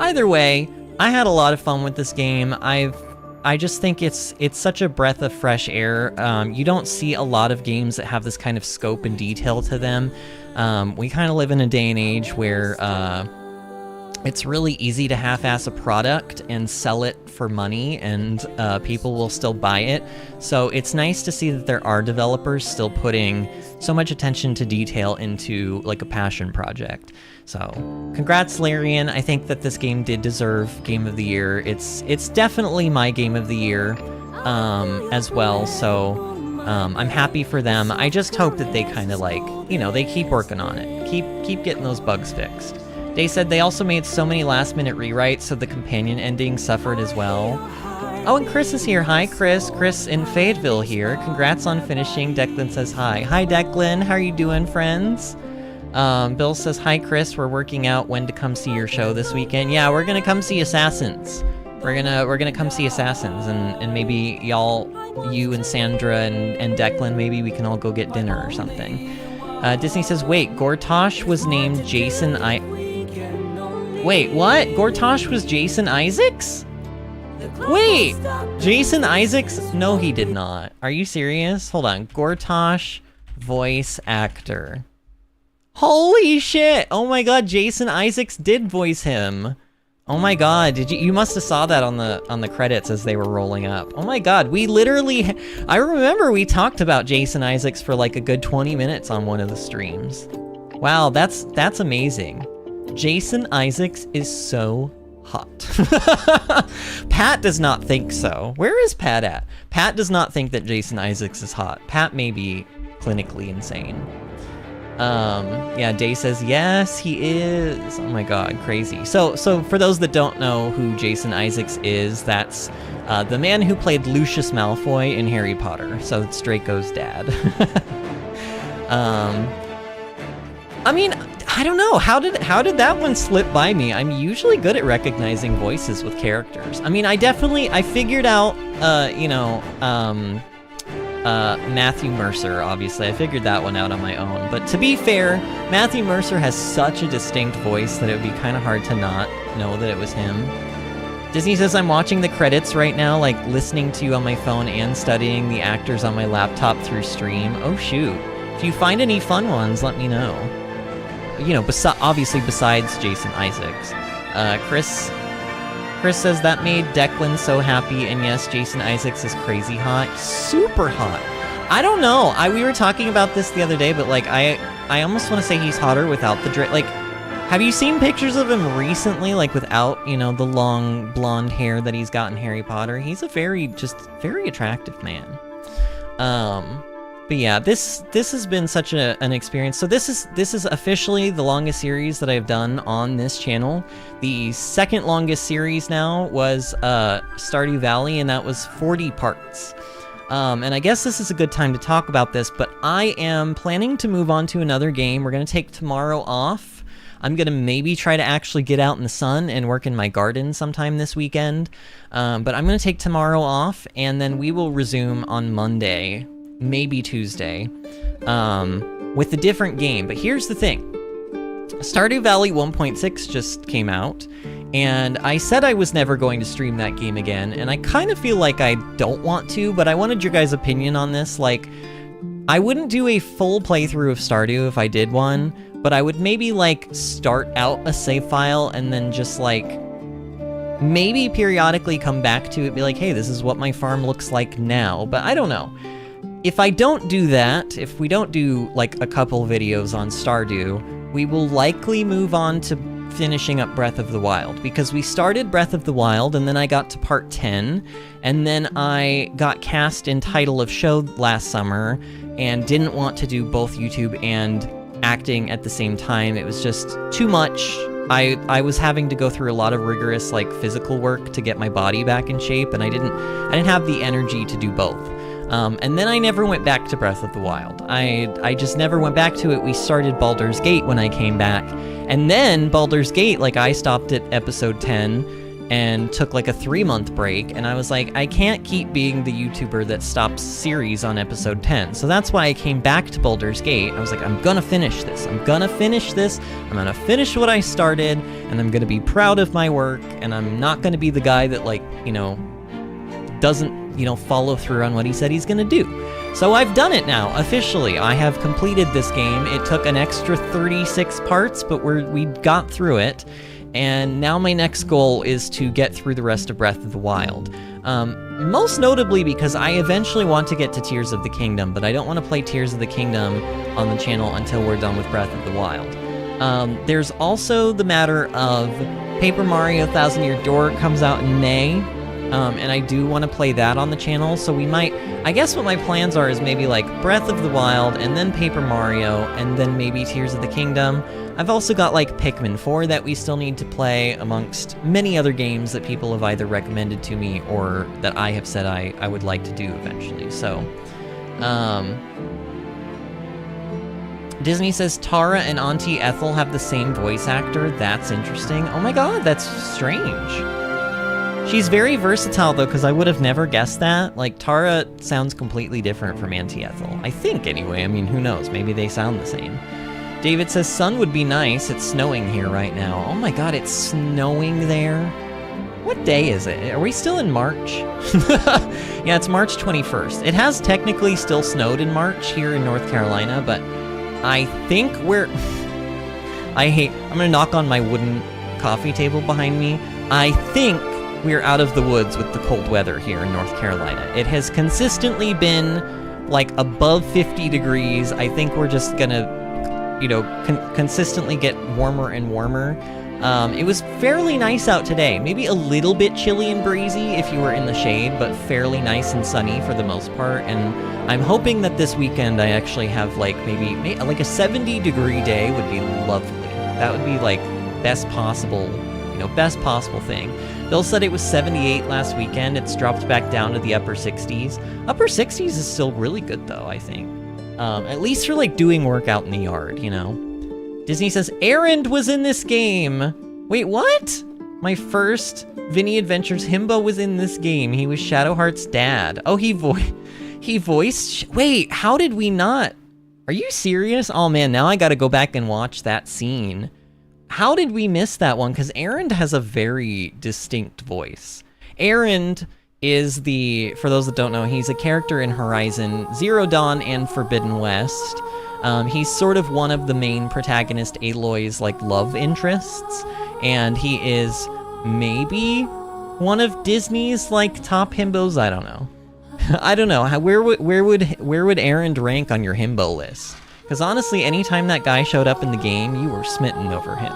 either way, I had a lot of fun with this game. I just think it's such a breath of fresh air. You don't see a lot of games that have this kind of scope and detail to them. We kind of live in a day and age where it's really easy to half-ass a product and sell it for money, and people will still buy it. So it's nice to see that there are developers still putting so much attention to detail into like a passion project. So, congrats, Larian. I think that this game did deserve Game of the Year. It's definitely my Game of the Year as well, so I'm happy for them. I just hope that they kind of like, you know, they keep working on it. Keep getting those bugs fixed. They said they also made so many last-minute rewrites, so the companion ending suffered as well. Oh, and Chris is here. Hi, Chris. Chris in Fayetteville here. Congrats on finishing. Declan says hi. Hi, Declan. How are you doing, friends? Bill says, hi, Chris. We're working out when to come see your show this weekend. Yeah, we're gonna come see Assassins. We're gonna come see Assassins, and maybe you and Sandra and Declan, maybe we can all go get dinner or something. Disney says, wait, Gortosh was named Jason Wait, what? Gortosh was Jason Isaacs? Wait, Jason Isaacs? No, he did not. Are you serious? Hold on. Gortosh, voice actor. Holy shit! Oh my god, Jason Isaacs did voice him. Oh my god, you must have saw that on the credits as they were rolling up. Oh my god, we literally, I remember we talked about Jason Isaacs for like a good 20 minutes on one of the streams. Wow, that's amazing. Jason Isaacs is so hot. Pat does not think so. Where is Pat at? Pat does not think that Jason Isaacs is hot. Pat may be clinically insane. Yeah, Day says, yes, he is. Oh my god, crazy. So for those that don't know who Jason Isaacs is, that's the man who played Lucius Malfoy in Harry Potter. So it's Draco's dad. I mean, I don't know. How did that one slip by me? I'm usually good at recognizing voices with characters. I mean, I figured out, Matthew Mercer, obviously. I figured that one out on my own. But to be fair, Matthew Mercer has such a distinct voice that it would be kind of hard to not know that it was him. Disney says, I'm watching the credits right now, like listening to you on my phone and studying the actors on my laptop through stream. Oh, shoot. If you find any fun ones, let me know. You know, obviously besides Jason Isaacs. Chris says that made Declan so happy, and yes, Jason Isaacs is crazy hot. Super hot. I don't know. We were talking about this the other day, but like I almost want to say he's hotter without the dread. Like, have you seen pictures of him recently, like without, the long blonde hair that he's got in Harry Potter? He's a very attractive man. But yeah, this has been such an experience. So this is officially the longest series that I've done on this channel. The second longest series now was Stardew Valley, and that was 40 parts. And I guess this is a good time to talk about this, but I am planning to move on to another game. We're going to take tomorrow off. I'm going to maybe try to actually get out in the sun and work in my garden sometime this weekend. But I'm going to take tomorrow off, and then we will resume on Monday. Maybe Tuesday, with a different game. But here's the thing. Stardew Valley 1.6 just came out, and I said I was never going to stream that game again, and I kind of feel like I don't want to, but I wanted your guys' opinion on this. Like, I wouldn't do a full playthrough of Stardew if I did one, but I would maybe, like, start out a save file and then just, like, maybe periodically come back to it, be like, hey, this is what my farm looks like now, but I don't know. If I don't do that, if we don't do, like, a couple videos on Stardew, we will likely move on to finishing up Breath of the Wild, because we started Breath of the Wild, and then I got to part 10, and then I got cast in Title of Show last summer, and didn't want to do both YouTube and acting at the same time. It was just too much. I was having to go through a lot of rigorous, like, physical work to get my body back in shape, and I didn't have the energy to do both. And then I never went back to Breath of the Wild. I just never went back to it. We started Baldur's Gate when I came back. And then Baldur's Gate, like, I stopped at episode 10 and took like a 3-month break. And I was like, I can't keep being the YouTuber that stops series on episode 10. So that's why I came back to Baldur's Gate. I was like, I'm gonna finish this. I'm gonna finish this. I'm gonna finish what I started. And I'm gonna be proud of my work. And I'm not gonna be the guy that, like, doesn't follow through on what he said he's gonna do. So I've done it now, officially. I have completed this game. It took an extra 36 parts, but we got through it. And now my next goal is to get through the rest of Breath of the Wild. Most notably because I eventually want to get to Tears of the Kingdom, but I don't want to play Tears of the Kingdom on the channel until we're done with Breath of the Wild. There's also the matter of Paper Mario Thousand Year Door comes out in May. And I do want to play that on the channel, so we might, I guess what my plans are is maybe like Breath of the Wild, and then Paper Mario, and then maybe Tears of the Kingdom. I've also got like Pikmin 4 that we still need to play, amongst many other games that people have either recommended to me or that I have said I would like to do eventually. So, Disney says Tara and Auntie Ethel have the same voice actor. That's interesting. Oh my god, that's strange. She's very versatile, though, because I would have never guessed that. Like, Tara sounds completely different from Auntie Ethel. I think, anyway. I mean, who knows? Maybe they sound the same. David says, sun would be nice. It's snowing here right now. Oh my god, it's snowing there? What day is it? Are we still in March? Yeah, it's March 21st. It has technically still snowed in March here in North Carolina, but I think we're... I'm gonna knock on my wooden coffee table behind me. I think we're out of the woods with the cold weather here in North Carolina. It has consistently been like above 50 degrees. I think we're just gonna, you know, consistently get warmer and warmer. It was fairly nice out today. Maybe a little bit chilly and breezy if you were in the shade, but fairly nice and sunny for the most part. And I'm hoping that this weekend I actually have like maybe like a 70-degree day would be lovely. That would be like best possible thing. Bill said it was 78 last weekend. It's dropped back down to the upper 60s. Upper 60s is still really good though, I think. At least for like doing work out in the yard, you know. Disney says, Erend was in this game. Wait, what? My first Vinny Adventures himbo was in this game. He was Shadowheart's dad. Oh, he voiced... Wait, how did we not... Are you serious? Oh man, now I gotta go back and watch that scene. How did we miss that one? Because Erend has a very distinct voice. Erend is the... For those that don't know, he's a character in Horizon Zero Dawn and Forbidden West. He's sort of one of the main protagonist Aloy's like love interests, and he is maybe one of Disney's like top himbos. I don't know. I don't know. Where would Erend rank on your himbo list? Because honestly, anytime that guy showed up in the game, you were smitten over him.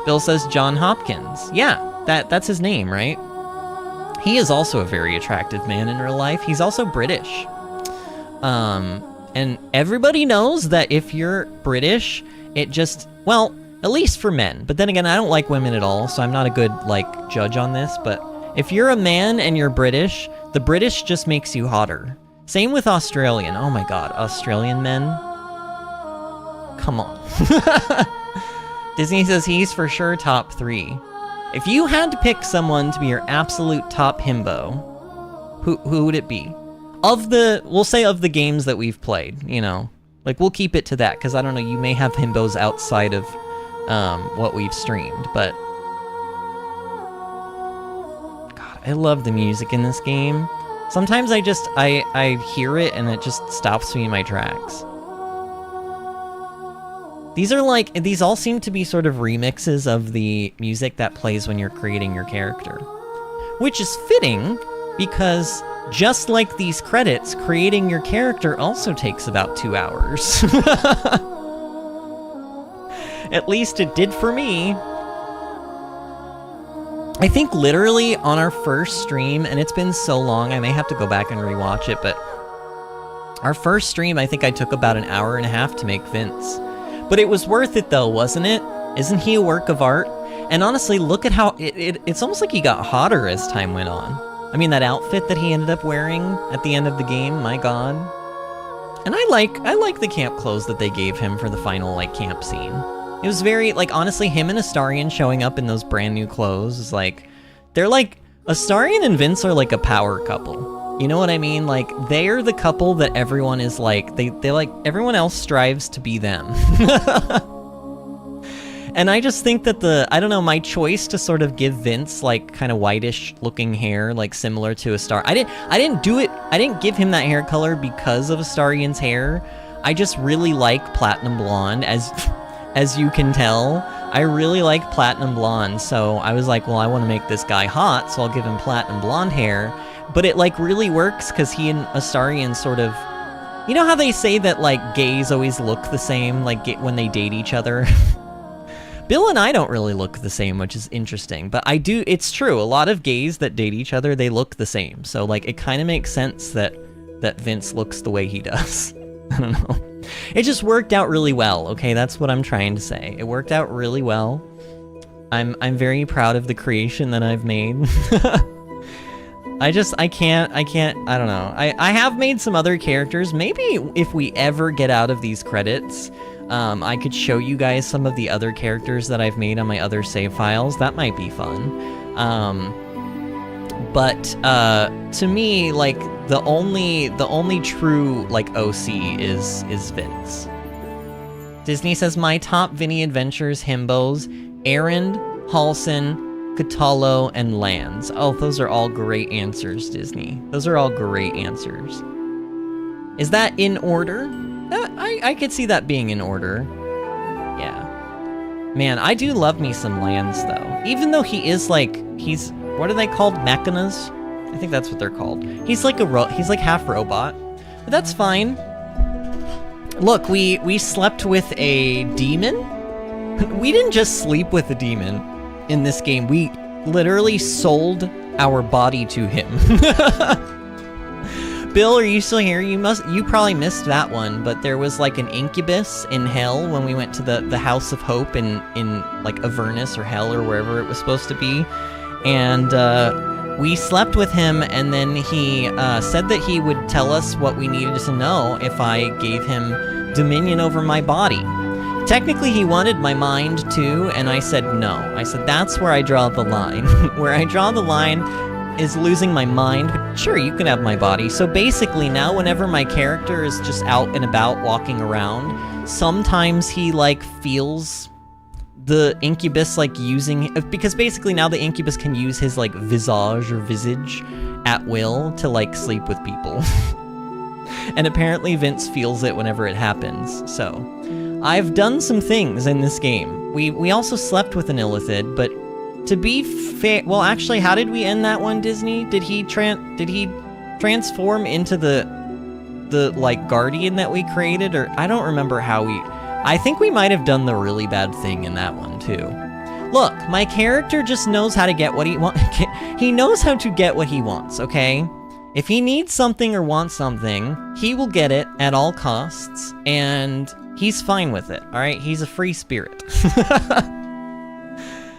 Bill says John Hopkins. Yeah, that's his name, right? He is also a very attractive man in real life. He's also British. And everybody knows that if you're British, it just, well, at least for men. But then again, I don't like women at all, so I'm not a good, like, judge on this. But if you're a man and you're British, the British just makes you hotter. Same with Australian. Oh my god, Australian men? Come on. Disney says he's for sure top 3. If you had to pick someone to be your absolute top himbo, who would it be? We'll say of the games that we've played, you know. Like, we'll keep it to that, because I don't know, you may have himbos outside of what we've streamed, but... God, I love the music in this game. Sometimes I hear it and it just stops me in my tracks. These all seem to be sort of remixes of the music that plays when you're creating your character. Which is fitting, because... just like these credits, creating your character also takes about 2 hours. At least it did for me. I think literally on our first stream, and it's been so long, I may have to go back and rewatch it, but our first stream, I think I took about an hour and a half to make Vince. But it was worth it though, wasn't it? Isn't he a work of art? And honestly, look at how it's almost like he got hotter as time went on. I mean, that outfit that he ended up wearing at the end of the game, my god. And I like the camp clothes that they gave him for the final, like, camp scene. It was very, like, honestly, him and Astarion showing up in those brand new clothes is like, they're like, Astarion and Vince are like a power couple. You know what I mean? Like, they're the couple that everyone is like, they like, everyone else strives to be them. And I just think that I don't know, my choice to sort of give Vince, like, kind of whitish looking hair, like, similar to I didn't give him that hair color because of Astarion's hair. I just really like platinum blonde, as you can tell. I really like platinum blonde, so I was like, well, I want to make this guy hot, so I'll give him platinum blonde hair. But it, like, really works, because he and Astarion sort of... You know how they say that, like, gays always look the same, like, when they date each other? Bill and I don't really look the same, which is interesting, but it's true, a lot of gays that date each other, they look the same, so like it kind of makes sense that Vince looks the way he does. I don't know. It just worked out really well, okay, that's what I'm trying to say. It worked out really well. I'm very proud of the creation that I've made. I don't know. I have made some other characters. Maybe if we ever get out of these credits, I could show you guys some of the other characters that I've made on my other save files. That might be fun. But to me, like, the only true, like, OC is Vince. Disney says, my top Vinny Adventures himbos, Erend, Halsin, Katalo, and Lands. Oh, those are all great answers, Disney. Those are all great answers. Is that in order? I could see that being in order. Yeah. Man, I do love me some Lands, though. Even though he is like, what are they called? Mechanas? I think that's what they're called. He's like he's like half robot. But that's fine. Look, we slept with a demon? We didn't just sleep with a demon in this game. We literally sold our body to him. Bill, are you still here? You probably missed that one, but there was like an incubus in hell when we went to the House of Hope in like Avernus or Hell or wherever it was supposed to be. And we slept with him, and then he said that he would tell us what we needed to know if I gave him dominion over my body. Technically, he wanted my mind too, and I said no. I said, that's where I draw the line. Where I draw the line is losing my mind, but sure, you can have my body. So basically now, whenever my character is just out and about walking around, sometimes he like feels the incubus like using, because basically now the incubus can use his like visage or visage at will to like sleep with people. And apparently Vince feels it whenever it happens. So I've done some things in this game. We also slept with an illithid, but to be fair, well, actually, how did we end that one, Disney? Did he transform into the like guardian that we created, or I don't remember how I think we might have done the really bad thing in that one too. Look, my character just knows how to get what he wants. He knows how to get what he wants, okay? If he needs something or wants something, he will get it at all costs, and he's fine with it, all right? He's a free spirit.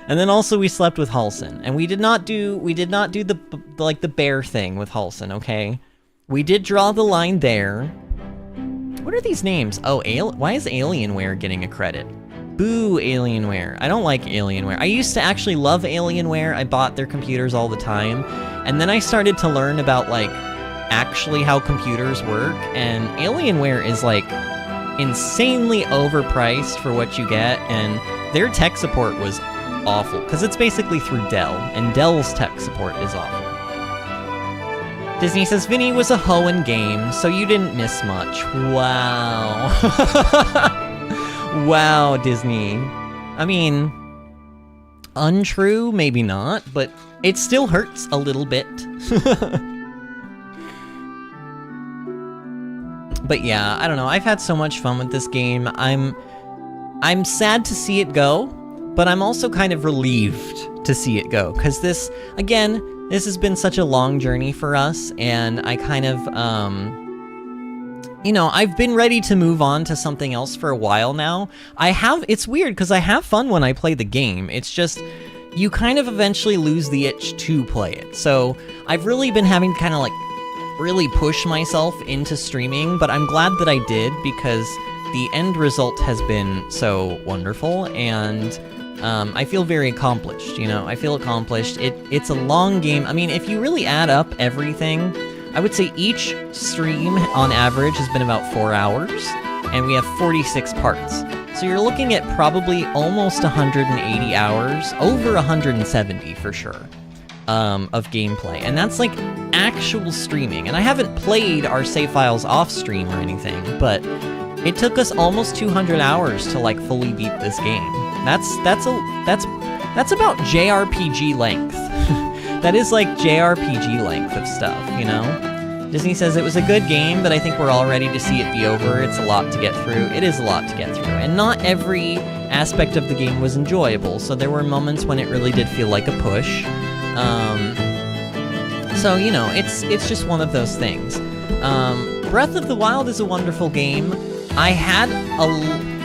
And then also we slept with Halsin, and we did not do the bear thing with Halsin, okay? We did draw the line there. What are these names? Oh, why is Alienware getting a credit? Boo, Alienware. I don't like Alienware. I used to actually love Alienware. I bought their computers all the time. And then I started to learn about, like, actually how computers work. And Alienware is, like, insanely overpriced for what you get. And their tech support was awful. Because it's basically through Dell. And Dell's tech support is awful. Disney says, Vinny was a hoe in game, so you didn't miss much. Wow. Wow, Disney. I mean, untrue, maybe not, but it still hurts a little bit. But yeah, I don't know. I've had so much fun with this game. I'm sad to see it go, but I'm also kind of relieved to see it go, because this, again, this has been such a long journey for us, and I kind of, you know, I've been ready to move on to something else for a while now. It's weird, because I have fun when I play the game. It's just, you kind of eventually lose the itch to play it. So, I've really been having to kind of, like, really push myself into streaming, but I'm glad that I did, because the end result has been so wonderful, and I feel very accomplished, you know? I feel accomplished. It's a long game. I mean, if you really add up everything, I would say each stream, on average, has been about 4 hours, and we have 46 parts. So you're looking at probably almost 180 hours, over 170 for sure, of gameplay. And that's, like, actual streaming. And I haven't played our save files off stream or anything, but it took us almost 200 hours to, like, fully beat this game. That's about JRPG length. That is like JRPG length of stuff, you know? Disney says it was a good game, but I think we're all ready to see it be over. It's a lot to get through. It is a lot to get through. And not every aspect of the game was enjoyable, so there were moments when it really did feel like a push. So, you know, it's just one of those things. Breath of the Wild is a wonderful game. I had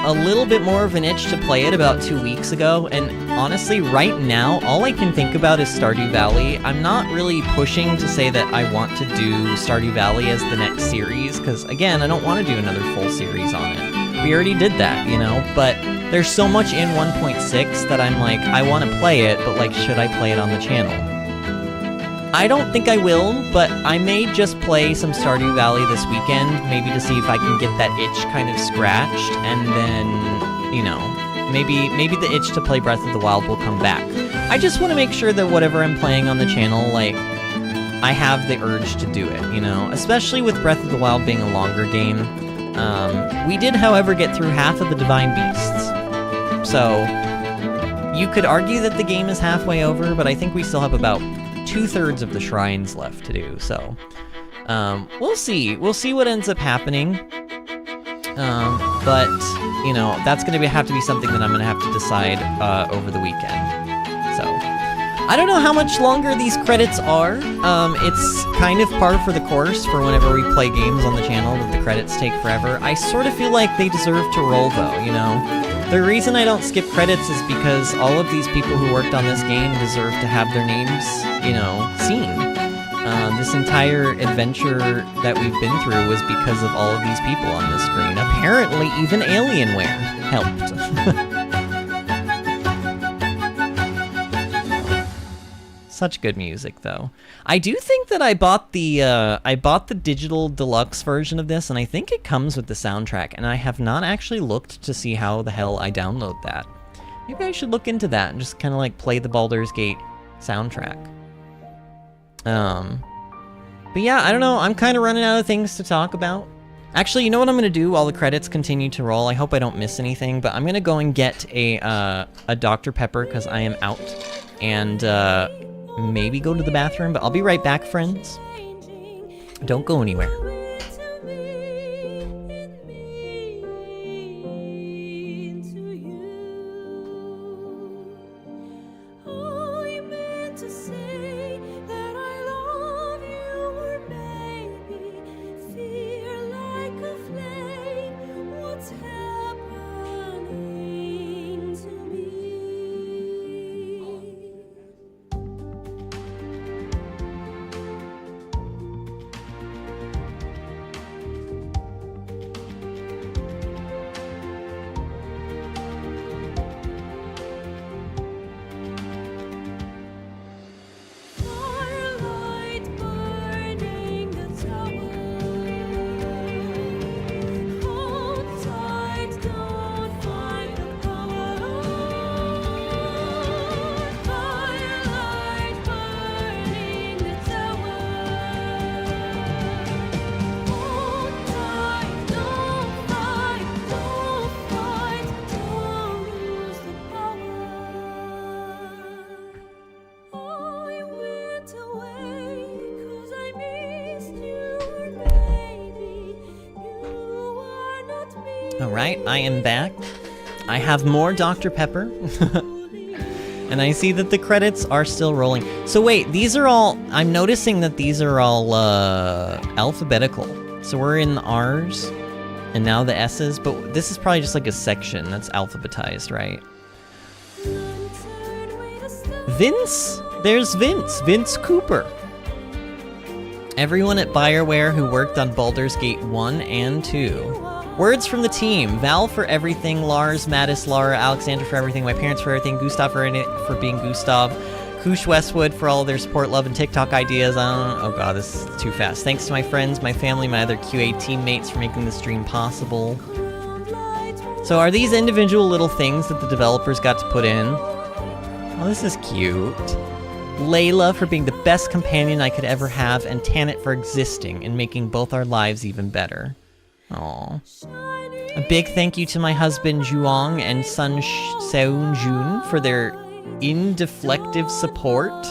a little bit more of an itch to play it about 2 weeks ago, and honestly, right now, all I can think about is Stardew Valley. I'm not really pushing to say that I want to do Stardew Valley as the next series, because, again, I don't want to do another full series on it. We already did that, you know, but there's so much in 1.6 that I'm like, I want to play it, but, like, should I play it on the channel? I don't think I will, but I may just play some Stardew Valley this weekend, maybe to see if I can get that itch kind of scratched, and then, you know, maybe the itch to play Breath of the Wild will come back. I just want to make sure that whatever I'm playing on the channel, like, I have the urge to do it, you know? Especially with Breath of the Wild being a longer game. We did, however, get through half of the Divine Beasts. So, You could argue that the game is halfway over, but I think we still have about 2/3 of the shrines left to do, so... we'll see. We'll see what ends up happening. But, you know, that's gonna have to be something that I'm gonna have to decide, over the weekend. So, I don't know how much longer these credits are. It's kind of par for the course for whenever we play games on the channel that the credits take forever. I sort of feel like they deserve to roll, though, you know? The reason I don't skip credits is because all of these people who worked on this game deserve to have their names, you know, seen. This entire adventure that we've been through was because of all of these people on this screen. Apparently, even Alienware helped. Such good music, though. I do think that I bought the digital deluxe version of this, and I think it comes with the soundtrack, and I have not actually looked to see how the hell I download that. Maybe I should look into that and just kind of like play the Baldur's Gate soundtrack. But yeah, I don't know, I'm kind of running out of things to talk about. Actually, you know what I'm gonna do while the credits continue to roll? I hope I don't miss anything, but I'm gonna go and get a Dr. Pepper, because I am out, and maybe go to the bathroom, but I'll be right back, friends. Don't go anywhere. Alright, I am back. I have more Dr. Pepper. And I see that the credits are still rolling. So wait, these are all... I'm noticing that these are all alphabetical. So we're in the R's, and now the S's, but this is probably just like a section that's alphabetized, right? Vince? There's Vince. Vince Cooper. Everyone at BioWare who worked on Baldur's Gate 1 and 2. Words from the team. Val for everything, Lars, Mattis, Laura, Alexander for everything, my parents for everything, Gustav for being Gustav, Koosh Westwood for all their support, love, and TikTok ideas. Oh god, this is too fast. Thanks to my friends, my family, my other QA teammates for making this stream possible. So are these individual little things that the developers got to put in? Oh, this is cute. Layla for being the best companion I could ever have, and Tanit for existing and making both our lives even better. Aww. A big thank you to my husband Zhuang and son Seung-jun for their indeflective support.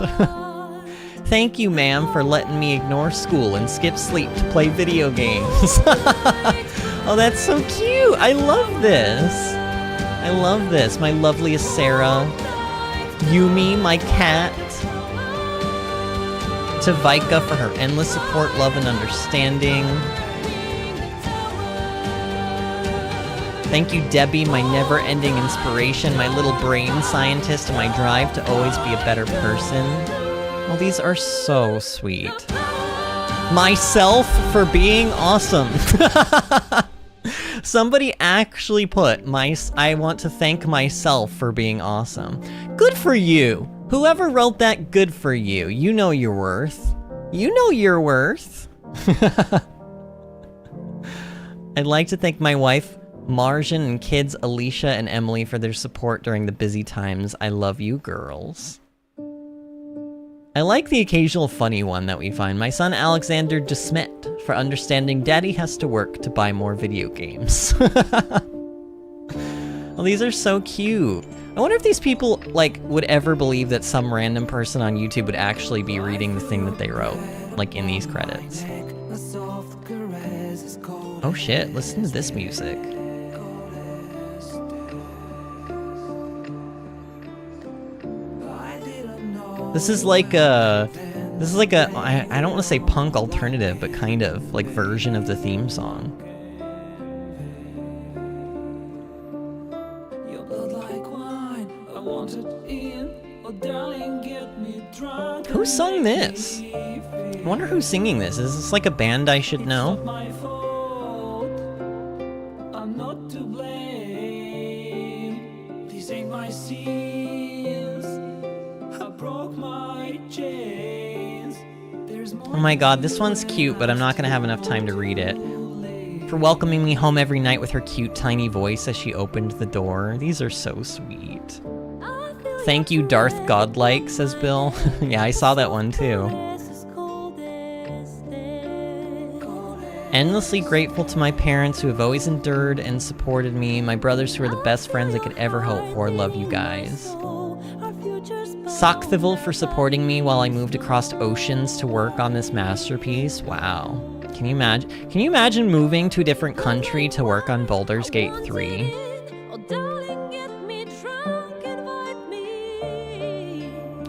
Thank you, ma'am, for letting me ignore school and skip sleep to play video games. Oh, that's so cute! I love this! I love this. My loveliest Sarah. Yumi, my cat. To Vika for her endless support, love, and understanding. Thank you, Debbie, my never-ending inspiration, my little brain scientist, and my drive to always be a better person. Well, these are so sweet. Myself for being awesome. Somebody actually put, I want to thank myself for being awesome. Good for you. Whoever wrote that, good for you. You know your worth. You know your worth. I'd like to thank my wife, Marjan, and kids Alicia and Emily for their support during the busy times. I love you, girls. I like the occasional funny one that we find. My son Alexander Desmet for understanding Daddy has to work to buy more video games. Well, these are so cute. I wonder if these people, like, would ever believe that some random person on YouTube would actually be reading the thing that they wrote, like, in these credits. Oh shit, listen to this music. This is like a, I don't want to say punk alternative, but kind of, like, version of the theme song. Who sung this? I wonder who's singing this. Is this like a band I should know? I'm not to blame. These ain't my sins. I broke my chains. Oh my god, this one's cute, but I'm not gonna have enough time to read it. For welcoming me home every night with her cute tiny voice as she opened the door. These are so sweet. Thank you, Darth Godlike, says Bill. Yeah, I saw that one too. Endlessly grateful to my parents who have always endured and supported me, my brothers who are the best friends I could ever hope for. Love you guys. Sockthivil for supporting me while I moved across oceans to work on this masterpiece. Wow. Can you imagine moving to a different country to work on Baldur's Gate 3?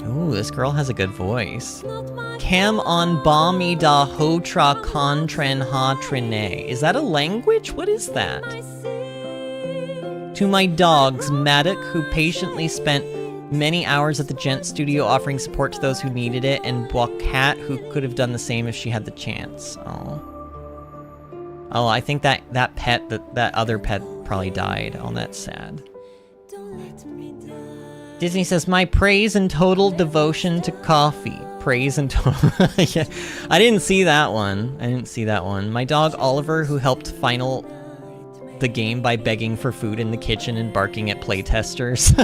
Ooh, this girl has a good voice. Cam on Bami da Hotra Contren ha Trine. Is that a language? What is that? To my dogs, Maddock, who patiently spent many hours at the Gent studio offering support to those who needed it, and Bocat, who could have done the same if she had the chance. Oh. Oh, I think that other pet probably died. Oh, that's sad. Disney says, my praise and total devotion to coffee. Praise and total... Yeah, I didn't see that one. My dog Oliver, who helped final the game by begging for food in the kitchen and barking at playtesters.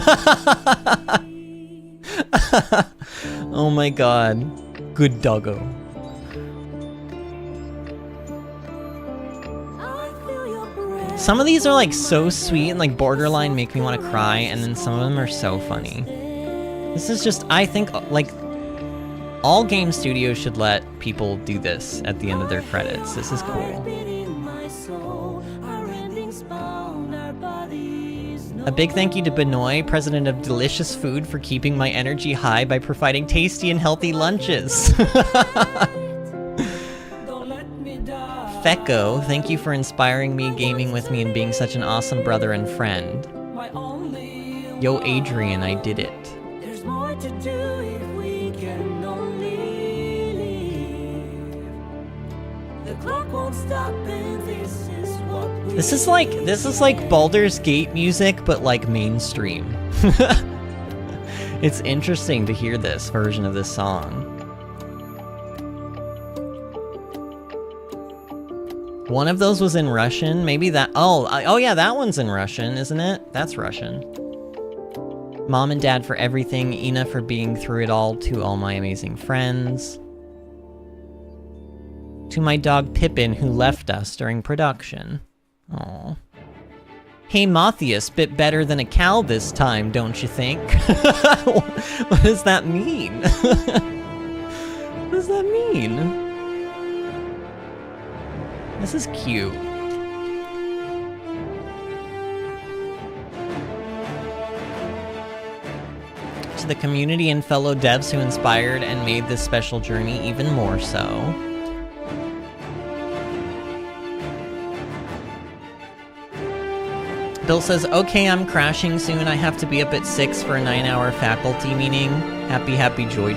Oh my god. Good doggo. Some of these are like so sweet and like borderline make me want to cry, and then some of them are so funny. This is just, I think, like, all game studios should let people do this at the end of their credits. This is cool. A big thank you to Benoit, president of Delicious Food, for keeping my energy high by providing tasty and healthy lunches. Fecko, thank you for inspiring me, gaming with me, and being such an awesome brother and friend. Yo, Adrian, I did it. There's more to do if we can only leave. The clock won't stop, and this is what we This is like Baldur's Gate music, but like mainstream. It's interesting to hear this version of this song. One of those was in Russian, maybe that, oh yeah, that one's in Russian, isn't it? That's Russian. Mom and Dad for everything, Ina for being through it all, to all my amazing friends. To my dog Pippin, who left us during production. Aww. Hey Matthias, bit better than a cow this time, don't you think? What does that mean? What does that mean? This is cute. To the community and fellow devs who inspired and made this special journey even more so. Bill says, okay, I'm crashing soon. I have to be up at 6 for a 9-hour faculty meeting. Happy joy.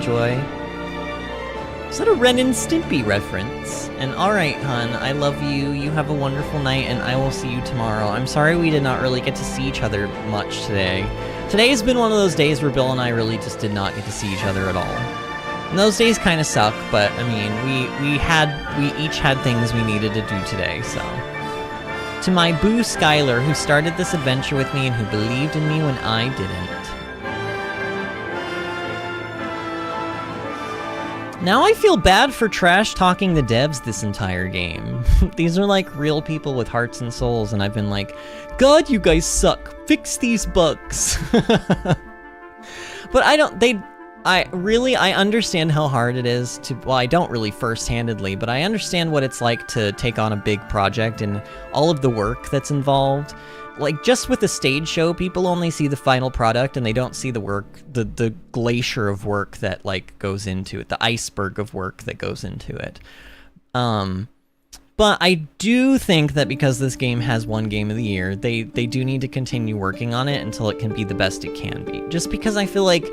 Is that a Ren and Stimpy reference? And alright, hun, I love you. You have a wonderful night, and I will see you tomorrow. I'm sorry we did not really get to see each other much today. Today has been one of those days where Bill and I really just did not get to see each other at all. And those days kind of suck, but I mean, we each had things we needed to do today, so. To my boo Skylar, who started this adventure with me and who believed in me when I didn't. Now I feel bad for trash-talking the devs this entire game. These are like real people with hearts and souls, and I've been like, God, you guys suck. Fix these bugs. But I understand how hard it is to, well, I don't really first-handedly, but I understand what it's like to take on a big project and all of the work that's involved. Like, just with a stage show, people only see the final product and they don't see the work, the glacier of work that, like, goes into it, the iceberg of work that goes into it. But I do think that because this game has won Game of the Year, they do need to continue working on it until it can be the best it can be. Just because I feel like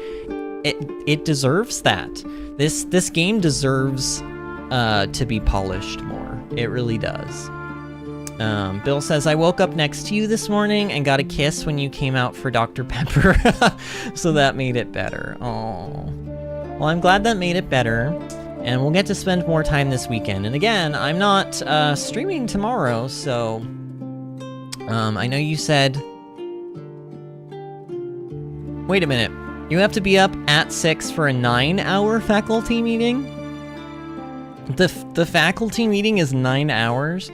it deserves that. This game deserves to be polished more. It really does. Bill says, I woke up next to you this morning and got a kiss when you came out for Dr. Pepper. So that made it better. Oh. Well, I'm glad that made it better. And we'll get to spend more time this weekend. And again, I'm not streaming tomorrow, so I know you said... Wait a minute. You have to be up at 6 for a 9-hour faculty meeting? The faculty meeting is 9 hours?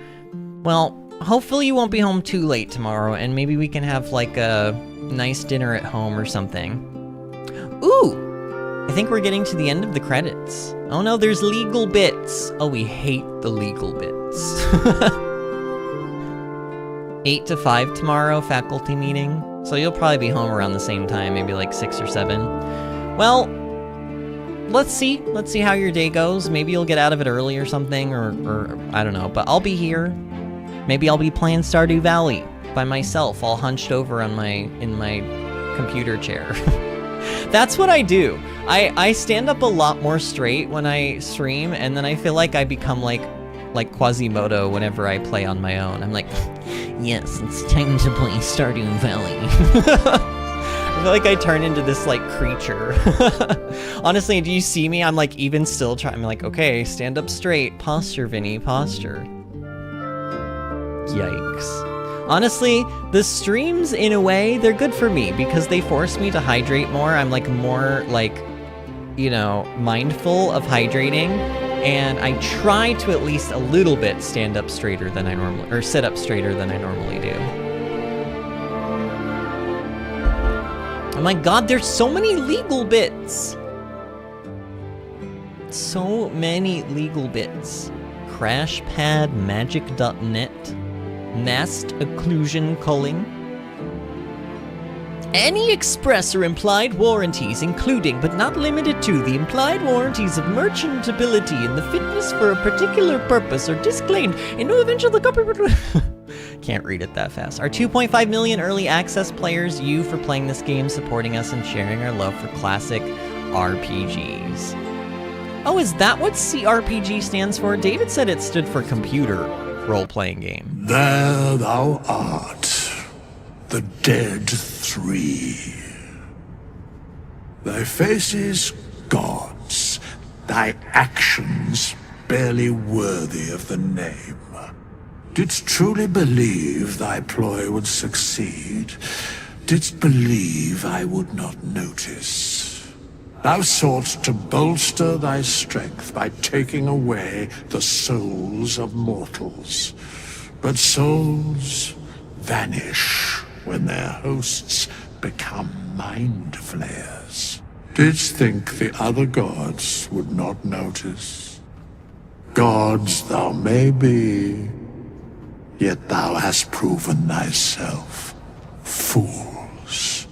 Well, hopefully you won't be home too late tomorrow, and maybe we can have, like, a nice dinner at home or something. Ooh! I think we're getting to the end of the credits. Oh no, there's legal bits. Oh, we hate the legal bits. 8 to 5 tomorrow, faculty meeting. So you'll probably be home around the same time, maybe like 6 or 7. Well, let's see. Let's see how your day goes. Maybe you'll get out of it early or something, or I don't know. But I'll be here. Maybe I'll be playing Stardew Valley by myself, all hunched over on in my computer chair. That's what I do. I stand up a lot more straight when I stream, and then I feel like I become like Quasimodo whenever I play on my own. I'm like, yes, it's time to play Stardew Valley. I feel like I turn into this, like, creature. Honestly, do you see me? I'm, like, even still trying. I'm like, okay, stand up straight. Posture, Vinny, posture. Yikes. Honestly, the streams, in a way, they're good for me because they force me to hydrate more. I'm, like, more, like, you know, mindful of hydrating. And I try to at least a little bit stand up straighter than I normally, or sit up straighter than I normally do. Oh my god, there's so many legal bits! So many legal bits. Crashpad, magic.net, Nast occlusion culling. Any express or implied warranties, including but not limited to the implied warranties of merchantability and the fitness for a particular purpose, are disclaimed in no event shall the copyright. Can't read it that fast. Our 2.5 million early access players, you for playing this game, supporting us, and sharing our love for classic RPGs. Oh, is that what CRPG stands for? David said it stood for computer role-playing game. There thou art, the dead three. Thy faces gods, thy actions barely worthy of the name. Didst truly believe thy ploy would succeed? Didst believe I would not notice? Thou soughtst to bolster thy strength by taking away the souls of mortals. But souls vanish when their hosts become mind flayers. Didst think the other gods would not notice? Gods thou may be, yet thou hast proven thyself fools,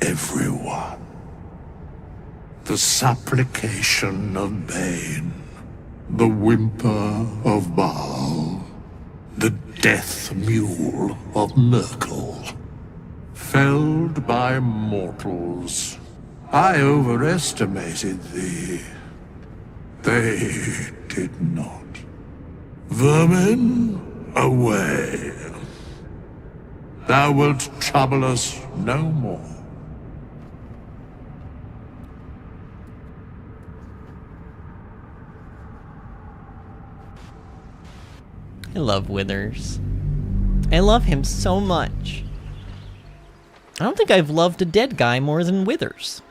everyone. The supplication of Bane, the whimper of Baal, the death mule of Merkel. Felled by mortals, I overestimated thee. They did not. Vermin, away. Thou wilt trouble us no more. I love Withers. I love him so much. I don't think I've loved a dead guy more than Withers.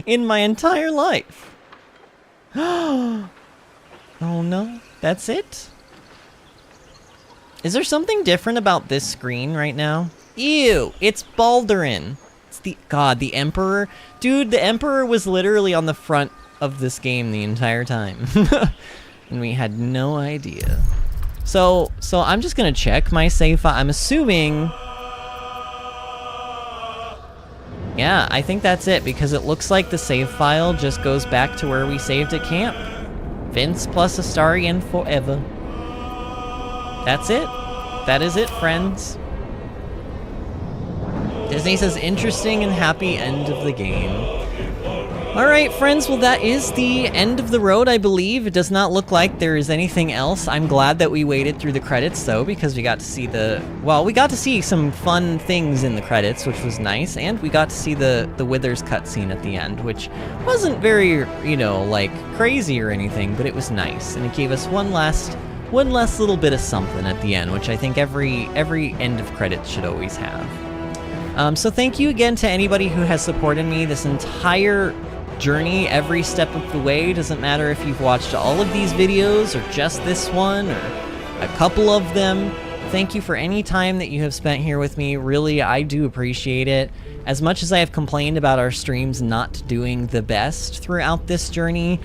in my entire life. Oh no, that's it? Is there something different about this screen right now? Ew, it's Baldurin. It's the Emperor. Dude, the Emperor was literally on the front of this game the entire time. And we had no idea. So I'm just gonna check my save file. I'm assuming... Yeah, I think that's it, because it looks like the save file just goes back to where we saved at camp. Vince plus Astarion forever. That's it. That is it, friends. Disney says, interesting and happy end of the game. Alright, friends, well that is the end of the road, I believe. It does not look like there is anything else. I'm glad that we waited through the credits, though, because we got to see we got to see some fun things in the credits, which was nice, and we got to see the Withers cutscene at the end, which wasn't very, you know, like, crazy or anything, but it was nice, and it gave us one last little bit of something at the end, which I think every end of credits should always have. So thank you again to anybody who has supported me this entire journey, every step of the way. Doesn't matter if you've watched all of these videos or just this one or a couple of them. Thank you for any time that you have spent here with me. Really, I do appreciate it. As much as I have complained about our streams not doing the best throughout this journey,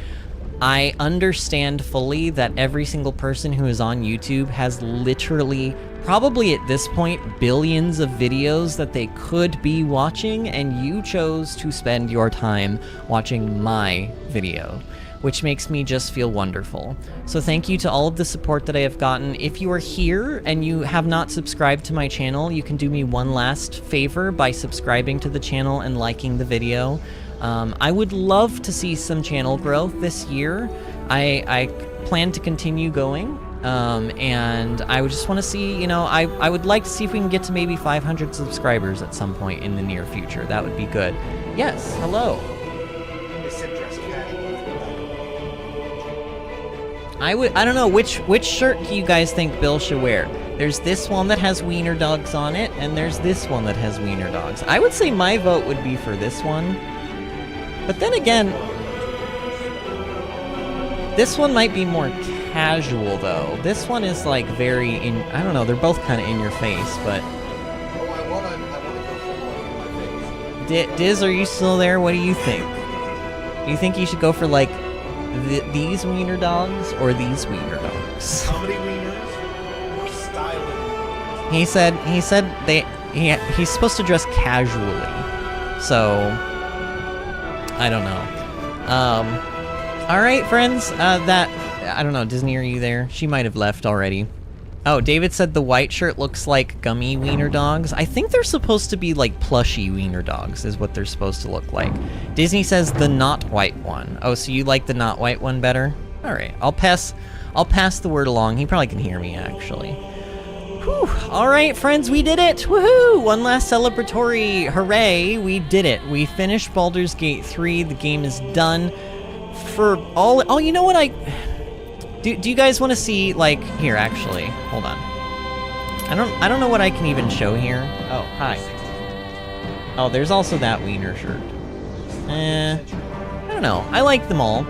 I understand fully that every single person who is on YouTube has literally, probably at this point, billions of videos that they could be watching, and you chose to spend your time watching my video, which makes me just feel wonderful. So thank you to all of the support that I have gotten. If you are here and you have not subscribed to my channel, you can do me one last favor by subscribing to the channel and liking the video. I would love to see some channel growth this year. I plan to continue going. And I would just want to see, you know, I would like to see if we can get to maybe 500 subscribers at some point in the near future. That would be good. Yes, hello. I don't know, which shirt do you guys think Bill should wear? There's this one that has wiener dogs on it, and there's this one that has wiener dogs. I would say my vote would be for this one. But then again, this one might be more casual, though. This one is like very I don't know, they're both kind of in your face, but... Diz, are you still there? What do you think? Do you think you should go for like these wiener dogs or these wiener dogs? How many wieners or styling? He said he's supposed to dress casually, so I don't know. All right, friends. I don't know. Disney, are you there? She might have left already. Oh, David said the white shirt looks like gummy wiener dogs. I think they're supposed to be like plushy wiener dogs is what they're supposed to look like. Disney says the not white one. Oh, so you like the not white one better? All right, I'll pass the word along. He probably can hear me, actually. Whew. All right, friends, we did it. Woohoo! One last celebratory hooray. We did it. We finished Baldur's Gate 3. The game is done. For all... Oh, you know what Do you guys want to see, like... Here, actually. Hold on. I don't know what I can even show here. Oh, hi. Oh, there's also that wiener shirt. I don't know. I like them all.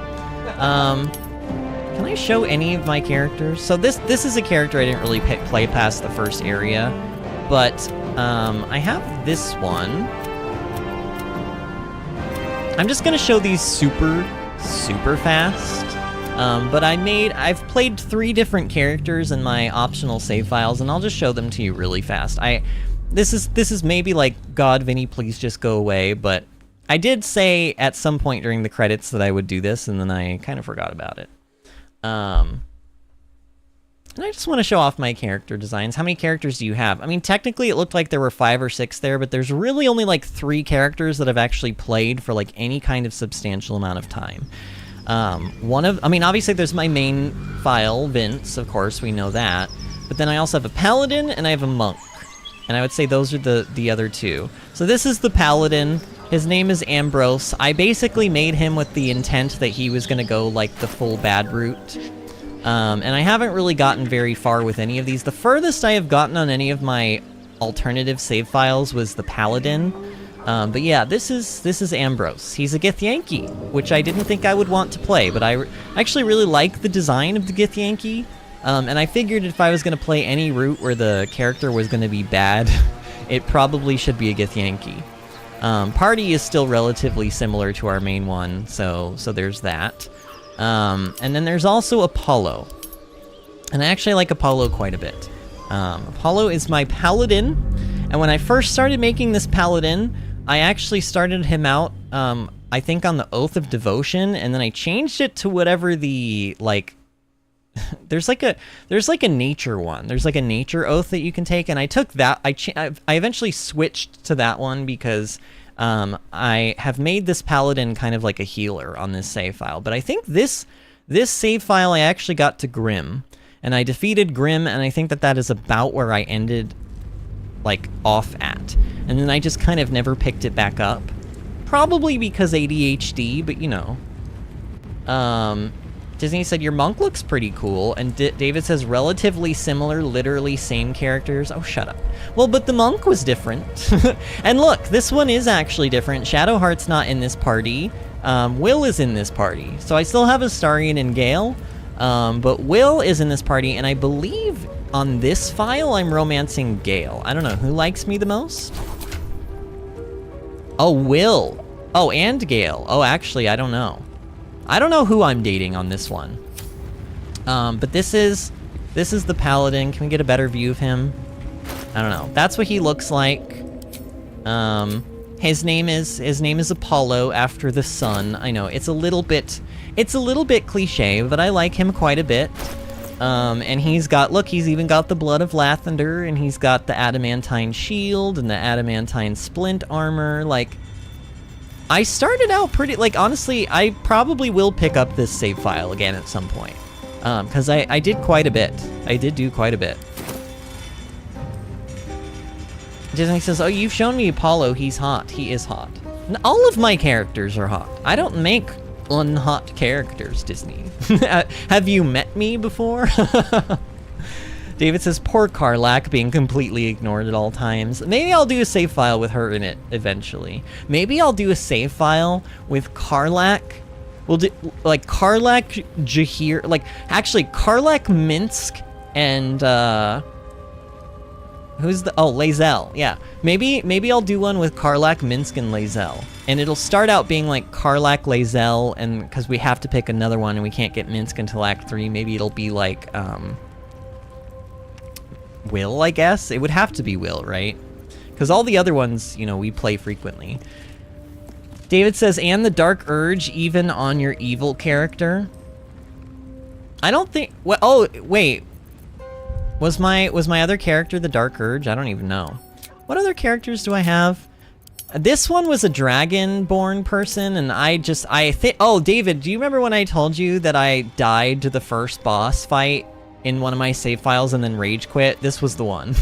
Can I show any of my characters? So this is a character I didn't really play past the first area, but I have this one. I'm just gonna show these super fast. But I've played 3 different characters in my optional save files, and I'll just show them to you really fast. This is maybe like, God, Vinny, please just go away, but I did say at some point during the credits that I would do this, and then I kind of forgot about it. And I just want to show off my character designs. How many characters do you have? I mean, technically it looked like there were 5 or 6 there, but there's really only like 3 characters that I've actually played for like any kind of substantial amount of time. I mean, obviously there's my main file, Vince, of course, we know that. But then I also have a paladin and I have a monk. And I would say those are the other 2. So this is the paladin. His name is Ambrose. I basically made him with the intent that he was going to go like the full bad route. And I haven't really gotten very far with any of these. The furthest I have gotten on any of my alternative save files was the paladin. But yeah, this is Ambrose. He's a Githyanki, which I didn't think I would want to play, but I actually really like the design of the Githyanki. And I figured if I was going to play any route where the character was going to be bad, it probably should be a Githyanki. Party is still relatively similar to our main one, so there's that. And then there's also Apollo. And I actually like Apollo quite a bit. Apollo is my paladin, and when I first started making this paladin, I actually started him out, I think on the Oath of Devotion, and then I changed it to whatever the, like, there's like a nature one. There's like a nature oath that you can take, and I took that. I eventually switched to that one because I have made this paladin kind of like a healer on this save file. But I think this save file I actually got to Grim, and I defeated Grim, and I think that is about where I ended, like, off at. And then I just kind of never picked it back up. Probably because ADHD, but you know. Disney said, your monk looks pretty cool, and David says, relatively similar, literally same characters. Oh, shut up. Well, but the monk was different. And look, this one is actually different. Shadowheart's not in this party. Will is in this party. So I still have Astarion and Gale, but Will is in this party, and I believe on this file I'm romancing Gale. I don't know, who likes me the most? Oh, Will. Oh, and Gale. Oh, actually, I don't know. I don't know who I'm dating on this one. But this is the paladin. Can we get a better view of him? I don't know. That's what he looks like. His name is Apollo, after the sun. I know it's a little bit cliche, but I like him quite a bit. And he's even got the blood of Lathander, and he's got the adamantine shield and the adamantine splint armor. Like, I started out pretty, like, honestly, I probably will pick up this save file again at some point. Because I did quite a bit. I did do quite a bit. Disney says, oh, you've shown me Apollo. He's hot. He is hot. All of my characters are hot. I don't make unhot characters, Disney. Have you met me before? David says, poor Karlak being completely ignored at all times. Maybe I'll do a save file with her in it eventually. Maybe I'll do a save file with Karlak. We'll do, like, Karlak, Jahir, like, actually, Karlak, Minsk, and, who's the, oh, Lae'zel, yeah. Maybe I'll do one with Karlak, Minsk, and Lae'zel. And it'll start out being, like, Karlak, Lae'zel, and, because we have to pick another one, and we can't get Minsk until Act 3, maybe it'll be, like, Will, I guess? It would have to be Will, right? Because all the other ones, you know, we play frequently. David says, and the Dark Urge even on your evil character? I don't think... Well, oh, wait. Was my other character the Dark Urge? I don't even know. What other characters do I have? This one was a dragon-born person, and I think... Oh, David, do you remember when I told you that I died to the first boss fight in one of my save files and then rage quit? This was the one.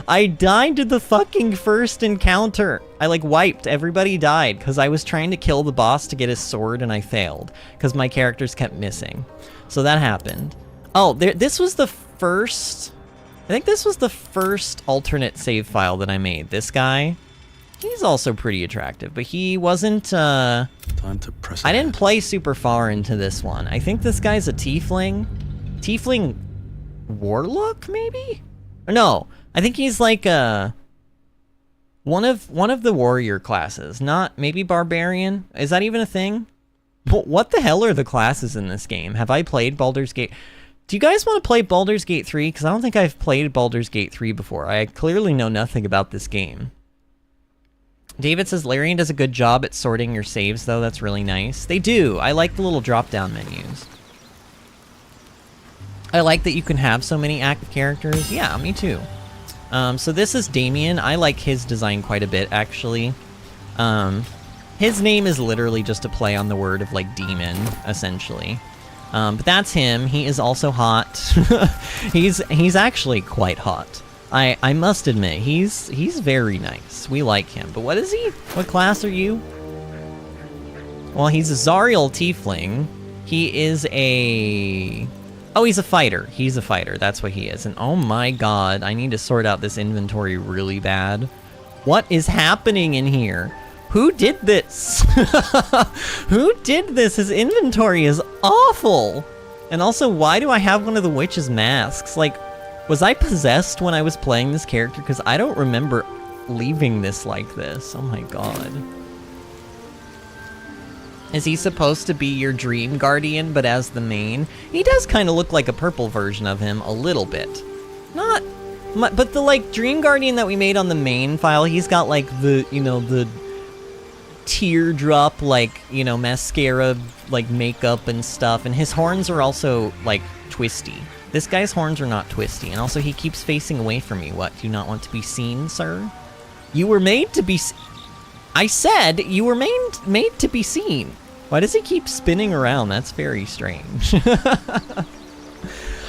I died to the fucking first encounter. I, like, wiped. Everybody died because I was trying to kill the boss to get his sword and I failed because my characters kept missing. So that happened. Oh, this was the first... I think this was the first alternate save file that I made. This guy, he's also pretty attractive, but he wasn't, Time to press I didn't play super far into this one. I think this guy's a tiefling. Tiefling warlock, maybe? Or no, I think he's like one of the warrior classes, not maybe barbarian. Is that even a thing? What the hell are the classes in this game? Have I played Baldur's Gate? Do you guys want to play Baldur's Gate 3? Because I don't think I've played Baldur's Gate 3 before. I clearly know nothing about this game. David says, Larian does a good job at sorting your saves, though. That's really nice. They do. I like the little drop-down menus. I like that you can have so many active characters. Yeah, me too. So this is Damien. I like his design quite a bit, actually. His name is literally just a play on the word of, like, demon, essentially. But that's him. He is also hot. he's actually quite hot. I must admit, he's very nice. We like him. But what is he? What class are you? Well, he's a Zariel Tiefling. He is a... Oh, he's a fighter. He's a fighter. That's what he is. And oh my god, I need to sort out this inventory really bad. What is happening in here? Who did this? Who did this? His inventory is awful. And also, why do I have one of the witch's masks? Like, was I possessed when I was playing this character? Because I don't remember leaving this like this. Oh my god. Is he supposed to be your dream guardian, but as the main? He does kind of look like a purple version of him, a little bit. Not... But the, like, dream guardian that we made on the main file, he's got, like, the, you know, the teardrop, like, you know, mascara, like, makeup and stuff. And his horns are also, like, twisty. This guy's horns are not twisty. And also, he keeps facing away from me. What, do you not want to be seen, sir? You were made to be... I said you were made to be seen. Why does he keep spinning around? That's very strange.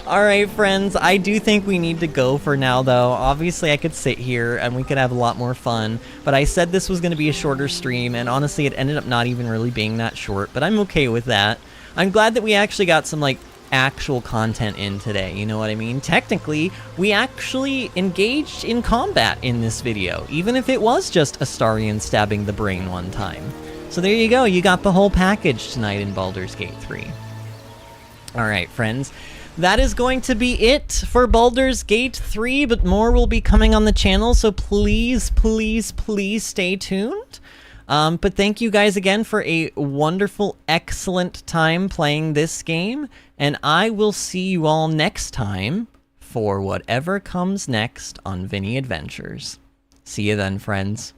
Alright, friends, I do think we need to go for now, though. Obviously, I could sit here and we could have a lot more fun, but I said this was going to be a shorter stream, and honestly, it ended up not even really being that short, but I'm okay with that. I'm glad that we actually got some, like, actual content in today, you know what I mean? Technically, we actually engaged in combat in this video, even if it was just Astarion stabbing the brain one time. So there you go, you got the whole package tonight in Baldur's Gate 3. Alright, friends. That is going to be it for Baldur's Gate 3, but more will be coming on the channel, so please, please, please stay tuned. But thank you guys again for a wonderful, excellent time playing this game, and I will see you all next time for whatever comes next on Vinny Adventures. See you then, friends.